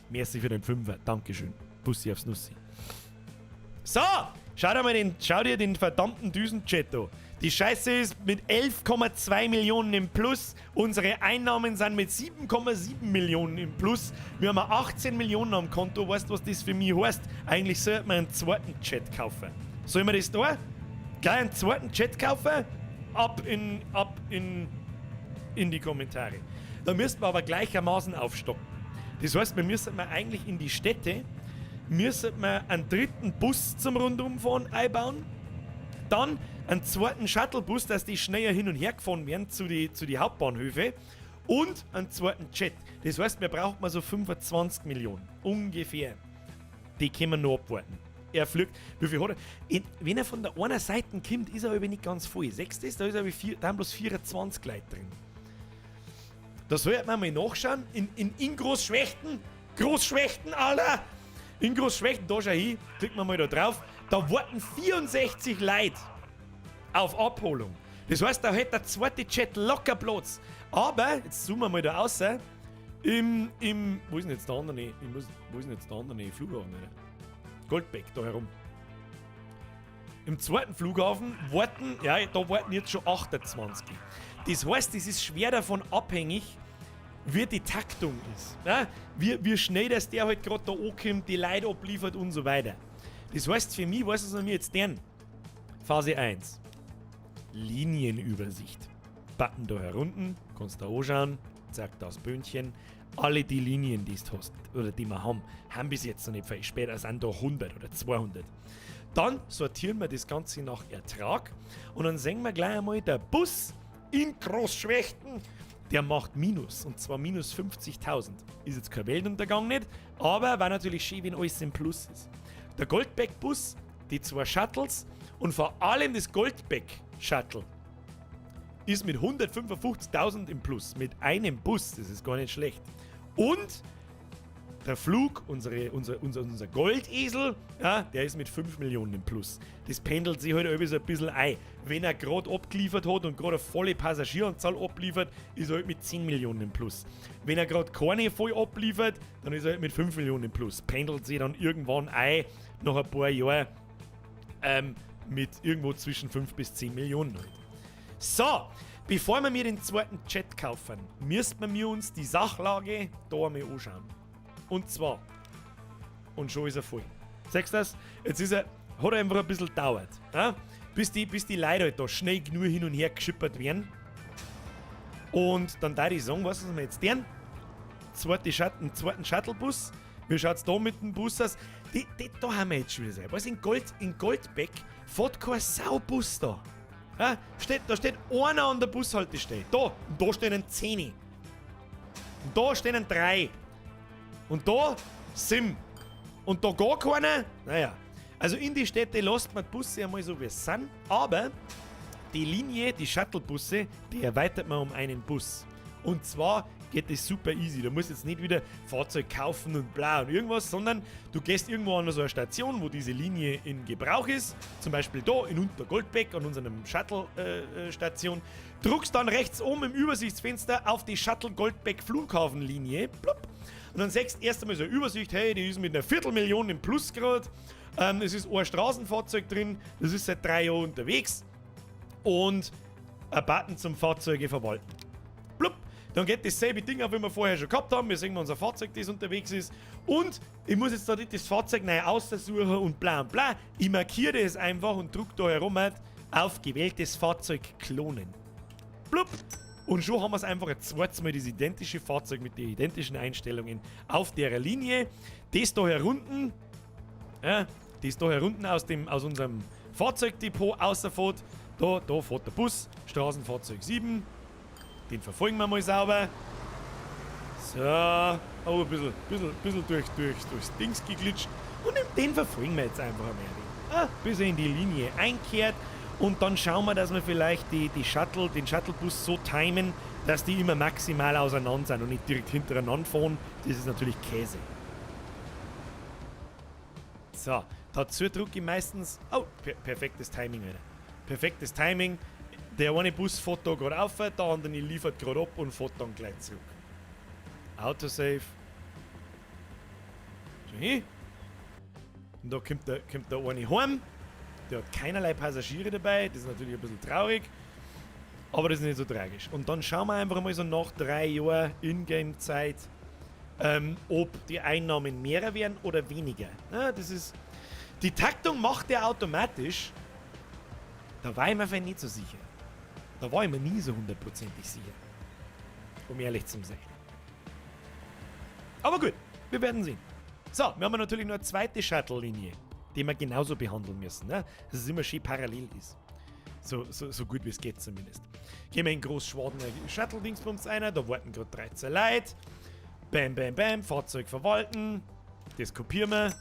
Merci für den Fünfer, Dankeschön. Bussi aufs Nussi. So, schau dir den verdammten Düsenjet an. Die Scheiße ist mit 11,2 Millionen im Plus. Unsere Einnahmen sind mit 7,7 Millionen im Plus. Wir haben 18 Millionen am Konto. Weißt du, was das für mich heißt? Eigentlich sollte man einen zweiten Jet kaufen. Sollen wir das da? Gleich einen zweiten Jet kaufen? Ab in die Kommentare. Da müssten wir aber gleichermaßen aufstocken. Das heißt, wir müssen eigentlich in die Städte einen dritten Bus zum Rundumfahren einbauen. Dann einen zweiten Shuttlebus, dass die schneller hin und her gefahren werden zu die Hauptbahnhöfe. Und einen zweiten Jet. Das heißt, wir brauchen mal so 25 Millionen. Ungefähr. die können wir noch abwarten. Er fliegt, wie viel hat er? Wenn er von der einen Seite kommt, ist er aber nicht ganz voll. Sechst ist, da ist aber da haben bloß 24 Leute drin. Da sollte man mal nachschauen, in Großschwächten, Alter! In Großschwächten, da schau hin, klicken wir mal da drauf, da warten 64 Leute auf Abholung. Das heißt, da hätte der zweite Jet locker Platz. Aber, jetzt zoomen wir mal da raus, wo ist denn jetzt der andere? Wo ist denn jetzt der andere Flughafen? Oder? Goldbeck, da herum. Im zweiten Flughafen warten jetzt schon 28. Das heißt, es ist schwer davon abhängig, wie die Taktung ist. Ja? Wie schnell dass der halt gerade da ankommt, die Leute abliefert und so weiter. Das heißt, für mich, was ist es mir jetzt denn? Phase 1. Linienübersicht. Button da herunten, kannst du da anschauen, zeigt das Böhnchen. Alle die Linien, die du hast, oder die wir haben bis jetzt noch nicht viel. Später sind da 100 oder 200. Dann sortieren wir das Ganze nach Ertrag und dann sehen wir gleich einmal, der Bus in Großschwächten, der macht Minus, und zwar minus 50.000. Ist jetzt kein Weltuntergang nicht, aber war natürlich schön, wenn alles im Plus ist. Der Goldbeck-Bus, die 2 Shuttles und vor allem das Goldbeck-Shuttle ist mit 155.000 im Plus. Mit einem Bus, das ist gar nicht schlecht. Und der Flug, unser Goldesel, ja, der ist mit 5 Millionen im Plus. Das pendelt sich halt irgendwie so ein bisschen ein. Wenn er gerade abgeliefert hat und gerade eine volle Passagieranzahl abliefert, ist er halt mit 10 Millionen im Plus. Wenn er gerade keine voll abliefert, dann ist er halt mit 5 Millionen im Plus. Pendelt sich dann irgendwann ein, nach ein paar Jahren, mit irgendwo zwischen 5 bis 10 Millionen halt. So, bevor wir mir den zweiten Jet kaufen, müssten wir uns die Sachlage da einmal anschauen. Und zwar, und schon ist er voll. Siehst du das? Jetzt hat er einfach ein bisschen gedauert, bis die Leute halt da schnell genug hin und her geschippert werden. Und dann darf ich sagen, was wir jetzt tun? Einen zweiten Shuttlebus. Wie schaut es da mit dem Bus aus? Da haben wir jetzt schon wieder. Was in Goldbeck fährt kein Saubus da. Ja, da steht einer an der Bushaltestelle. Da. Und da stehen 10. Und da stehen 3. Und da 7. Und da gar keiner. Naja. Also in die Städte lässt man die Busse einmal so wie es sind. Aber die Linie, die Shuttlebusse, die erweitert man um einen Bus. Und zwar geht das super easy. Du musst jetzt nicht wieder Fahrzeug kaufen und bla und irgendwas, sondern du gehst irgendwo an so eine Station, wo diese Linie in Gebrauch ist. Zum Beispiel da in Untergoldbeck an unserem Shuttle-Station. Druckst dann rechts oben im Übersichtsfenster auf die Shuttle-Goldbeck-Flughafenlinie. Und dann siehst du erst einmal so eine Übersicht, hey, die ist mit einer Viertelmillion im Plus gerade. Es ist ein Straßenfahrzeug drin, das ist seit 3 Jahren unterwegs. Und ein Button zum Fahrzeuge verwalten. Blub. Dann geht dasselbe Ding auf, wie wir vorher schon gehabt haben. Wir sehen unser Fahrzeug, das unterwegs ist. Und ich muss jetzt da nicht das Fahrzeug neu aussuchen und bla und bla. Ich markiere es einfach und drücke da herum auf gewähltes Fahrzeug klonen. Blub. Und schon haben wir es einfach ein zweites Mal das identische Fahrzeug mit den identischen Einstellungen auf der Linie. Das da herunten, aus unserem Fahrzeugdepot rausfährt. Da fährt der Bus, Straßenfahrzeug 7. Den verfolgen wir mal sauber. So, ein bisschen durchs Dings geglitscht. Und den verfolgen wir jetzt einfach einmal. Bis er in die Linie einkehrt. Und dann schauen wir, dass wir vielleicht den Shuttlebus so timen, dass die immer maximal auseinander sind und nicht direkt hintereinander fahren. Das ist natürlich Käse. So, dazu drücke ich meistens... Oh, perfektes Timing, Alter. Perfektes Timing. Der eine Bus fährt da gerade auf, der andere liefert gerade ab und fährt dann gleich zurück. Autosave. Schön. Und da kommt der eine heim. Der hat keinerlei Passagiere dabei. Das ist natürlich ein bisschen traurig. Aber das ist nicht so tragisch. Und dann schauen wir einfach mal so nach 3 Jahren Ingame-Zeit, ob die Einnahmen mehr werden oder weniger. Ja, das ist... Die Taktung macht er automatisch. Da war ich mir einfach nicht so sicher. Da war ich mir nie so 100% sicher. Um ehrlich zu sein. Aber gut, wir werden sehen. So, wir haben natürlich noch eine zweite Shuttle-Linie, die wir genauso behandeln müssen. Ne? Dass es immer schön parallel ist. So gut wie es geht zumindest. Gehen wir in Großschwaden Shuttle-Dingsbums ein. Da warten gerade 13 Leute. Bam, bam, bam. Fahrzeug verwalten. Das kopieren wir.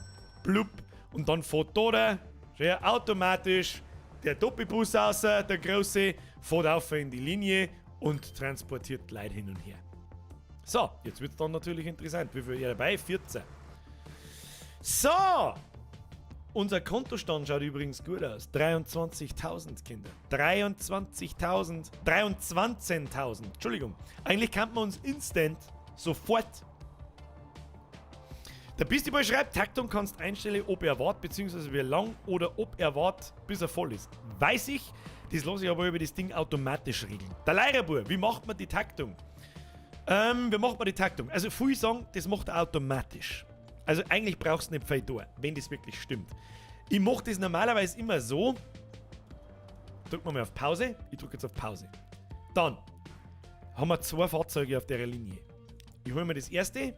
blub, und dann fährt da schön automatisch der Doppelbus raus, der große, fährt auf in die Linie und transportiert die Leute hin und her. So, jetzt wird es dann natürlich interessant. Wie viel ihr dabei? 14. So! Unser Kontostand schaut übrigens gut aus. 23.000 Kinder. 23.000. Entschuldigung. Eigentlich kann man uns instant sofort. Der Beastie Boy schreibt, Taktung kannst einstellen, ob er wartet, beziehungsweise wie lang oder ob er wartet, bis er voll ist. Weiß ich, das lasse ich aber über das Ding automatisch regeln. Der Leirerbuhr, wie macht man die Taktung? Wie macht man die Taktung? Also viele sagen, das macht er automatisch. Also eigentlich brauchst du nicht viel da, wenn das wirklich stimmt. Ich mache das normalerweise immer so. Drücken wir mal auf Pause. Ich drücke jetzt auf Pause. Dann haben wir 2 Fahrzeuge auf der Linie. Ich hole mir das erste,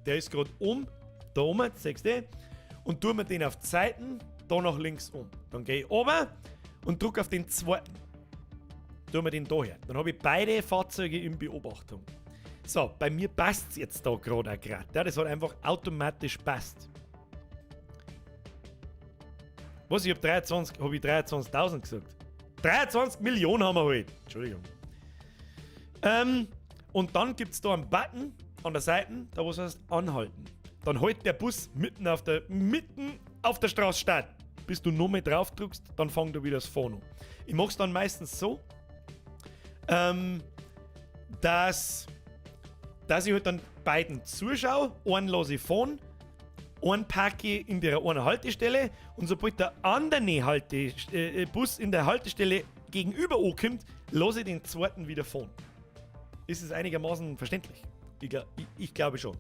der ist gerade da oben, siehst du? Und tue mir den auf die Seiten, da nach links um. Dann gehe ich oben und drücke auf den zweiten. Tue mir den da her. Dann habe ich beide Fahrzeuge in Beobachtung. So, bei mir passt es jetzt da gerade auch gerade. Ja, das hat einfach automatisch passt. Was? Ich habe 23.000 gesagt. 23 Millionen haben wir heute. Entschuldigung. Und dann gibt es da einen Button an der Seite, da wo es heißt anhalten. Dann hält der Bus mitten auf der Straße stehen. Bis du noch mehr drauf drückst, dann fängt er wieder das Fahren an. Ich mache es dann meistens so, dass ich halt dann beiden zuschaue, einen lasse ich fahren, einen packe ich in der einen Haltestelle und sobald der andere Bus in der Haltestelle gegenüber ankommt, lasse ich den zweiten wieder fahren. Ist es einigermaßen verständlich? Ich glaube schon.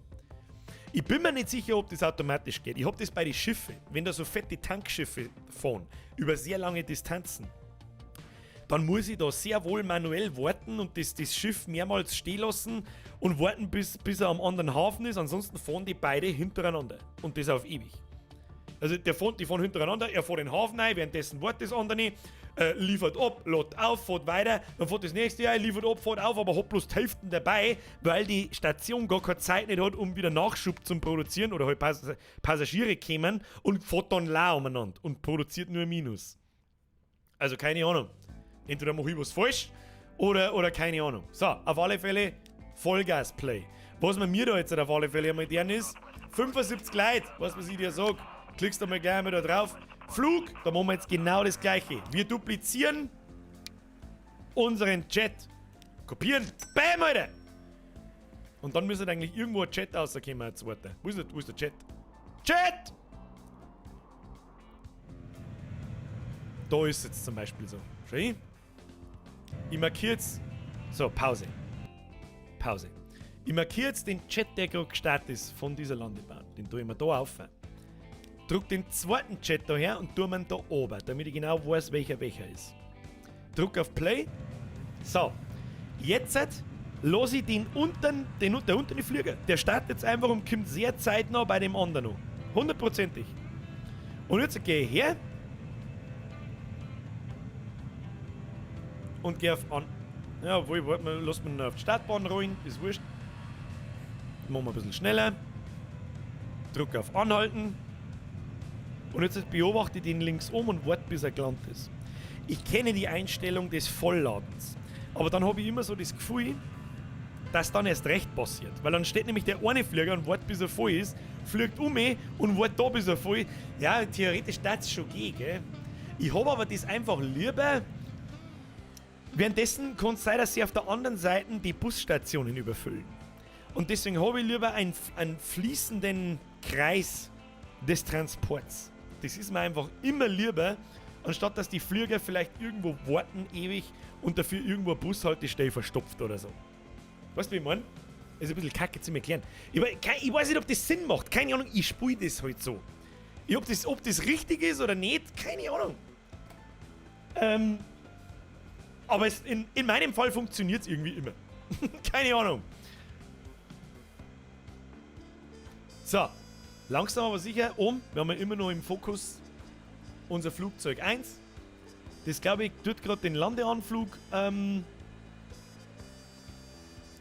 Ich bin mir nicht sicher, ob das automatisch geht. Ich habe das bei den Schiffen. Wenn da so fette Tankschiffe fahren, über sehr lange Distanzen, dann muss ich da sehr wohl manuell warten und das Schiff mehrmals stehen lassen und warten, bis er am anderen Hafen ist. Ansonsten fahren die beide hintereinander. Und das auf ewig. Also die fahren hintereinander, er fährt den Hafen rein, währenddessen wartet das andere, liefert ab, lädt auf, fährt weiter, dann fährt das nächste Jahr, liefert ab, fährt auf, aber hat bloß die Hälfte dabei, weil die Station gar keine Zeit nicht hat, um wieder Nachschub zu produzieren oder halt Passagiere kommen und fährt dann lau umeinander und produziert nur Minus. Also keine Ahnung. Entweder mache ich was falsch oder keine Ahnung. So, auf alle Fälle Vollgas-Play. Was mir da jetzt auf alle Fälle einmal deren ist, 75 Leute, was ich dir sage. Klickst du mal gleich mal da drauf. Flug, da machen wir jetzt genau das gleiche. Wir duplizieren unseren Chat. Kopieren. Bam, Alter! Und dann müsste eigentlich irgendwo ein Chat rauskommen als zweiter. Wo ist der Chat? Chat! Da ist es jetzt zum Beispiel so. Schau hin. Ich markiere jetzt. So, Pause. Ich markiere jetzt den Chat, der gerade gestartet ist von dieser Landebahn. Den tue ich mir da auf. Druck den zweiten Chat da her und tue ihn da oben, damit ich genau weiß, welcher ist. Druck auf Play. So. Jetzt lasse ich der untere Flieger. Der startet jetzt einfach und kommt sehr zeitnah bei dem anderen noch. 100%ig. Und jetzt gehe ich her. Und gehe auf an. Ja, obwohl, lass mich auf die Startbahn rollen, ist wurscht. Machen wir ein bisschen schneller. Drücke auf Anhalten. Und jetzt beobachte ich den links um und warte, bis er gelandet ist. Ich kenne die Einstellung des Vollladens. Aber dann habe ich immer so das Gefühl, dass dann erst recht passiert. Weil dann steht nämlich der eine Flieger und wartet, bis er voll ist, fliegt um mich und wartet da, bis er voll ist. Ja, theoretisch darf es schon gehen, gell? Ich habe aber das einfach lieber. Währenddessen kann es sein, dass sie auf der anderen Seite die Busstationen überfüllen. Und deswegen habe ich lieber einen fließenden Kreis des Transports. Das ist mir einfach immer lieber, anstatt dass die Flieger vielleicht irgendwo warten ewig und dafür irgendwo eine Bushaltestelle verstopft oder so. Weißt du, wie ich meine? Das ist ein bisschen kacke zu erklären. Ich weiß nicht, ob das Sinn macht. Keine Ahnung, ich spiele das halt so. Ob das richtig ist oder nicht, keine Ahnung. Aber in meinem Fall funktioniert es irgendwie immer. Keine Ahnung. So. Langsam aber sicher wir haben ja immer noch im Fokus unser Flugzeug 1. Das, glaube ich, tut gerade den Landeanflug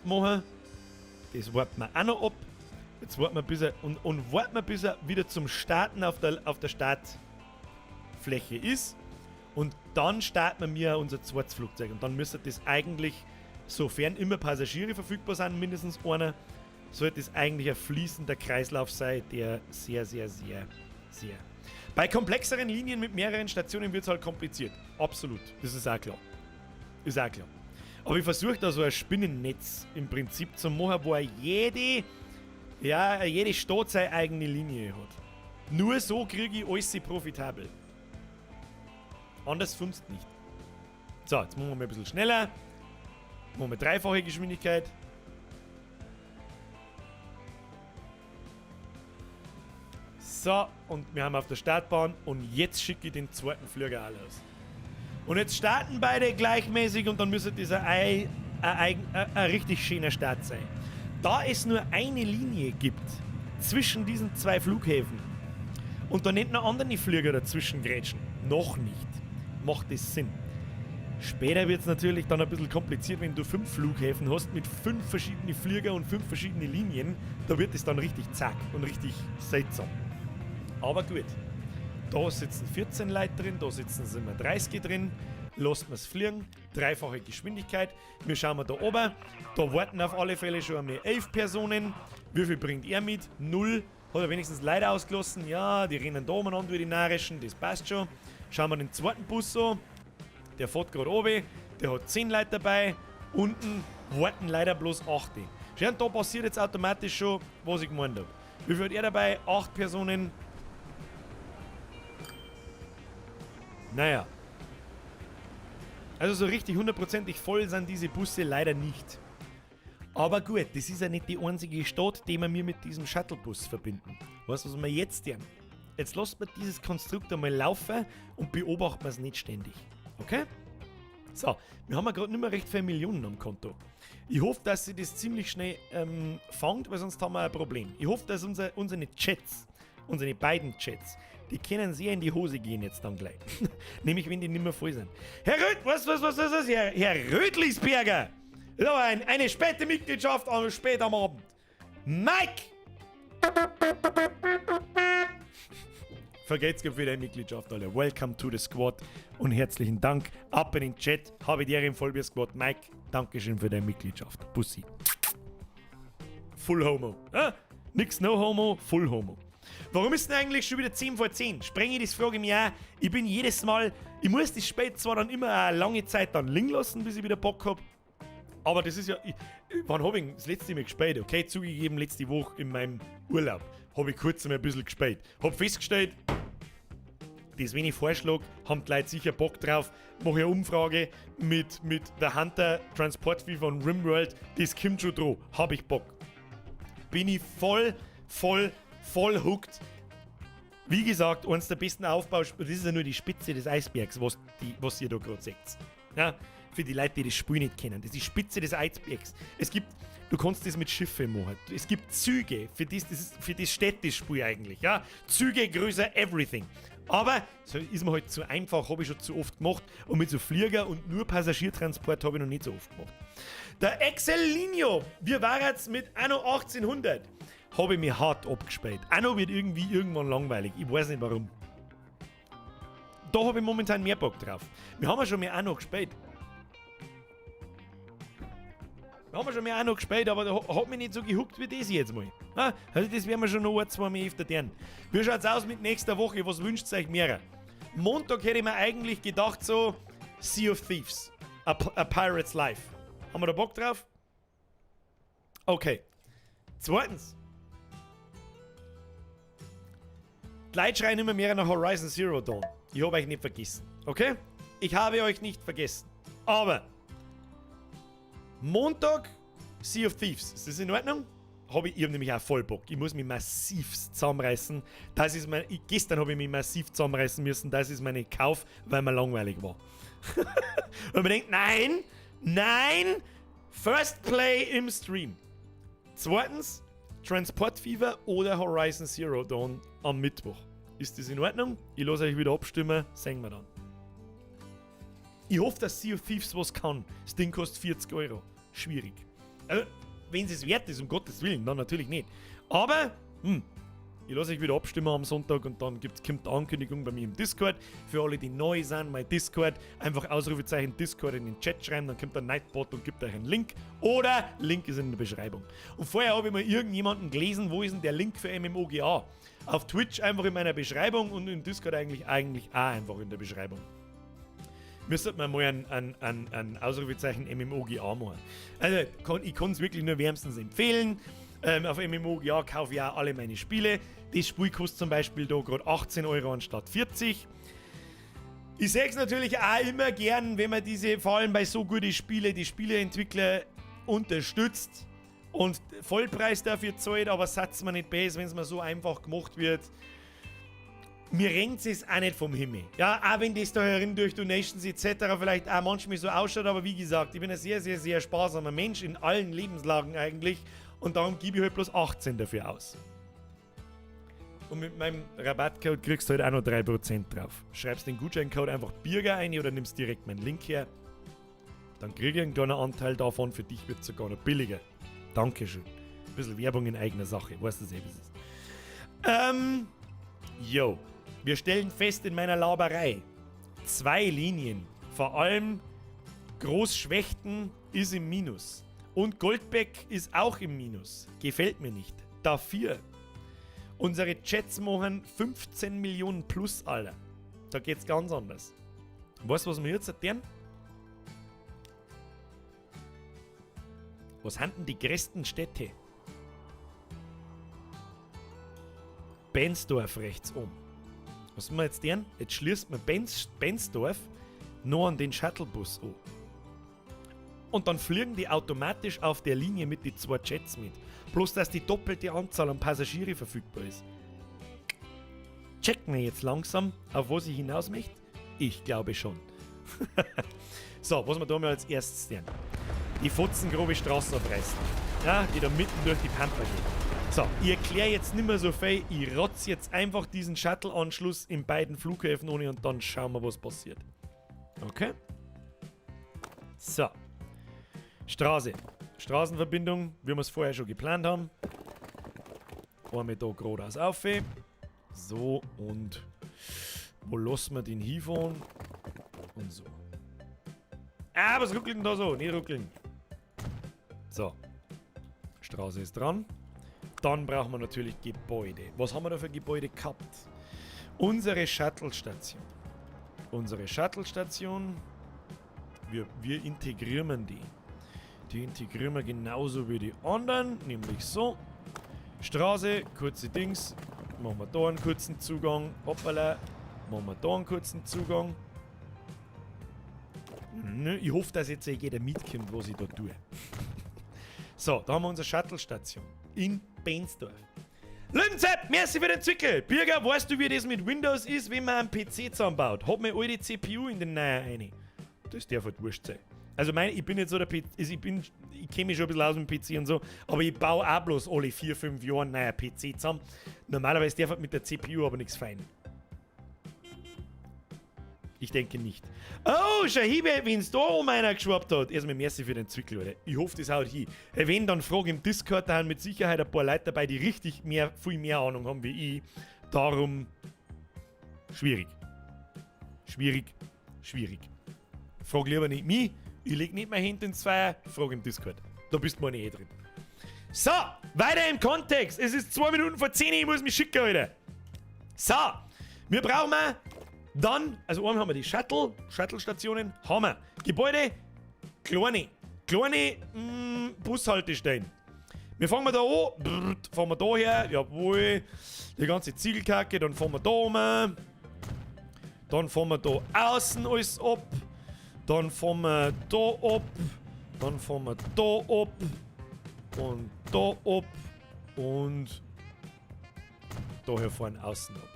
machen. Das warten wir auch noch ab. Jetzt warten wir bis er warten wir, bis er wieder zum Starten auf der Startfläche ist. Und dann starten wir unser zweites Flugzeug. Und dann müsste das eigentlich, sofern immer Passagiere verfügbar sind, mindestens einer, sollte es eigentlich ein fließender Kreislauf sein, der sehr, sehr, sehr, sehr. Bei komplexeren Linien mit mehreren Stationen wird es halt kompliziert. Absolut. Das ist auch klar. Ist auch klar. Aber ich versuche da so ein Spinnennetz im Prinzip zu machen, wo jede Stadt seine eigene Linie hat. Nur so kriege ich alles profitabel. Anders funzt nicht. So, jetzt machen wir mal ein bisschen schneller. Machen wir dreifache Geschwindigkeit. So, und wir haben auf der Startbahn und jetzt schicke ich den zweiten Flieger alle aus. Und jetzt starten beide gleichmäßig und dann müsste das ein richtig schöner Start sein. Da es nur eine Linie gibt zwischen diesen zwei Flughäfen und da nicht noch andere Flieger dazwischen grätschen, noch nicht, macht das Sinn. Später wird es natürlich dann ein bisschen kompliziert, wenn du 5 Flughäfen hast mit 5 verschiedenen Flieger und 5 verschiedene Linien, da wird es dann richtig zack und richtig seltsam. Aber gut. Da sitzen 14 Leute drin, da sitzen immer 30 drin. Lasst wir es fliegen. Dreifache Geschwindigkeit. Wir schauen mal da oben. Da warten auf alle Fälle schon einmal 11 Personen. Wie viel bringt er mit? 0. Hat er wenigstens Leute ausgelassen? Ja, die rennen da umeinander wie die Narischen. Das passt schon. Schauen wir den zweiten Bus an. Der fährt gerade oben. Der hat 10 Leute dabei. Unten warten leider bloß 8. Schau, da passiert jetzt automatisch schon, was ich gemeint habe. Wie viel hat er dabei? 8 Personen. Naja. Also so richtig hundertprozentig voll sind diese Busse leider nicht. Aber gut, das ist ja nicht die einzige Stadt, die wir mit diesem Shuttlebus verbinden. Weißt du, was wir jetzt tun? Jetzt lasst man dieses Konstrukt einmal laufen und beobachten wir es nicht ständig. Okay? So, wir haben ja gerade nicht mehr recht viele Millionen am Konto. Ich hoffe, dass sie das ziemlich schnell fängt, weil sonst haben wir ein Problem. Ich hoffe, dass unsere Chats, unsere beiden Chats, die können sehr in die Hose gehen jetzt dann gleich. Nämlich, wenn die nicht mehr voll sind. Herr Röd, was ist das? Herr Rödlisberger! Ja, eine späte Mitgliedschaft spät am Abend. Mike! Vergesst für deine Mitgliedschaft, alle. Welcome to the Squad und herzlichen Dank. Ab in den Chat. Habe dir im Vollbier Squad. Mike, Dankeschön für deine Mitgliedschaft. Bussi. Full Homo. Nix No Homo, Full Homo. Warum ist denn eigentlich schon wieder 10 vor 10? Spreng ich das, frage ich mich auch. Ich bin jedes Mal, ich muss das spät zwar dann immer eine lange Zeit dann liegen lassen, bis ich wieder Bock habe. Aber das ist ja, wann habe ich das letzte Mal gespielt? Okay, zugegeben, letzte Woche in meinem Urlaub habe ich kurz mal ein bisschen gespielt. Habe festgestellt, das, wenn ich vorschlage, haben die Leute sicher Bock drauf. Mache eine Umfrage mit der Hunter Transport-FIFA und Rimworld. Das kommt schon dran. Habe ich Bock. Bin ich voll hooked. Wie gesagt, eines der besten Aufbauspiele, das ist ja nur die Spitze des Eisbergs, was ihr da gerade seht. Ja, für die Leute, die das Spiel nicht kennen. Das ist die Spitze des Eisbergs. Du kannst das mit Schiffen machen. Es gibt Züge, für das steht das Spiel eigentlich. Ja? Züge, größer, everything. Aber so ist mir halt zu einfach, habe ich schon zu oft gemacht. Und mit so Flieger und nur Passagiertransport habe ich noch nicht so oft gemacht. Der Excelinho, wir waren jetzt mit Anno 1800. Habe ich mir hart abgespielt. Anno wird irgendwann langweilig. Ich weiß nicht warum. Da habe ich momentan mehr Bock drauf. Wir haben ja schon mehr Anno gespielt. Aber da hat mich nicht so gehuckt wie das jetzt mal. Also das werden wir schon noch ein, zwei Mal öfter tun. Wie schaut's aus mit nächster Woche? Was wünscht ihr euch mehr? Montag hätte ich mir eigentlich gedacht so Sea of Thieves. A Pirate's Life. Haben wir da Bock drauf? Okay. Zweitens. Die Leute schreien immer mehr nach Horizon Zero Dawn. Ich habe euch nicht vergessen. Okay? Ich habe euch nicht vergessen. Aber Montag Sea of Thieves. Ist das in Ordnung? Ich habe nämlich auch voll Bock. Ich muss mich massiv zusammenreißen. Gestern habe ich mich massiv zusammenreißen müssen. Das ist meine Kauf, weil mir langweilig war. Und man denkt, nein, First Play im Stream. Zweitens, Transport Fever oder Horizon Zero Dawn am Mittwoch. Ist das in Ordnung? Ich lasse euch wieder abstimmen. Sehen wir dann. Ich hoffe, dass Sea of Thieves was kann. Das Ding kostet 40 Euro. Schwierig. Also, wenn es wert ist, um Gottes Willen, dann natürlich nicht. Aber, ich lasse euch wieder abstimmen am Sonntag und dann kommt die Ankündigung bei mir im Discord. Für alle, die neu sind, mein Discord, einfach Ausrufezeichen Discord in den Chat schreiben, dann kommt der Nightbot und gibt euch einen Link. Oder Link ist in der Beschreibung. Und vorher habe ich mal irgendjemanden gelesen, wo ist denn der Link für MMOGA? Auf Twitch einfach in meiner Beschreibung und im Discord eigentlich auch einfach in der Beschreibung. Müsstet man mal ein Ausrufezeichen MMOGA machen. Also, ich kann es wirklich nur wärmstens empfehlen. Auf MMOGA kaufe ich auch alle meine Spiele. Das Spiel kostet zum Beispiel da gerade 18 Euro anstatt 40. Ich sehe es natürlich auch immer gern, wenn man vor allem bei so guten Spielen, die Spieleentwickler unterstützt und Vollpreis dafür zahlt, aber satz man nicht besser, wenn es mal so einfach gemacht wird. Mir rennt es auch nicht vom Himmel. Ja, auch wenn das da herin durch Donations etc. vielleicht auch manchmal so ausschaut, aber wie gesagt, ich bin ein sehr, sehr, sehr sparsamer Mensch in allen Lebenslagen eigentlich und darum gebe ich halt bloß 18 dafür aus. Und mit meinem Rabattcode kriegst du halt auch noch 3% drauf. Schreibst den Gutscheincode einfach Birger ein oder nimmst direkt meinen Link her. Dann krieg ich einen kleinen Anteil davon, für dich wird es sogar noch billiger. Dankeschön. Ein bisschen Werbung in eigener Sache, weißt du eh, wie es ist. Wir stellen fest in meiner Laberei, 2 Linien, vor allem Großschwächten ist im Minus. Und Goldbeck ist auch im Minus. Gefällt mir nicht. Dafür. Unsere Chats machen 15 Millionen plus, Alter. Da geht's ganz anders. Weißt du, was wir jetzt erzählen? Was sind denn die größten Städte? Bensdorf rechts um. Was wir jetzt tun? Jetzt schließt man Bensdorf noch an den Shuttlebus an. Und dann fliegen die automatisch auf der Linie mit den 2 Jets mit. Bloß, dass die doppelte Anzahl an Passagiere verfügbar ist. Checken wir jetzt langsam, auf was ich hinaus möchte? Ich glaube schon. So, was wir da mal als erstes tun. Die fotzengrobe Straße abreißen. Ja, die da mitten durch die Pampa geht. So, ich erkläre jetzt nicht mehr so viel. Ich rotze jetzt einfach diesen Shuttle-Anschluss in beiden Flughäfen ohne und dann schauen wir, was passiert. Okay? So. Straße. Straßenverbindung, wie wir es vorher schon geplant haben. Einmal da geradeaus auf. So, und wo lassen wir den hinfahren? Und so. Ah, was ruckelt denn da so? Nicht ruckeln. So. Straße ist dran. Dann brauchen wir natürlich Gebäude. Was haben wir da für Gebäude gehabt? Unsere Shuttle-Station. Unsere Shuttle-Station. Wir integrieren die. Die integrieren wir genauso wie die anderen, nämlich so. Straße, kurze Dings. Machen wir da einen kurzen Zugang. Hoppala. Machen wir da einen kurzen Zugang. Ich hoffe, dass jetzt jeder mitkommt, was ich da tue. So, da haben wir unsere Shuttle-Station. In Bensdorf. Linsepp, merci für den Zwickel. Birger, weißt du, wie das mit Windows ist, wenn man einen PC zusammenbaut? Hab mir alte CPU in den neuen rein. Das darf halt wurscht sein. Also ich bin jetzt so der PC, ich kenne mich schon ein bisschen aus mit dem PC und so, aber ich baue auch bloß alle 4-5 Jahre einen neuen PC zusammen. Normalerweise darf halt mit der CPU aber nichts fein. Ich denke nicht. Oh, Shahibe, wenn's da um einer geschwappt hat. Erstmal merci für den Zwickel, Leute. Ich hoffe, das haut hin. Wenn, dann frage im Discord, da haben mit Sicherheit ein paar Leute dabei, die richtig viel mehr Ahnung haben wie ich. Darum schwierig. Schwierig. Frag lieber nicht mich. Ich leg nicht mehr hinten ins Feuer. Frag im Discord. Da bist du mal drin. So, weiter im Kontext. Es ist 2 Minuten vor 10 Uhr, ich muss mich schicken, Leute. So, wir brauchen dann, also oben haben wir die Shuttle-Stationen, haben wir. Gebäude, kleine Bushaltestellen. Wir fangen da an, fahren wir da her, jawohl, die ganze Ziegelkacke, dann fahren wir da um, dann fahren wir da außen alles ab, dann fahren wir da ab, dann fahren wir da ab und da ab und daher fahren außen ab.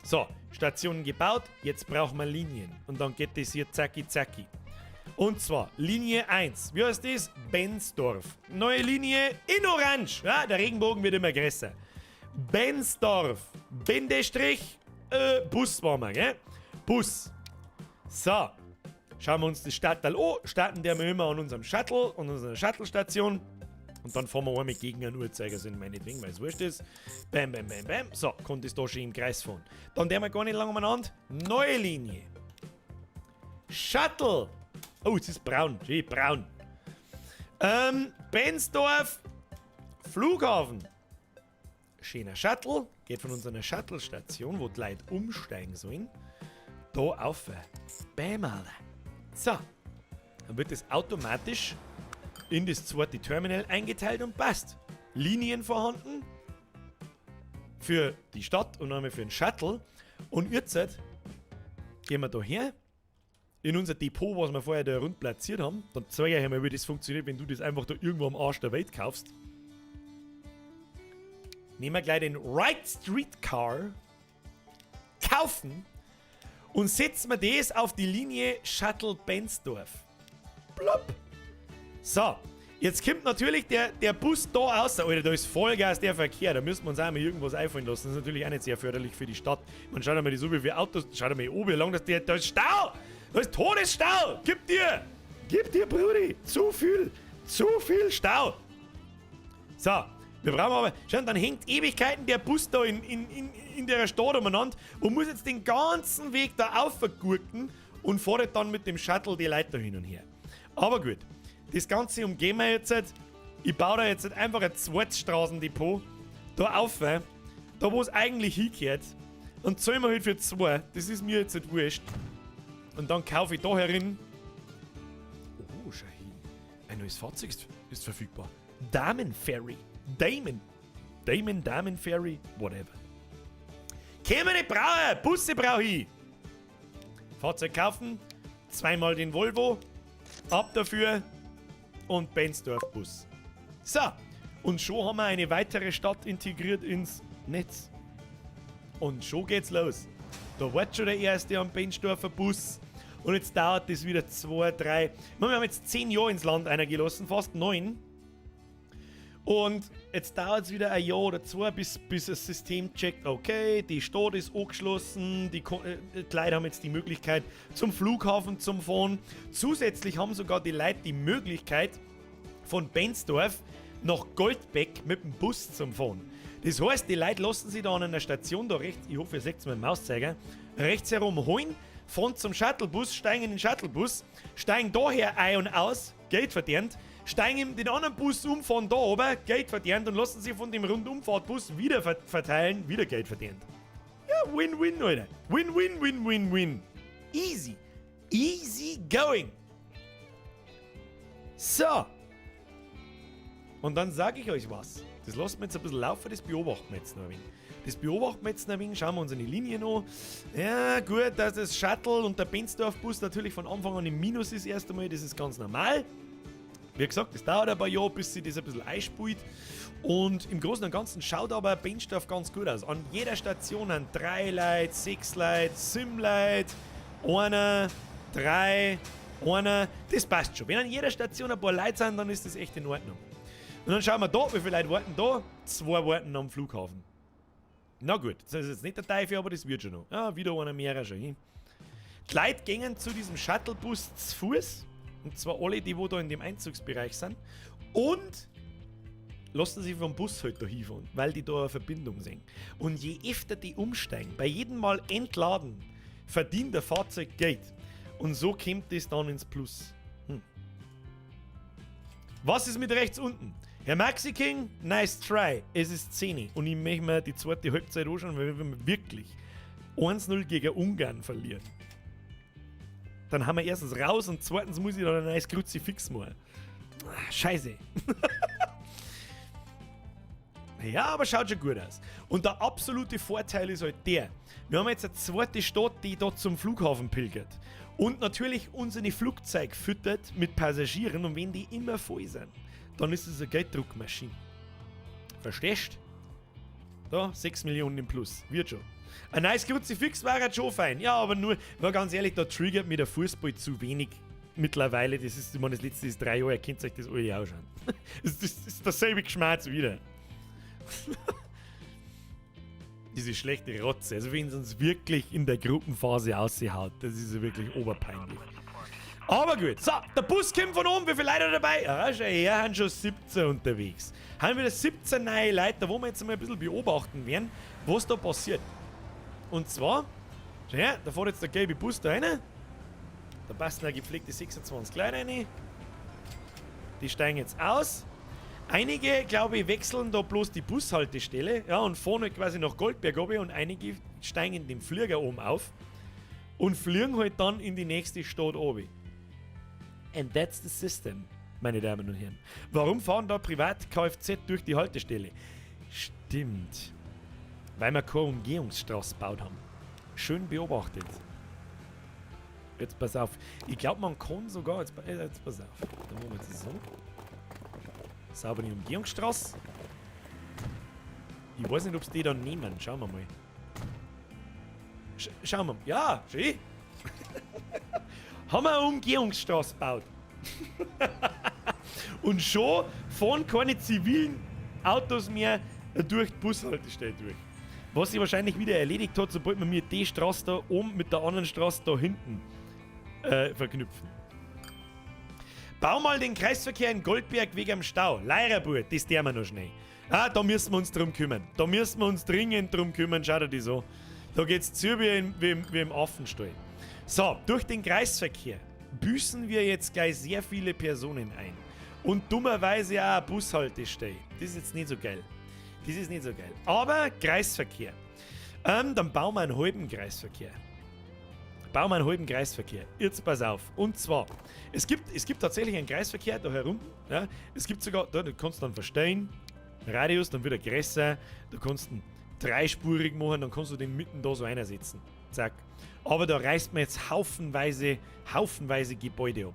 So, Stationen gebaut, jetzt brauchen wir Linien. Und dann geht das hier zacki zacki. Und zwar Linie 1. Wie heißt das? Bensdorf. Neue Linie in Orange. Ja, der Regenbogen wird immer größer. Bensdorf. Bindestrich Bus waren wir, gell? Bus. So. Schauen wir uns das Stadtteil an. Starten wir immer an unserem Shuttle und unserer Shuttle-Station. Und dann fahren wir einmal gegen einen Uhrzeigersinn, meinetwegen, weil es wurscht ist. Bam, bam, bam, bam. So, konnte es da schon im Kreis fahren. Dann der wir gar nicht lange umeinander. Neue Linie. Shuttle. Oh, es ist braun. Schön braun. Benzdorf. Flughafen. Schöner Shuttle. Geht von unserer Shuttle-Station, wo die Leute umsteigen sollen. Da auf. Bam, Alter. So. Dann wird das automatisch in das zweite Terminal eingeteilt und passt. Linien vorhanden für die Stadt und einmal für den Shuttle. Und jetzt gehen wir da her in unser Depot, was wir vorher da rund platziert haben. Dann zeige ich euch mal, wie das funktioniert, wenn du das einfach da irgendwo am Arsch der Welt kaufst. Nehmen wir gleich den Right Streetcar, kaufen und setzen wir das auf die Linie Shuttle Benzdorf. Plopp. So, jetzt kommt natürlich der Bus da raus. Alter, da ist Vollgas der Verkehr. Da müssen wir uns auch mal irgendwas einfallen lassen. Das ist natürlich auch nicht sehr förderlich für die Stadt. Man schaut mal so, wie viele Autos. Schaut mal oben, wie lang das da ist Stau! Da ist Todesstau! Gib dir, Brudi! Zu viel Stau! So, wir brauchen aber. Schau, dann hängt Ewigkeiten der Bus da in der Stadt umeinander und muss jetzt den ganzen Weg da aufgurken und fährt dann mit dem Shuttle die Leute hin und her. Aber gut. Das Ganze umgehen wir jetzt. Ich baue da jetzt einfach ein zweites Straßendepot da auf, da wo es eigentlich hingehört. Und zahlen wir halt für 2. Das ist mir jetzt nicht wurscht. Und dann kaufe ich da herin. Oh, schau hin. Ein neues Fahrzeug ist verfügbar. Damenferry. Damenferry. Whatever. Können wir nicht brauchen. Busse brauche ich. Fahrzeug kaufen. 2-mal den Volvo. Ab dafür. Und Benzdorf Bus. So, und schon haben wir eine weitere Stadt integriert ins Netz. Und schon geht's los. Da wird schon der erste am Benzdorfer Bus. Und jetzt dauert das wieder 2, 3. Wir haben jetzt 10 Jahre ins Land eingelassen, fast 9. Und jetzt dauert es wieder ein Jahr oder 2, bis das System checkt, okay, die Stadt ist angeschlossen, die Leute haben jetzt die Möglichkeit zum Flughafen zu fahren. Zusätzlich haben sogar die Leute die Möglichkeit von Benzdorf nach Goldbeck mit dem Bus zu fahren. Das heißt, die Leute lassen sich da an einer Station da rechts, ich hoffe ihr seht es mit dem Mauszeiger, rechts herum holen, fahren zum Shuttlebus, steigen in den Shuttlebus, steigen daher ein und aus, Geld verdient, steigen in den anderen Bus um, von da oben, Geld verdient und lassen sich von dem Rundumfahrtbus wieder verteilen, wieder Geld verdient. Ja, Win-Win, Leute. Win-Win-Win-Win-Win. Easy. Easy going. So. Und dann sage ich euch was. Das lassen wir jetzt ein bisschen laufen, das beobachten wir jetzt noch ein wenig. Das beobachten wir jetzt noch ein wenig, schauen wir uns eine Linie an. Ja, gut, dass das Shuttle und der Benzdorf-Bus natürlich von Anfang an im Minus ist erst einmal, das ist ganz normal. Wie gesagt, das dauert ein paar Jahre, bis sich das ein bisschen einspielt. Und im Großen und Ganzen schaut aber Benzdorf ganz gut aus. An jeder Station haben 3 Leute, 6 Leute, 7 Leute, 1, 3, 1. Das passt schon. Wenn an jeder Station ein paar Leute sind, dann ist das echt in Ordnung. Und dann schauen wir da, wie viele Leute warten da? 2 warten am Flughafen. Na gut, das ist jetzt nicht der Teufel, aber das wird schon noch. Ja, wieder einer mehr schon hin. Die Leute gehen zu diesem Shuttlebus zu Fuß. Und zwar alle, die wo da in dem Einzugsbereich sind. Und lassen sich vom Bus halt da hinfahren, weil die da eine Verbindung sehen. Und je öfter die umsteigen, bei jedem Mal entladen, verdient der Fahrzeug Geld. Und so kommt das dann ins Plus. Was ist mit rechts unten? Herr Maxi King, nice try. Es ist 10 und ich möchte mir die zweite Halbzeit anschauen, weil wir wirklich 1-0 gegen Ungarn verlieren. Dann haben wir erstens raus und zweitens muss ich da ein neues Kruzifix machen. Scheiße. Ja, aber schaut schon gut aus. Und der absolute Vorteil ist halt der, wir haben jetzt eine zweite Stadt, die dort zum Flughafen pilgert. Und natürlich unsere Flugzeuge füttert mit Passagieren und wenn die immer voll sind, dann ist es eine Gelddruckmaschine. Verstehst? Da, 6 Millionen im Plus. Wird schon. Ein neues Kruzifix wäre halt schon fein. Ja, aber nur, war ganz ehrlich, da triggert mir der Fußball zu wenig mittlerweile. Das ist, ich meine, das letzte ist 3 Jahre, ihr könnt euch das alle anschauen. Das ist derselbe Geschmerz wieder. Diese schlechte Rotze. Also wenn es uns wirklich in der Gruppenphase aushaut, das ist ja wirklich oberpeinlich. Aber gut. So, der Bus kommt von oben. Wie viele Leute dabei? Ah, schau her, haben schon 17 unterwegs. Haben wieder 17 neue Leute, wo wir jetzt mal ein bisschen beobachten werden, was da passiert. Und zwar, schau her, da fährt jetzt der gelbe Bus da rein. Da passen eine gepflegte 26 Leute rein. Die steigen jetzt aus. Einige, glaube ich, wechseln da bloß die Bushaltestelle, ja, und fahren halt quasi nach Goldberg runter und einige steigen in den Flieger oben auf und fliegen halt dann in die nächste Stadt runter. And that's the system, meine Damen und Herren. Warum fahren da privat Kfz durch die Haltestelle? Stimmt. Weil wir keine Umgehungsstraße gebaut haben. Schön beobachtet. Jetzt pass auf. Ich glaube, man kann sogar... Jetzt pass auf. Dann machen wir das so. Sauber die Umgehungsstraße. Ich weiß nicht, ob es die dann nehmen. Schauen wir mal. Schauen wir mal. Ja, schön. Haben wir eine Umgehungsstraße gebaut. Und schon fahren keine zivilen Autos mehr durch die Bushaltestelle durch. Was sich wahrscheinlich wieder erledigt hat, sobald wir mir die Straße da oben mit der anderen Straße da hinten verknüpfen. Bau mal den Kreisverkehr in Goldberg wegen am Stau. Leirabur, das tun wir noch schnell. Ah, da müssen wir uns drum kümmern. Da müssen wir uns dringend drum kümmern. Schau dir das an. Da geht's zu wie im Affenstall. So, durch den Kreisverkehr büßen wir jetzt gleich sehr viele Personen ein. Und dummerweise auch eine Bushaltestelle. Das ist jetzt nicht so geil. Das ist nicht so geil. Aber Kreisverkehr. Dann bauen wir einen halben Kreisverkehr. Jetzt pass auf. Und zwar, es gibt tatsächlich einen Kreisverkehr da herum. Ja? Es gibt sogar, da kannst du dann verstellen, Radius, dann wieder größer. Du kannst ihn dreispurig machen, dann kannst du den mitten da so einsetzen. Zack. Aber da reißt man jetzt haufenweise Gebäude ab.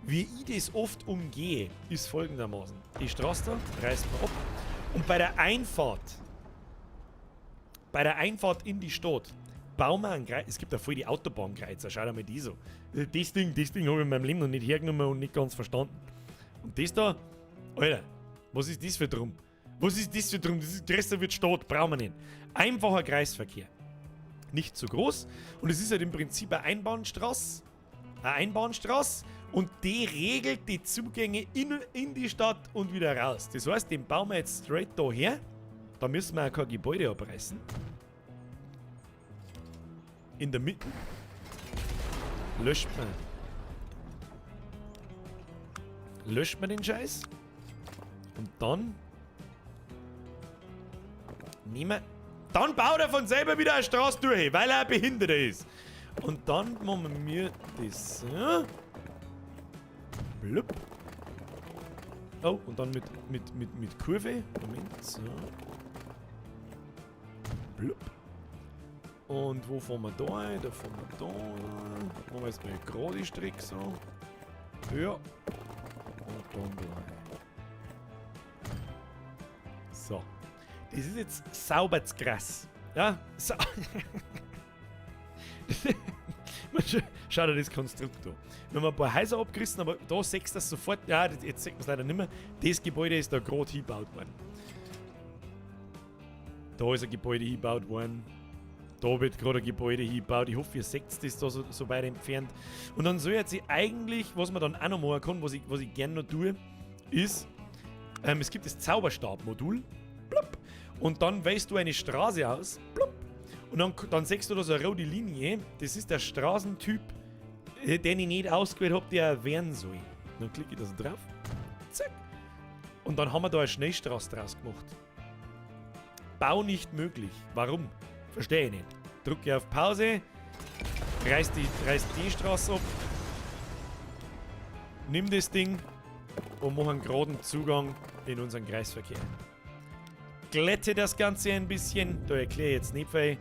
Wie ich das oft umgehe, ist folgendermaßen. Die Straße da reißt man ab. Und bei der Einfahrt in die Stadt, bauen wir einen Kreis. Es gibt ja voll die Autobahnkreuzer, schau dir mal die so. Das Ding habe ich in meinem Leben noch nicht hergenommen und nicht ganz verstanden. Und das da, Alter, was ist das für drum? Das ist größer wird Stadt, brauchen wir nicht. Einfacher Kreisverkehr. Nicht zu groß. Und es ist halt im Prinzip eine Einbahnstraße. Und die regelt die Zugänge in die Stadt und wieder raus. Das heißt, den bauen wir jetzt straight da her. Da müssen wir auch kein Gebäude abreißen. In der Mitte löscht man den Scheiß. Und dann dann baut er von selber wieder eine Straße durch, weil er ein Behinderter ist. Und dann machen wir das so. Blub. Oh, und dann mit Kurve. Moment, so. Blub. Und wo fahren wir da ein? Da fahren wir da ein. Machen wir jetzt mal gerade Strick so. Ja. Und dann da ein. So. Das ist jetzt sauber zu krass. Ja? So. Schau dir das Konstrukt an. Wir haben ein paar Häuser abgerissen, aber da siehst du das sofort. Ja, jetzt sieht man es leider nicht mehr. Das Gebäude ist da gerade hingebaut worden. Da ist ein Gebäude hingebaut worden. Da wird gerade ein Gebäude hingebaut. Ich hoffe, ihr seht das da so weit entfernt. Und dann soll jetzt eigentlich, was man dann auch noch machen kann, was ich gerne noch tue, ist, es gibt das Zauberstab-Modul. Blub. Und dann wählst du eine Straße aus. Blub. Und dann siehst du da so eine rote Linie. Das ist der Straßentyp, den ich nicht ausgewählt habe, der er werden soll. Dann klicke ich da so drauf. Zack. Und dann haben wir da eine Schnellstraße draus gemacht. Bau nicht möglich. Warum? Verstehe ich nicht. Drücke auf Pause. Reiß die Straße ab. Nimm das Ding und mach einen geraden Zugang in unseren Kreisverkehr. Glätte das Ganze ein bisschen. Da erkläre ich jetzt nicht viel.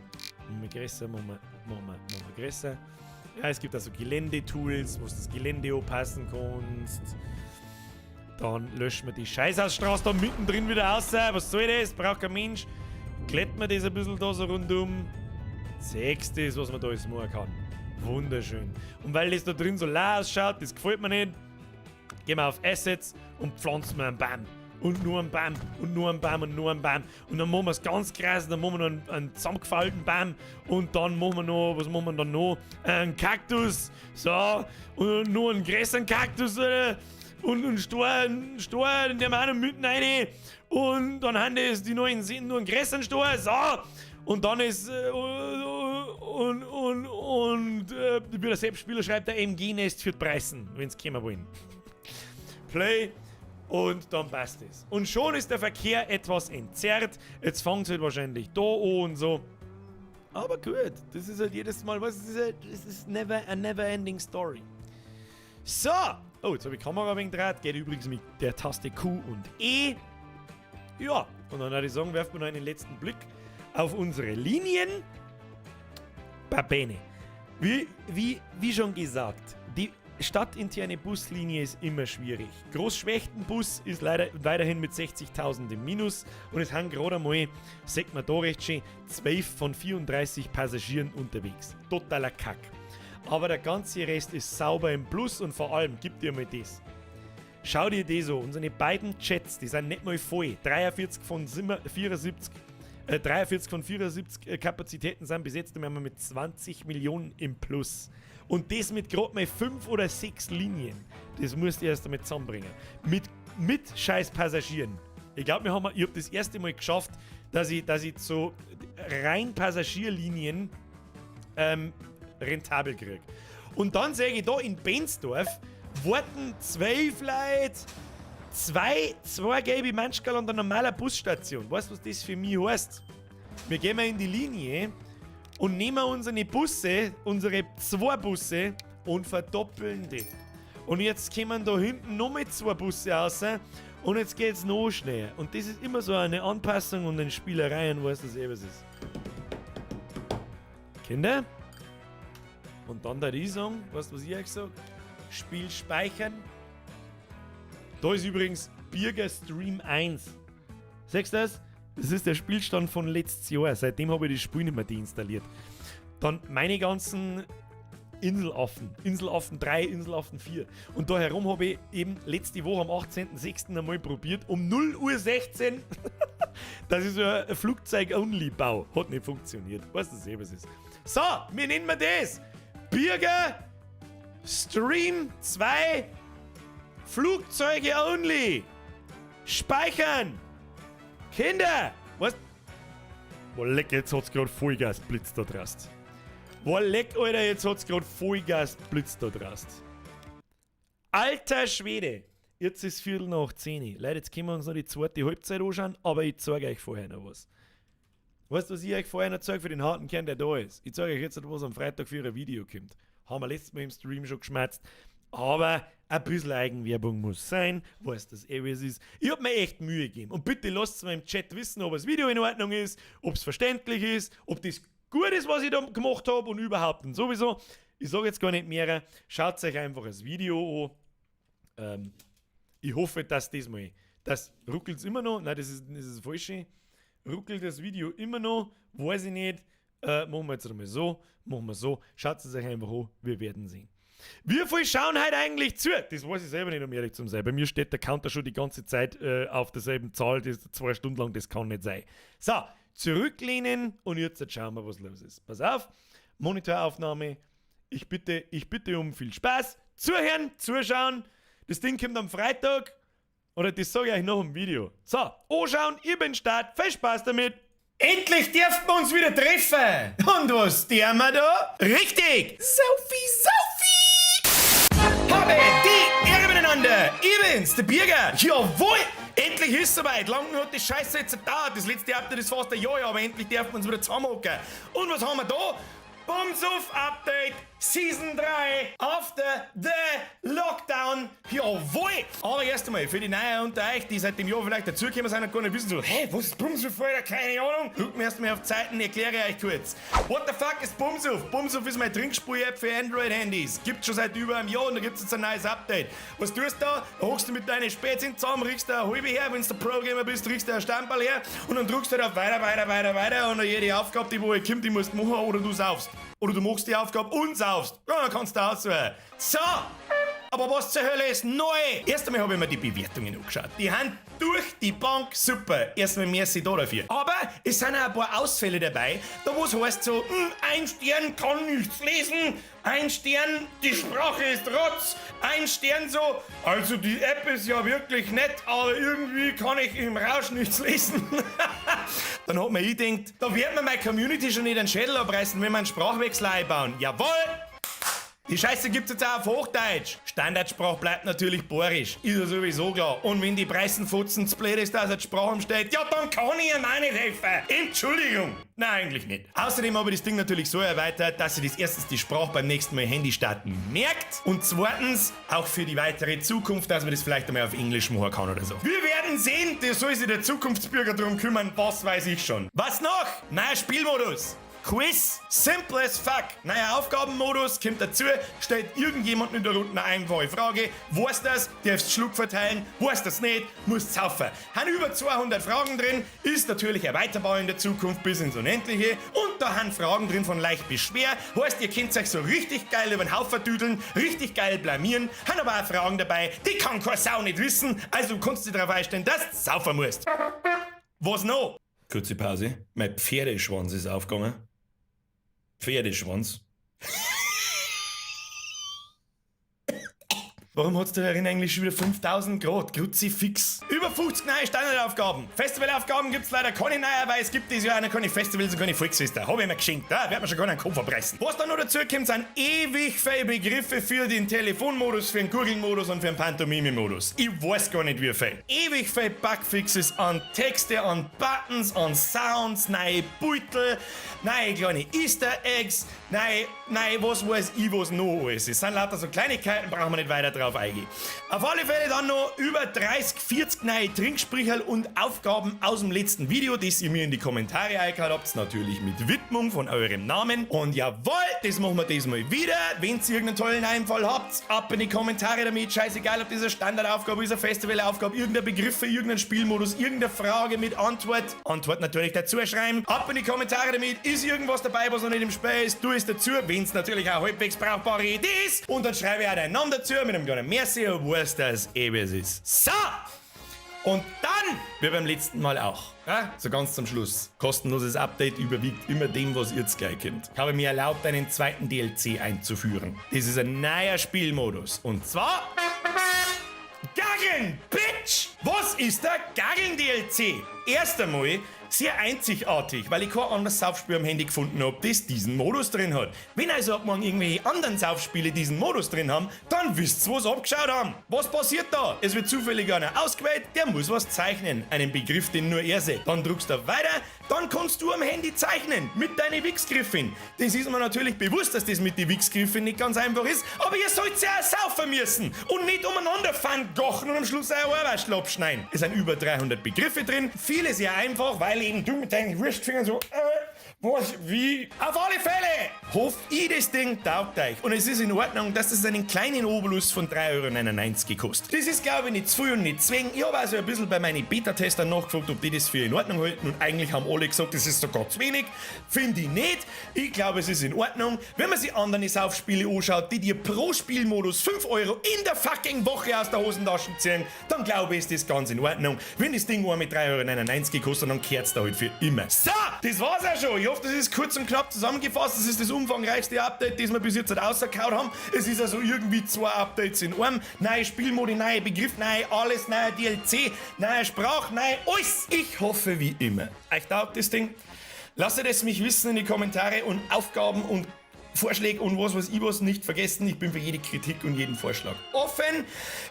Machen wir größer, machen wir größer. Ja, es gibt also Geländetools, wo du das Gelände anpassen kannst. Dann löschen wir die Scheißhausstraße da mittendrin wieder raus. Was soll das? Braucht kein Mensch. Glätten wir das ein bisschen da so rundum. Siehst du das, was man da alles machen kann. Wunderschön. Und weil das da drin so leer ausschaut, das gefällt mir nicht, gehen wir auf Assets und pflanzen wir einen Baum. und nur ein Bam und nur ein Bam und nur ein Bam. Und dann machen wir es ganz krass, dann machen wir noch einen zusammengefalteten Bam und dann machen wir noch, was machen wir dann noch? Einen Kaktus, so, und noch einen größeren Kaktus, und einen Stor, den wir auch noch mitten rein. Und dann haben das die neuen Sinn nur einen größeren Stor, so. Und dann ist, wie der Selbstspieler schreibt, der MG-Nest für die Preisen, wenn es kommen wollen. Play und dann passt es. Und schon ist der Verkehr etwas entzerrt. Jetzt fängt es halt wahrscheinlich da an und so. Aber gut, das ist halt jedes Mal, was ist halt, das ist a never ending story. So, oh, jetzt habe ich die Kamera ein wenig gedreht, geht übrigens mit der Taste Q und E. Ja, und dann würde ich sagen, werfen wir noch einen letzten Blick auf unsere Linien. Babene. Wie schon gesagt, die stadtinterne Buslinie ist immer schwierig. Großschwächtenbus ist leider weiterhin mit 60.000 im Minus und es haben gerade einmal, sagt man da recht schön, 12 von 34 Passagieren unterwegs. Totaler Kack. Aber der ganze Rest ist sauber im Plus und vor allem, gib dir mal das. Schau dir das so, unsere beiden Jets, die sind nicht mal voll. 43 von 74 Kapazitäten sind besetzt und wir haben mit 20 Millionen im Plus. Und das mit gerade mal 5 oder 6 Linien. Das musst du erst damit zusammenbringen. Mit scheiß Passagieren. Ich glaube, ich habe das erste Mal geschafft, dass ich so rein Passagierlinien rentabel kriege. Und dann sage ich da in Benzdorf, warten 12 Leute, zwei gelbe Menschkerl an der normalen Busstation. Weißt du, was das für mich heißt? Wir gehen mal in die Linie und nehmen unsere Busse, unsere 2 Busse und verdoppeln die. Und jetzt kommen da hinten nochmal 2 Busse raus und jetzt geht's noch schneller. Und das ist immer so eine Anpassung und eine Spielerei und weißt du, was ist. Kinder? Und dann der sagen, weißt du, was ich euch sage? Spiel speichern. Da ist übrigens Birger Stream 1. Siehst du das? Das ist der Spielstand von letztes Jahr. Seitdem habe ich das Spiel nicht mehr deinstalliert. Dann meine ganzen Inselaffen. Inselaffen 3, Inselaffen 4. Und da herum habe ich eben letzte Woche am 18.06. einmal probiert, um 0:16 Uhr, dass ich so ein Flugzeug-Only baue. Hat nicht funktioniert. Weißt du, was es ist? So, wie nennen wir das? Birger Stream 2 Flugzeuge Only. Speichern. Kinder! Was? Boah, leck, jetzt hat's grad Vollgas blitzt da drast. Boah, leck, Alter, jetzt hat's grad Vollgas blitzt da drast. Alter Schwede! Jetzt ist 9:15. Leute, jetzt können wir uns noch die zweite Halbzeit anschauen, aber ich zeige euch vorher noch was. Weißt du, was ich euch vorher noch zeige für den harten Kern, der da ist? Ich zeige euch jetzt, was am Freitag für ein Video kommt. Haben wir letztes Mal im Stream schon geschmerzt. Aber ein bisschen Eigenwerbung muss sein, weißt du, wie es ist. Ich hab mir echt Mühe gegeben. Und bitte lasst es mir im Chat wissen, ob das Video in Ordnung ist, ob es verständlich ist, ob das gut ist, was ich da gemacht habe und überhaupt. Und sowieso, ich sage jetzt gar nicht mehr, schaut euch einfach das Video an. Ich hoffe, dass das ruckelt es immer noch. Nein, das ist das Falsche. Ruckelt das Video immer noch, weiß ich nicht. Machen wir jetzt einmal so, Schaut es euch einfach an, wir werden sehen. Wie viel schauen heute eigentlich zu? Das weiß ich selber nicht, um ehrlich zu sein. Bei mir steht der Counter schon die ganze Zeit auf derselben Zahl, das 2 Stunden lang, das kann nicht sein. So, zurücklehnen und jetzt schauen wir, was los ist. Pass auf, Monitoraufnahme. Ich bitte um viel Spaß. Zuhören, zuschauen. Das Ding kommt am Freitag. Oder das sage ich euch noch im Video. So, anschauen, ich bin Start. Viel Spaß damit. Endlich dürfen wir uns wieder treffen. Und was tun wir da? Richtig, Sophie! Habe die Ehre miteinander. Ich bin's, der Birger. Jawohl, endlich ist es soweit. Lang hat die Scheiße jetzt gedauert. Das letzte Update ist fast ein Jahr, aber endlich dürfen wir uns wieder zusammenhocken. Und was haben wir da? Bumsuf Update Season 3 After the Lockdown. Jawohl! Aber erst einmal, für die Neuen unter euch, die seit dem Jahr vielleicht dazugekommen sind und gar nicht wissen so, hey, was ist Bumsuf, Alter? Keine Ahnung. Gucken wir erst mal auf die Seiten, erkläre ich euch kurz. What the fuck ist Bumsuf? Bumsuf ist meine Trinkspur-App für Android-Handys. Gibt's schon seit über einem Jahr und da gibt's jetzt ein neues Update. Was tust du da? Hockst du mit deinen Spätzchen zusammen, riechst du eine halbe her, wenn du Pro-Gamer bist, riechst du einen Stammball her und dann drückst du halt auf weiter und jede Aufgabe, die wo kommt, die musst du machen oder du saufst. Oder du machst die Aufgabe und saufst. Ja, dann kannst du aussuchen. So, Aber was zur Hölle ist neu? Erst einmal habe ich mir die Bewertungen angeschaut. Die haben durch die Bank super. Erstmal merci da dafür. Aber es sind auch ein paar Ausfälle dabei, da wo es heißt so, 1 Stern kann nichts lesen, 1 Stern, die Sprache ist Rotz, 1 Stern so, also die App ist ja wirklich nett, aber irgendwie kann ich im Rausch nichts lesen. Dann hat man gedacht, da wird mir meine Community schon nicht den Schädel abreißen, wenn wir einen Sprachwechsel einbauen. Jawohl! Die Scheiße gibt's jetzt auch auf Hochdeutsch. Standardsprache bleibt natürlich Bayerisch. Ist ja sowieso klar. Und wenn die Preisenfutzen zu blöd ist, dass er die Sprache umstellt, ja, dann kann ich ihm auch nicht helfen. Entschuldigung. Nein, eigentlich nicht. Außerdem habe ich das Ding natürlich so erweitert, dass sie das erstens die Sprache beim nächsten Mal Handy starten merkt und zweitens auch für die weitere Zukunft, dass man das vielleicht einmal auf Englisch machen kann oder so. Wir werden sehen, da soll sich der Zukunftsbürger drum kümmern, was weiß ich schon. Was noch? Neuer Spielmodus. Quiz, simple as fuck. Neuer Aufgabenmodus, kommt dazu, stellt irgendjemand in der Runde eine einfache Frage. Weißt das, darfst Schluck verteilen, weißt das nicht, musst saufen. Haben über 200 Fragen drin, ist natürlich erweiterbar in der Zukunft bis ins Unendliche. Und da haben Fragen drin von leicht bis schwer. Heißt, ihr könnt euch so richtig geil über den Haufen düdeln, richtig geil blamieren. Haben aber auch Fragen dabei, die kann keine Sau nicht wissen, also kannst du dir darauf einstellen, dass du saufen musst. Was noch? Kurze Pause. Mein Pferdeschwanz ist aufgegangen. Pferdeschwanz. Warum hat's da darin eigentlich schon wieder 5000 Grad? Kruzifix. Über 50 neue Standardaufgaben. Festivalaufgaben gibt's leider keine neue, weil es gibt dieses Jahr auch noch keine Festivals und keine Volksfeste. Hab ich mir geschenkt. Da wird man schon gar nicht den Kopf abreißen. Was dann noch dazu kommt, sind ewig viele Begriffe für den Telefonmodus, für den Google-Modus und für den Pantomime-Modus. Ich weiß gar nicht wie viel. Ewig viele Bugfixes an Texte, an Buttons, an Sounds, neue Beutel, neue kleine Easter Eggs, neue, was weiß ich, was noch alles. Es sind lauter so Kleinigkeiten, brauchen wir nicht weiter drauf eingehen. Auf alle Fälle dann noch über 30, 40 neue Trinksprüche und Aufgaben aus dem letzten Video, das ihr mir in die Kommentare eingehauen habt, natürlich mit Widmung von eurem Namen. Und jawohl, das machen wir diesmal wieder. Wenn ihr irgendeinen tollen Einfall habt, ab in die Kommentare damit. Scheißegal, ob das eine Standardaufgabe ist, eine Festivalaufgabe, irgendein Begriff für irgendeinen Spielmodus, irgendeine Frage mit Antwort. Antwort natürlich dazu schreiben. Ab in die Kommentare damit. Ist irgendwas dabei, was noch nicht im Spiel ist, tu es dazu, wenn es natürlich eine halbwegs brauchbare Idee ist. Und dann schreibe ich auch deinen Namen dazu mit einem kleinen Merci und weiß, dass wie es ist. So! Und dann, wie beim letzten Mal auch, ja, so ganz zum Schluss, kostenloses Update überwiegt immer dem, was ihr jetzt gleich kennt. Ich habe mir erlaubt, einen zweiten DLC einzuführen. Das ist ein neuer Spielmodus. Und zwar... Gaggeln, Bitch! Was ist der Gaggeln-DLC? Erst einmal sehr einzigartig, weil ich kein anderes Saufspiel am Handy gefunden habe, das diesen Modus drin hat. Wenn also ab morgen irgendwelche anderen Saufspiele diesen Modus drin haben, dann wisst ihr, was abgeschaut haben. Was passiert da? Es wird zufällig einer ausgewählt, der muss was zeichnen. Einen Begriff, den nur er sieht. Dann drückst du weiter, dann kannst du am Handy zeichnen. Mit deiner Wichsgriffin. Das ist mir natürlich bewusst, dass das mit den Wichsgriffin nicht ganz einfach ist, aber ihr sollt ja auch saufen müssen. Und nicht umeinander fangochen und am Schluss eure Arbeitsschlapp abschneiden. Es sind über 300 Begriffe drin. Viele sehr einfach, weil eben du mit deinen Wurstfingern so, was, wie? Auf alle Fälle hoffe ich, das Ding taugt euch. Und es ist in Ordnung, dass es einen kleinen Obolus von 3,99 € gekostet. Das ist, glaube ich, nicht zu viel und nicht zwingend. Ich habe also ein bisschen bei meinen Beta-Testern nachgefragt, ob die das für in Ordnung halten. Und eigentlich haben alle gesagt, das ist sogar zu wenig. Finde ich nicht. Ich glaube, es ist in Ordnung. Wenn man sich andere Saufspiele anschaut, die dir pro Spielmodus 5 € in der fucking Woche aus der Hosentasche ziehen, dann glaube ich, ist das ganz in Ordnung. Wenn das Ding nur mit 3,99 € gekostet, dann kehrt es da halt für immer. So, das war's auch schon. Ich hoffe, das ist kurz und knapp zusammengefasst. Das ist das umfangreichste Update, das wir bis jetzt rausgehauen haben. Es ist also irgendwie 2 Updates in einem. Neue Spielmodi, neue Begriff, neue alles, neuer DLC, neue Sprache, neue alles. Ich hoffe wie immer, euch taugt das Ding. Lasst es mich wissen in die Kommentare und Aufgaben und Vorschläge und was weiß ich was nicht vergessen. Ich bin für jede Kritik und jeden Vorschlag offen.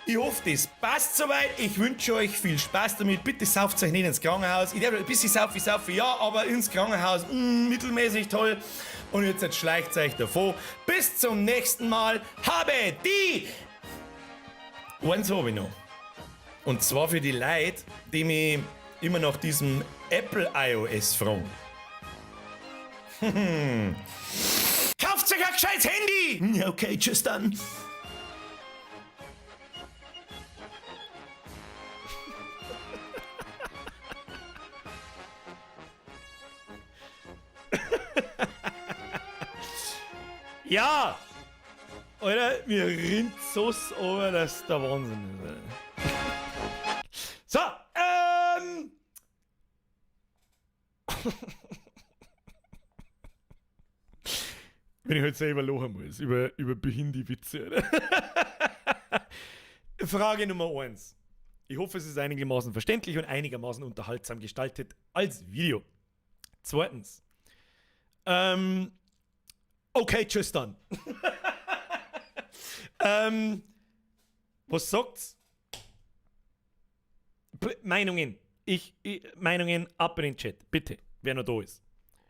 Ich hoffe, das passt soweit. Ich wünsche euch viel Spaß damit. Bitte sauft euch nicht ins Krankenhaus. Ich darf ein bisschen saufen, ja, aber ins Krankenhaus mittelmäßig toll. Und jetzt schleicht euch davon. Bis zum nächsten Mal. Habe die... Eins habe ich noch. Und zwar für die Leute, die mich immer nach diesem Apple iOS fragen. Kauft euch ein gescheites Handy! Ja, okay, tschüss dann. Ja! Alter, mir rinnt so's over, dass der Wahnsinn ist. So, wenn ich halt selber lachen muss, über Behindi-Witze, oder? Frage Nummer 1. Ich hoffe, es ist einigermaßen verständlich und einigermaßen unterhaltsam gestaltet als Video. 2. Okay, tschüss dann. Was sagt's? Meinungen. Meinungen ab in den Chat. Bitte, wer noch da ist.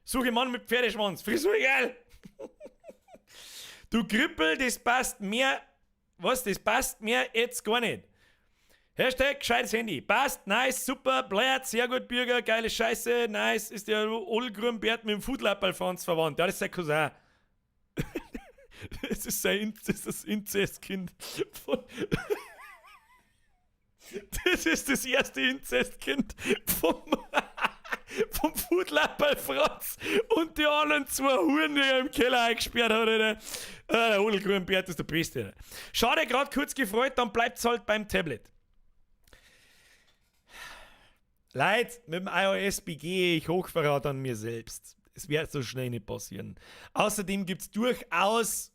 Suche Mann mit Pferdeschwanz. Frisur geil. Du Krüppel, das passt mir. Was? Das passt mir jetzt gar nicht. Hashtag gescheites Handy. Passt, nice, super, blärt, sehr gut, Bürger, geile Scheiße, nice. Ist der Olgrünbert mit dem Foodlapalfans verwandt? Ja, das ist sein Cousin. Das ist das Inzestkind von. Das ist das erste Inzestkind vom Foodlapper Franz und die anderen 2 Huren, die er im Keller eingesperrt hat. Der Odelgrünbert ist der Beste. Schade, gerade kurz gefreut, dann bleibt's halt beim Tablet. Leute, mit dem iOS begehe ich Hochverrat an mir selbst. Es wird so schnell nicht passieren. Außerdem gibt es durchaus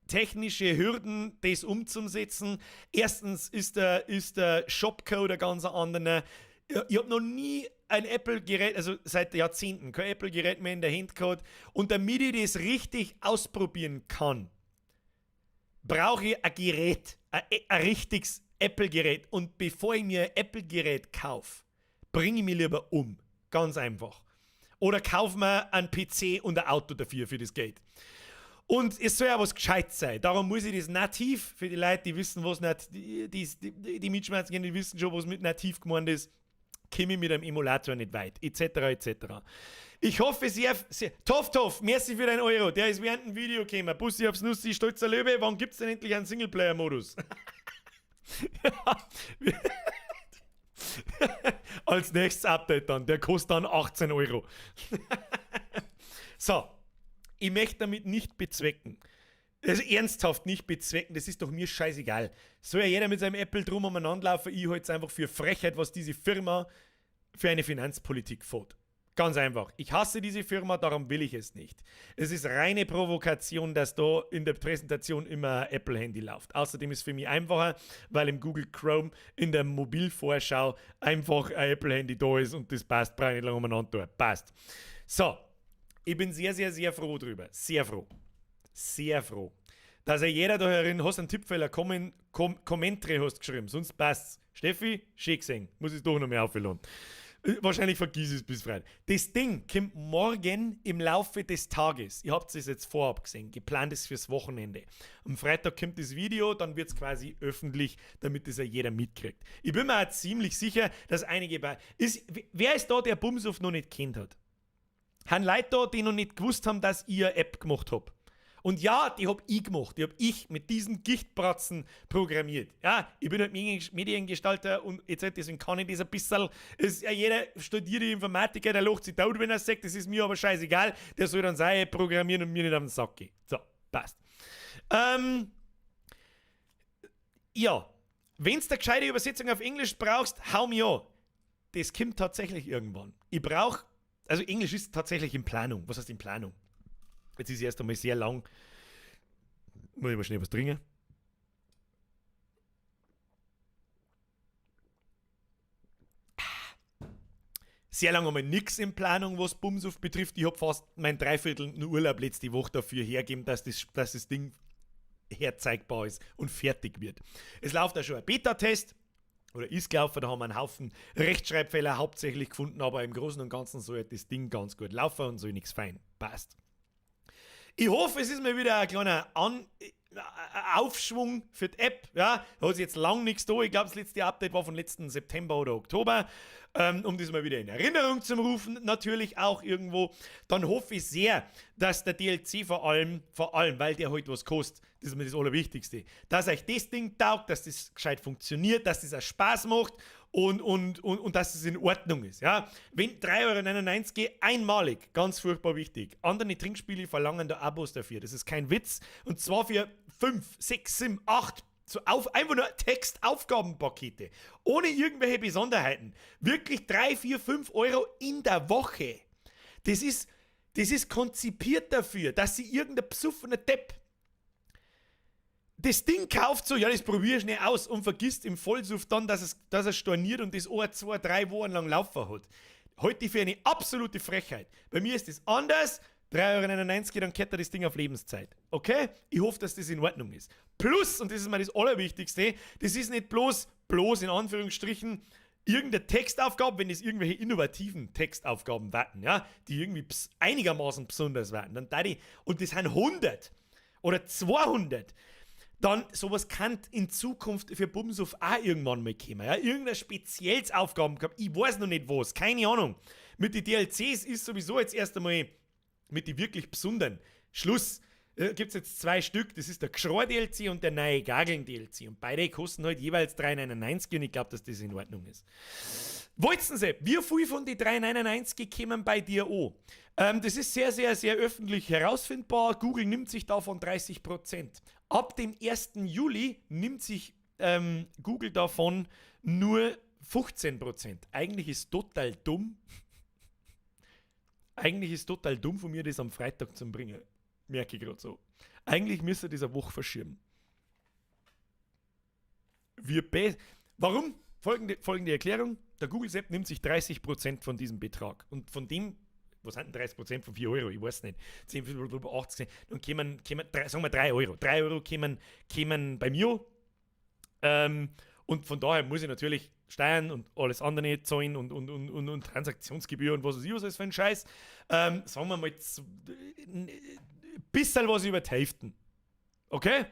technische Hürden, das umzusetzen. Erstens ist der Shopcode ein ganz anderer. Ich habe noch nie ein Apple-Gerät, also seit Jahrzehnten, kein Apple-Gerät mehr in der Hand gehabt. Und damit ich das richtig ausprobieren kann, brauche ich ein Gerät, ein richtiges Apple-Gerät. Und bevor ich mir ein Apple-Gerät kaufe, bringe ich mich lieber um. Ganz einfach. Oder kaufe mir einen PC und ein Auto dafür, für das Geld. Und es soll ja was Gescheites sein. Darum muss ich das nativ, für die Leute, die wissen, was die Mitschmerzen, die wissen schon, was mit nativ gemeint ist, komme ich mit einem Emulator nicht weit, etc. etc. Ich hoffe sehr, Toff, merci für deinen Euro. Der ist während dem Video gekommen. Bussi aufs Nussi, stolzer Löwe. Wann gibt es denn endlich einen Singleplayer-Modus? Als nächstes Update dann. Der kostet dann 18 Euro. So, ich möchte damit nicht bezwecken. Also ernsthaft nicht bezwecken, das ist doch mir scheißegal. Soll ja jeder mit seinem Apple drum umeinander laufen, ich halte es einfach für Frechheit, was diese Firma für eine Finanzpolitik fährt. Ganz einfach. Ich hasse diese Firma, darum will ich es nicht. Es ist reine Provokation, dass da in der Präsentation immer ein Apple-Handy läuft. Außerdem ist es für mich einfacher, weil im Google Chrome in der Mobilvorschau einfach ein Apple-Handy da ist und das passt, brauche ich nicht lange umeinander tun. Passt. So, ich bin sehr, sehr, sehr froh drüber. Sehr froh. Sehr froh. Dass jeder da herin, hast einen Tippfehler, Kommentare hast geschrieben, sonst passt's. Steffi, schön gesehen. Muss ich doch noch mehr aufladen. Wahrscheinlich vergiss es bis Freitag. Das Ding kommt morgen im Laufe des Tages. Ihr habt es jetzt vorab gesehen. Geplant ist fürs Wochenende. Am Freitag kommt das Video, dann wird es quasi öffentlich, damit es ja jeder mitkriegt. Ich bin mir auch ziemlich sicher, dass einige wer ist da, der Bumshof noch nicht kennt hat? Haben Leute da, die noch nicht gewusst haben, dass ich eine App gemacht habe. Und ja, die habe ich gemacht. Die habe ich mit diesen Gichtbratzen programmiert. Ja, ich bin halt Mediengestalter und etc. Deswegen kann ich das ein bisschen. Jeder studierte Informatiker, der lacht sich tot, wenn er es sagt. Das ist mir aber scheißegal. Der soll dann sein programmieren und mir nicht auf den Sack gehen. So, passt. Ja, wenn du eine gescheite Übersetzung auf Englisch brauchst, hau mir an. Das kommt tatsächlich irgendwann. Also Englisch ist tatsächlich in Planung. Was heißt in Planung? Jetzt ist es erst einmal sehr lang. Muss ich mal schnell was trinken. Sehr lange einmal nichts in Planung, was Bumshof betrifft. Ich habe fast mein Dreiviertel Urlaub letzte Woche dafür hergegeben, dass das Ding herzeigbar ist und fertig wird. Es läuft auch schon ein Beta-Test. Oder ist gelaufen, da haben wir einen Haufen Rechtschreibfehler hauptsächlich gefunden, aber im Großen und Ganzen soll das Ding ganz gut laufen und soll nichts fein. Passt. Ich hoffe, es ist mal wieder ein kleiner Aufschwung für die App. Ja, da hat jetzt lang nichts da. Ich glaube, das letzte Update war von letzten September oder Oktober. Um das mal wieder in Erinnerung zu rufen, natürlich auch irgendwo. Dann hoffe ich sehr, dass der DLC vor allem, weil der halt was kostet, das ist mir das Allerwichtigste, dass euch das Ding taugt, dass das gescheit funktioniert, dass das auch Spaß macht und dass es in Ordnung ist. Ja? Wenn 3,99 € einmalig, ganz furchtbar wichtig. Andere Trinkspiele verlangen da Abos dafür. Das ist kein Witz. Und zwar für 5, 6, 7, 8 einfach nur Textaufgabenpakete. Ohne irgendwelche Besonderheiten. Wirklich 3, 4, 5 Euro in der Woche. Das ist konzipiert dafür, dass sie irgendein besoffener Depp das Ding kauft so, ja, das probier schnell aus und vergisst im Vollsuff dann, dass er storniert und das 1, 2, 3 Wochen lang laufen hat. Heute für eine absolute Frechheit. Bei mir ist das anders. 3,99 €, dann kennt er das Ding auf Lebenszeit. Okay? Ich hoffe, dass das in Ordnung ist. Plus, und das ist mir das Allerwichtigste, das ist nicht bloß in Anführungsstrichen, irgendeine Textaufgabe, wenn es irgendwelche innovativen Textaufgaben werden, ja, die irgendwie einigermaßen besonders werden, dann und das sind 100 oder 200, dann sowas kann in Zukunft für Bumsuf auch irgendwann mal kommen. Ja? Irgendein spezielles Aufgaben gehabt, ich weiß noch nicht was, keine Ahnung. Mit den DLCs ist sowieso jetzt erst einmal mit den wirklich besonderen Schluss. Gibt es jetzt 2 Stück, das ist der Geschrei-DLC und der neue Gageln-DLC. Und beide kosten halt jeweils 3,99 und ich glaube, dass das in Ordnung ist. Wollten Sie, wie viel von den 3,99 kommen bei dir an? Das ist sehr, sehr, sehr öffentlich herausfindbar. Google nimmt sich davon 30%. Ab dem 1. Juli nimmt sich Google davon nur 15%. Eigentlich ist total dumm. Eigentlich ist total dumm von mir, das am Freitag zu bringen. Merke ich gerade so. Eigentlich müsste das eine Woche verschieben. Warum? Folgende Erklärung. Der Google-App nimmt sich 30% von diesem Betrag. Und von dem, was sind denn 30% von 4 Euro? Ich weiß nicht. 10, 80, dann kämen sagen wir 3 Euro. 3 Euro kämen bei mir. Und von daher muss ich natürlich Steuern und alles andere zahlen und Transaktionsgebühr und was weiß ich, was ist für ein Scheiß. Sagen wir mal ein bisschen was über die Hälfte. Okay?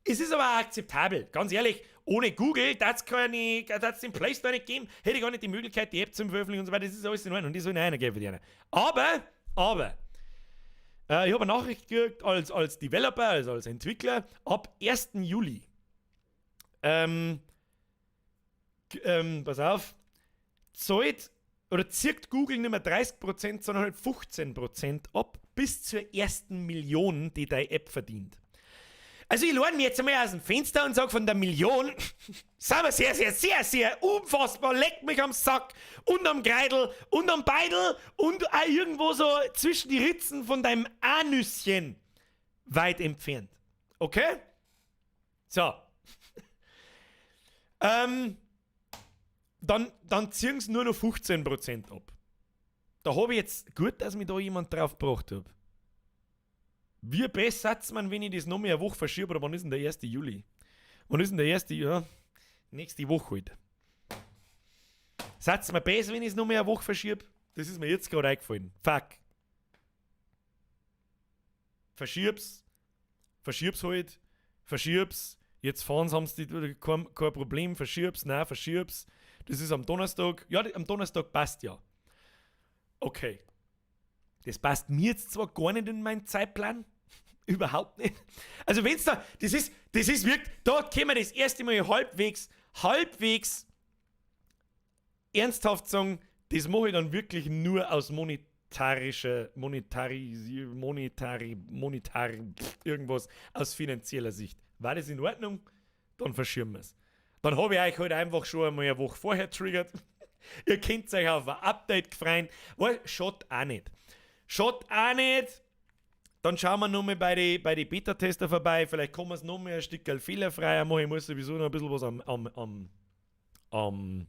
Es ist aber auch akzeptabel. Ganz ehrlich, ohne Google, das den Play Store nicht geben, hätte ich gar nicht die Möglichkeit, die App zu veröffentlichen und so weiter. Das ist alles in Ordnung. Die sollen einer geben für die. Aber, ich habe eine Nachricht gekriegt als Developer, also als Entwickler, ab 1. Juli. Pass auf, zirkt Google nicht mehr 30%, sondern halt 15% ab bis zur ersten Million, die deine App verdient. Also ich lerne mich jetzt einmal aus dem Fenster und sage, von der Million sind wir sehr, sehr, sehr, sehr unfassbar, leckt mich am Sack und am Kreidel und am Beidel und auch irgendwo so zwischen die Ritzen von deinem Anüsschen weit entfernt. Okay? So. Dann ziehen sie nur noch 15% ab. Da habe ich jetzt gut, dass mich da jemand drauf gebracht hat. Wie besser sagt man, wenn ich das noch mehr eine Woche verschiebe, oder wann ist denn der 1. Juli? Wann ist denn der 1. Ja, nächste Woche halt. Sagt mir besser, wenn ich es noch mehr eine Woche verschiebe? Das ist mir jetzt gerade eingefallen. Fuck. Verschieb's halt. Jetzt fahren sie, haben sie kein Problem. Verschieb's. Das ist am Donnerstag. Ja, am Donnerstag passt ja. Okay. Das passt mir jetzt zwar gar nicht in meinen Zeitplan. Überhaupt nicht. Also wenn's da, das ist wirklich, da können wir das erste Mal halbwegs ernsthaft sagen, das mache ich dann wirklich nur aus irgendwas, aus finanzieller Sicht. War das in Ordnung? Dann verschieben wir es. Dann habe ich euch halt einfach schon einmal eine Woche vorher triggert. Ihr könnt euch auf ein Update freuen. Schaut auch nicht. Dann schauen wir nochmal bei den Beta-Tester vorbei. Vielleicht kommen wir es noch mehr ein Stück fehlerfreier machen. Ich muss sowieso noch ein bisschen was am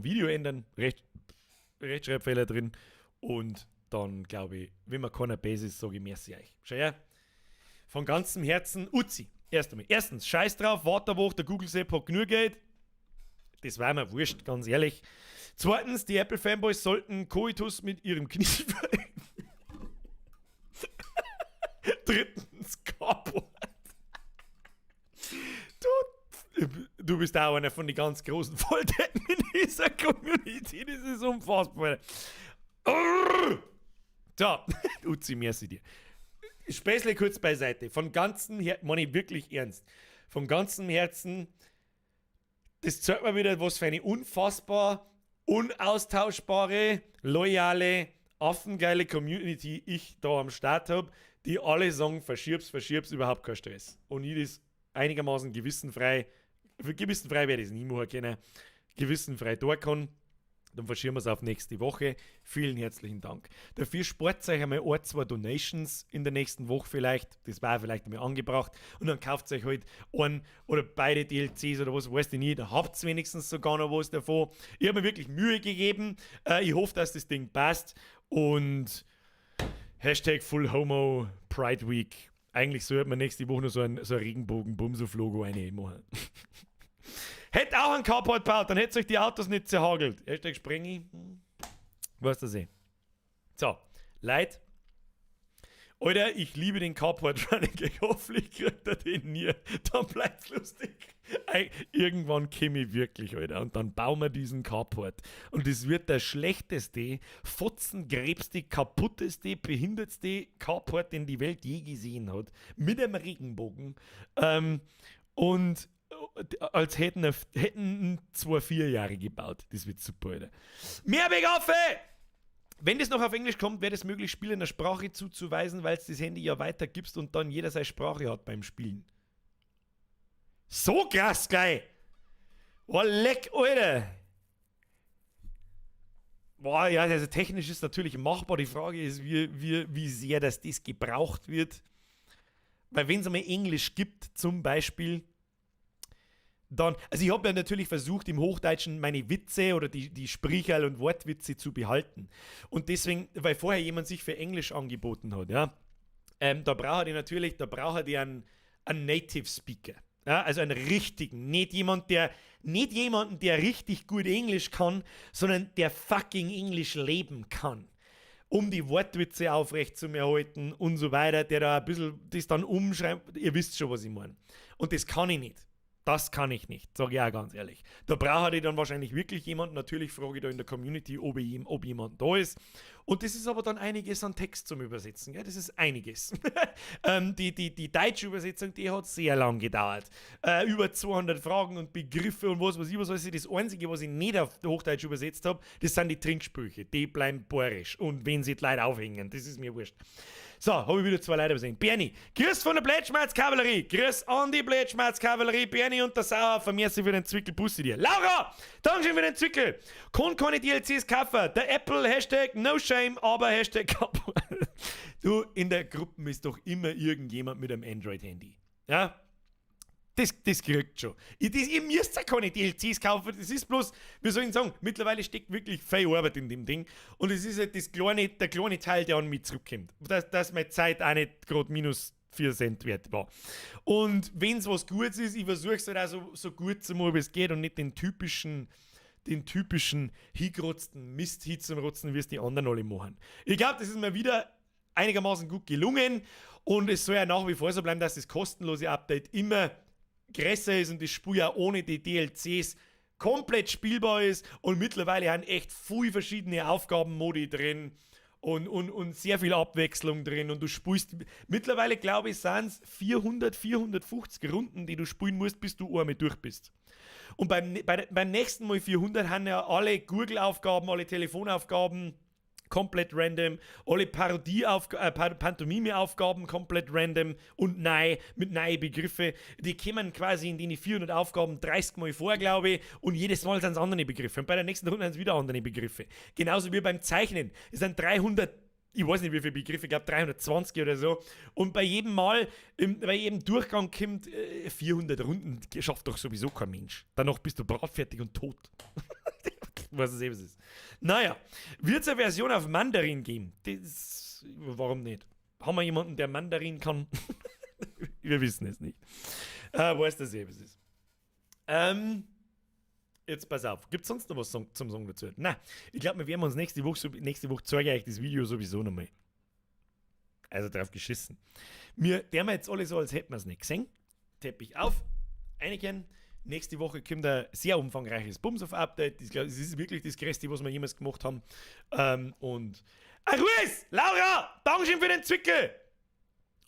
Video ändern. Rechtschreibfehler drin. Und dann glaube ich, wenn man keiner Basis, sage ich merci euch. Schau her. Von ganzem Herzen Uzi. Erstens, scheiß drauf, warte eine Woche, der Google-App hat genug Geld. Das war mir wurscht, ganz ehrlich. Zweitens, die Apple-Fanboys sollten Koitus mit ihrem Knie verüben. Drittens, Carport. Du bist auch einer von den ganz großen Volldeppen in dieser Community. Das ist unfassbar. So, Uzi, merci dir. Späßle kurz beiseite. Von ganzem Herzen, meine ich wirklich ernst. Von ganzem Herzen, das zeigt mir wieder, was für eine unfassbar unaustauschbare, loyale, affengeile Community ich da am Start habe, die alle sagen, verschieb's, überhaupt kein Stress. Und ich das einigermaßen gewissenfrei werde ich es nie machen können, gewissenfrei tun kann. Dann verschieben wir es auf nächste Woche. Vielen herzlichen Dank. Dafür spart euch einmal 1, 2 Donations in der nächsten Woche vielleicht. Das war vielleicht einmal angebracht. Und dann kauft euch halt einen oder beide DLCs oder was, weißt du nicht. Da habt ihr wenigstens sogar noch was davon. Ich habe mir wirklich Mühe gegeben. Ich hoffe, dass das Ding passt. Und Hashtag Full Homo Pride Week. Eigentlich sollte man nächste Woche noch so ein Regenbogen-Bumsuf-Logo reinmachen. Hätte auch ein Carport gebaut, dann hätte euch die Autos nicht zerhagelt. Hashtag Sprengi. Weißt du eh. So, Leute. Alter, ich liebe den Carport Running. Hoffentlich kriegt er den nie. Dann bleibt's lustig. Irgendwann komme ich wirklich, Alter. Und dann bauen wir diesen Carport. Und das wird der schlechteste, fotzengräbste, kaputteste, behindertste Carport, den die Welt je gesehen hat. Mit einem Regenbogen. Und als hätten 2 4-Jahre gebaut. Das wird super, Alter. Mehr Begaffe! Wenn das noch auf Englisch kommt, wäre es möglich, Spiele in der Sprache zuzuweisen, weil es das Handy ja weitergibst und dann jeder seine Sprache hat beim Spielen. So krass, geil! Boah, leck, Alter! Boah, ja, also technisch ist natürlich machbar. Die Frage ist, wie sehr das gebraucht wird. Weil wenn es einmal Englisch gibt, zum Beispiel, dann, also ich habe ja natürlich versucht, im Hochdeutschen meine Witze oder die Sprichel und Wortwitze zu behalten. Und deswegen, weil vorher jemand sich für Englisch angeboten hat, ja, da braucht ihr einen Native Speaker. Ja, also einen richtigen, nicht jemanden, der richtig gut Englisch kann, sondern der fucking Englisch leben kann. Um die Wortwitze aufrecht zu erhalten und so weiter, der da ein bisschen das dann umschreibt. Ihr wisst schon, was ich meine. Und das kann ich nicht. Das kann ich nicht, sage ich auch ganz ehrlich. Da brauche ich dann wahrscheinlich wirklich jemanden. Natürlich frage ich da in der Community, ob jemand da ist. Und das ist aber dann einiges an Text zum Übersetzen. Gell? Das ist einiges. Die deutsche Übersetzung, die hat sehr lang gedauert. Über 200 Fragen und Begriffe und was weiß ich. Das Einzige, was ich nicht auf Hochdeutsch übersetzt habe, das sind die Trinksprüche. Die bleiben bayerisch. Und wenn sie die Leute aufhängen, das ist mir wurscht. So, habe ich wieder 2 Leute übersehen. Bernie, grüß von der Blätschmerz-Kavallerie. Grüß an die Blätschmerz-Kavallerie. Bernie und der Sauer, vermehrst für den Zwickel. Pusse dir. Laura, Dankeschön für den Zwickel. Kann keine DLCs kaufen. Der Apple, Hashtag No Shame, aber Hashtag Kaputt. Du, in der Gruppe ist doch immer irgendjemand mit einem Android-Handy. Ja? Das kriegt schon. Ihr müsst ja keine DLCs kaufen. Das ist bloß, wie soll ich sagen, mittlerweile steckt wirklich viel Arbeit in dem Ding. Und es ist halt der kleine Teil, der an mich zurückkommt. Dass meine Zeit auch nicht gerade minus 4 Cent wert war. Und wenn es was Gutes ist, ich versuche es halt auch so gut zu machen, wie es geht und nicht den typischen hingerotzten Mist hinzurotzen, wie es die anderen alle machen. Ich glaube, das ist mir wieder einigermaßen gut gelungen und es soll ja nach wie vor so bleiben, dass das kostenlose Update immer größer ist und das Spiel ja ohne die DLCs komplett spielbar ist und mittlerweile haben echt viele verschiedene Aufgabenmodi drin und sehr viel Abwechslung drin und du spielst, mittlerweile glaube ich sind es 450 Runden, die du spielen musst, bis du einmal durch bist. Und beim nächsten Mal 400 haben ja alle Google-Aufgaben, alle Telefonaufgaben komplett random, alle Pantomime-Aufgaben komplett random und neu, mit neuen Begriffen. Die kommen quasi in die 400 Aufgaben 30 Mal vor, glaube ich, und jedes Mal sind es andere Begriffe. Und bei der nächsten Runde sind es wieder andere Begriffe. Genauso wie beim Zeichnen. Es sind 300, ich weiß nicht wie viele Begriffe, ich glaube 320 oder so. Und bei jedem Mal, bei jedem Durchgang kommt 400 Runden, schafft doch sowieso kein Mensch. Danach bist du bratfertig und tot. Was es eben ist. Naja, wird es eine Version auf Mandarin geben? Warum nicht? Haben wir jemanden, der Mandarin kann? Wir wissen es nicht. Weiß das eben ist. Jetzt pass auf. Gibt es sonst noch was zum Song dazu? Nein, ich glaube, wir werden uns nächste Woche zeige ich euch das Video sowieso nochmal. Also drauf geschissen. Wir jetzt alle so, als hätten wir es nicht gesehen. Teppich auf. Einigen. Nächste Woche kommt ein sehr umfangreiches Bumsov-Update. Das ist wirklich das Größte, was wir jemals gemacht haben. Und Ruiz, Laura, Dankeschön für den Zwickel.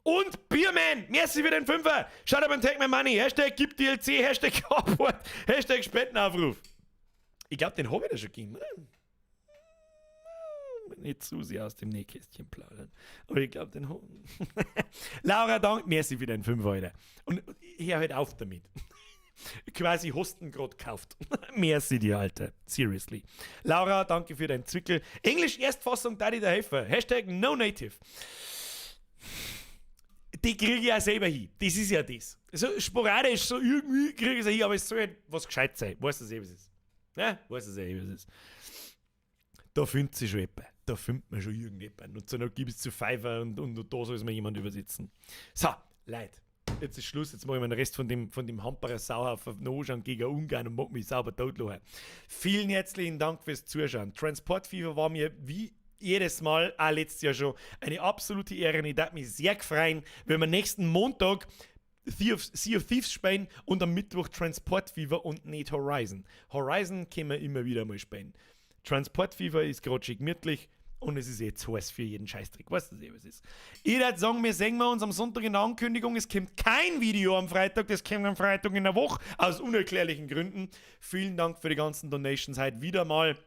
Und Bierman, merci für den Fünfer. Schaut up and take my money. Hashtag gib DLC, Hashtag Carport, Hashtag Spendenaufruf. Ich glaube, den habe ich da schon gegeben. nicht zu sehr aus dem Nähkästchen plaudern. Aber ich glaube, den Laura, danke, merci für den 5 Euro. Und hör halt auf damit. Quasi Hosten gerade gekauft. Merci dir, Alter. Seriously. Laura, danke für deinen Zwickel. Englisch Erstfassung, da dir helfen. Hashtag No Native. Die kriege ich ja selber hin. Das ist ja das. So sporadisch, so irgendwie kriege ich es hin, aber es soll halt was gescheit sein. Weißt du eh, was es ist? Ja, weißt du eh, was es ist? Da findet sich schon jemand. Da findet man schon irgendjemand. Und so noch gibt es zu Fiverr und da soll es mir jemand übersetzen. So, Leute. Jetzt ist Schluss, jetzt mache ich mir den Rest von dem Hamperer Sauhaufen noch anschauen gegen Ungarn und mag mich sauber totlachen. Vielen herzlichen Dank fürs Zuschauen. Transportfieber war mir wie jedes Mal, auch letztes Jahr schon, eine absolute Ehre. Ich darf mich sehr freuen, wenn wir nächsten Montag Sea of Thieves spielen und am Mittwoch Transportfieber und nicht Horizon. Horizon können wir immer wieder mal spielen. Transportfieber ist gerade schön gemütlich. Und es ist jetzt heiß für jeden Scheißtrick. Weißt du, was es ist? Ich würde sagen, wir sehen uns am Sonntag in der Ankündigung. Es kommt kein Video am Freitag, das kommt am Freitag in der Woche. Aus unerklärlichen Gründen. Vielen Dank für die ganzen Donations heute wieder mal.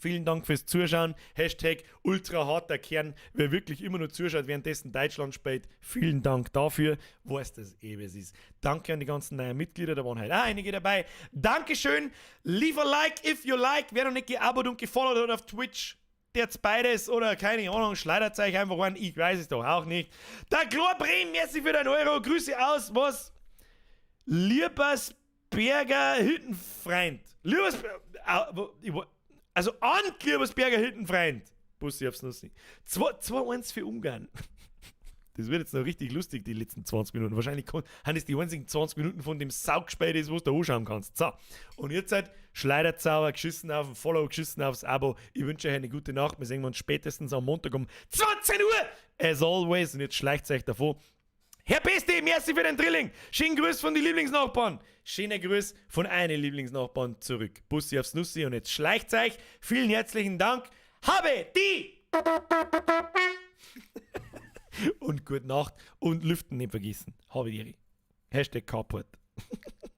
Vielen Dank fürs Zuschauen. Hashtag ultra harter Kern. Wer wirklich immer nur zuschaut, währenddessen Deutschland spielt. Vielen Dank dafür. Weißt du, was es ist. Danke an die ganzen neuen Mitglieder. Da waren halt auch einige dabei. Dankeschön. Leave a like if you like. Wer noch nicht geabonniert und gefollowt hat auf Twitch, jetzt beides oder keine Ahnung, schleudert euch einfach an, ich weiß es doch auch nicht. Der Chlorbrem, merci für den Euro, Grüße aus, was? Liebersberger Hüttenfreund. Also an Liebersberger Hüttenfreund. Bussi aufs Nussi. 2-1 für Ungarn. Das wird jetzt noch richtig lustig, die letzten 20 Minuten. Wahrscheinlich haben es die einzigen 20 Minuten von dem Sauggespäht ist, wo du anschauen kannst. So, und jetzt halt Schleiderzauber, geschissen auf ein Follow, geschissen aufs Abo. Ich wünsche euch eine gute Nacht. Wir sehen uns spätestens am Montag um 20 Uhr. As always. Und jetzt schleicht euch davor. Herr Beste, merci für den Drilling. Schönen Grüß von den Lieblingsnachbarn. Schöner Grüß von einem Lieblingsnachbarn zurück. Bussi aufs Nussi und jetzt schleicht euch. Vielen herzlichen Dank. Habe die! Und gute Nacht und Lüften nicht vergessen. Habe die. Hashtag Carport.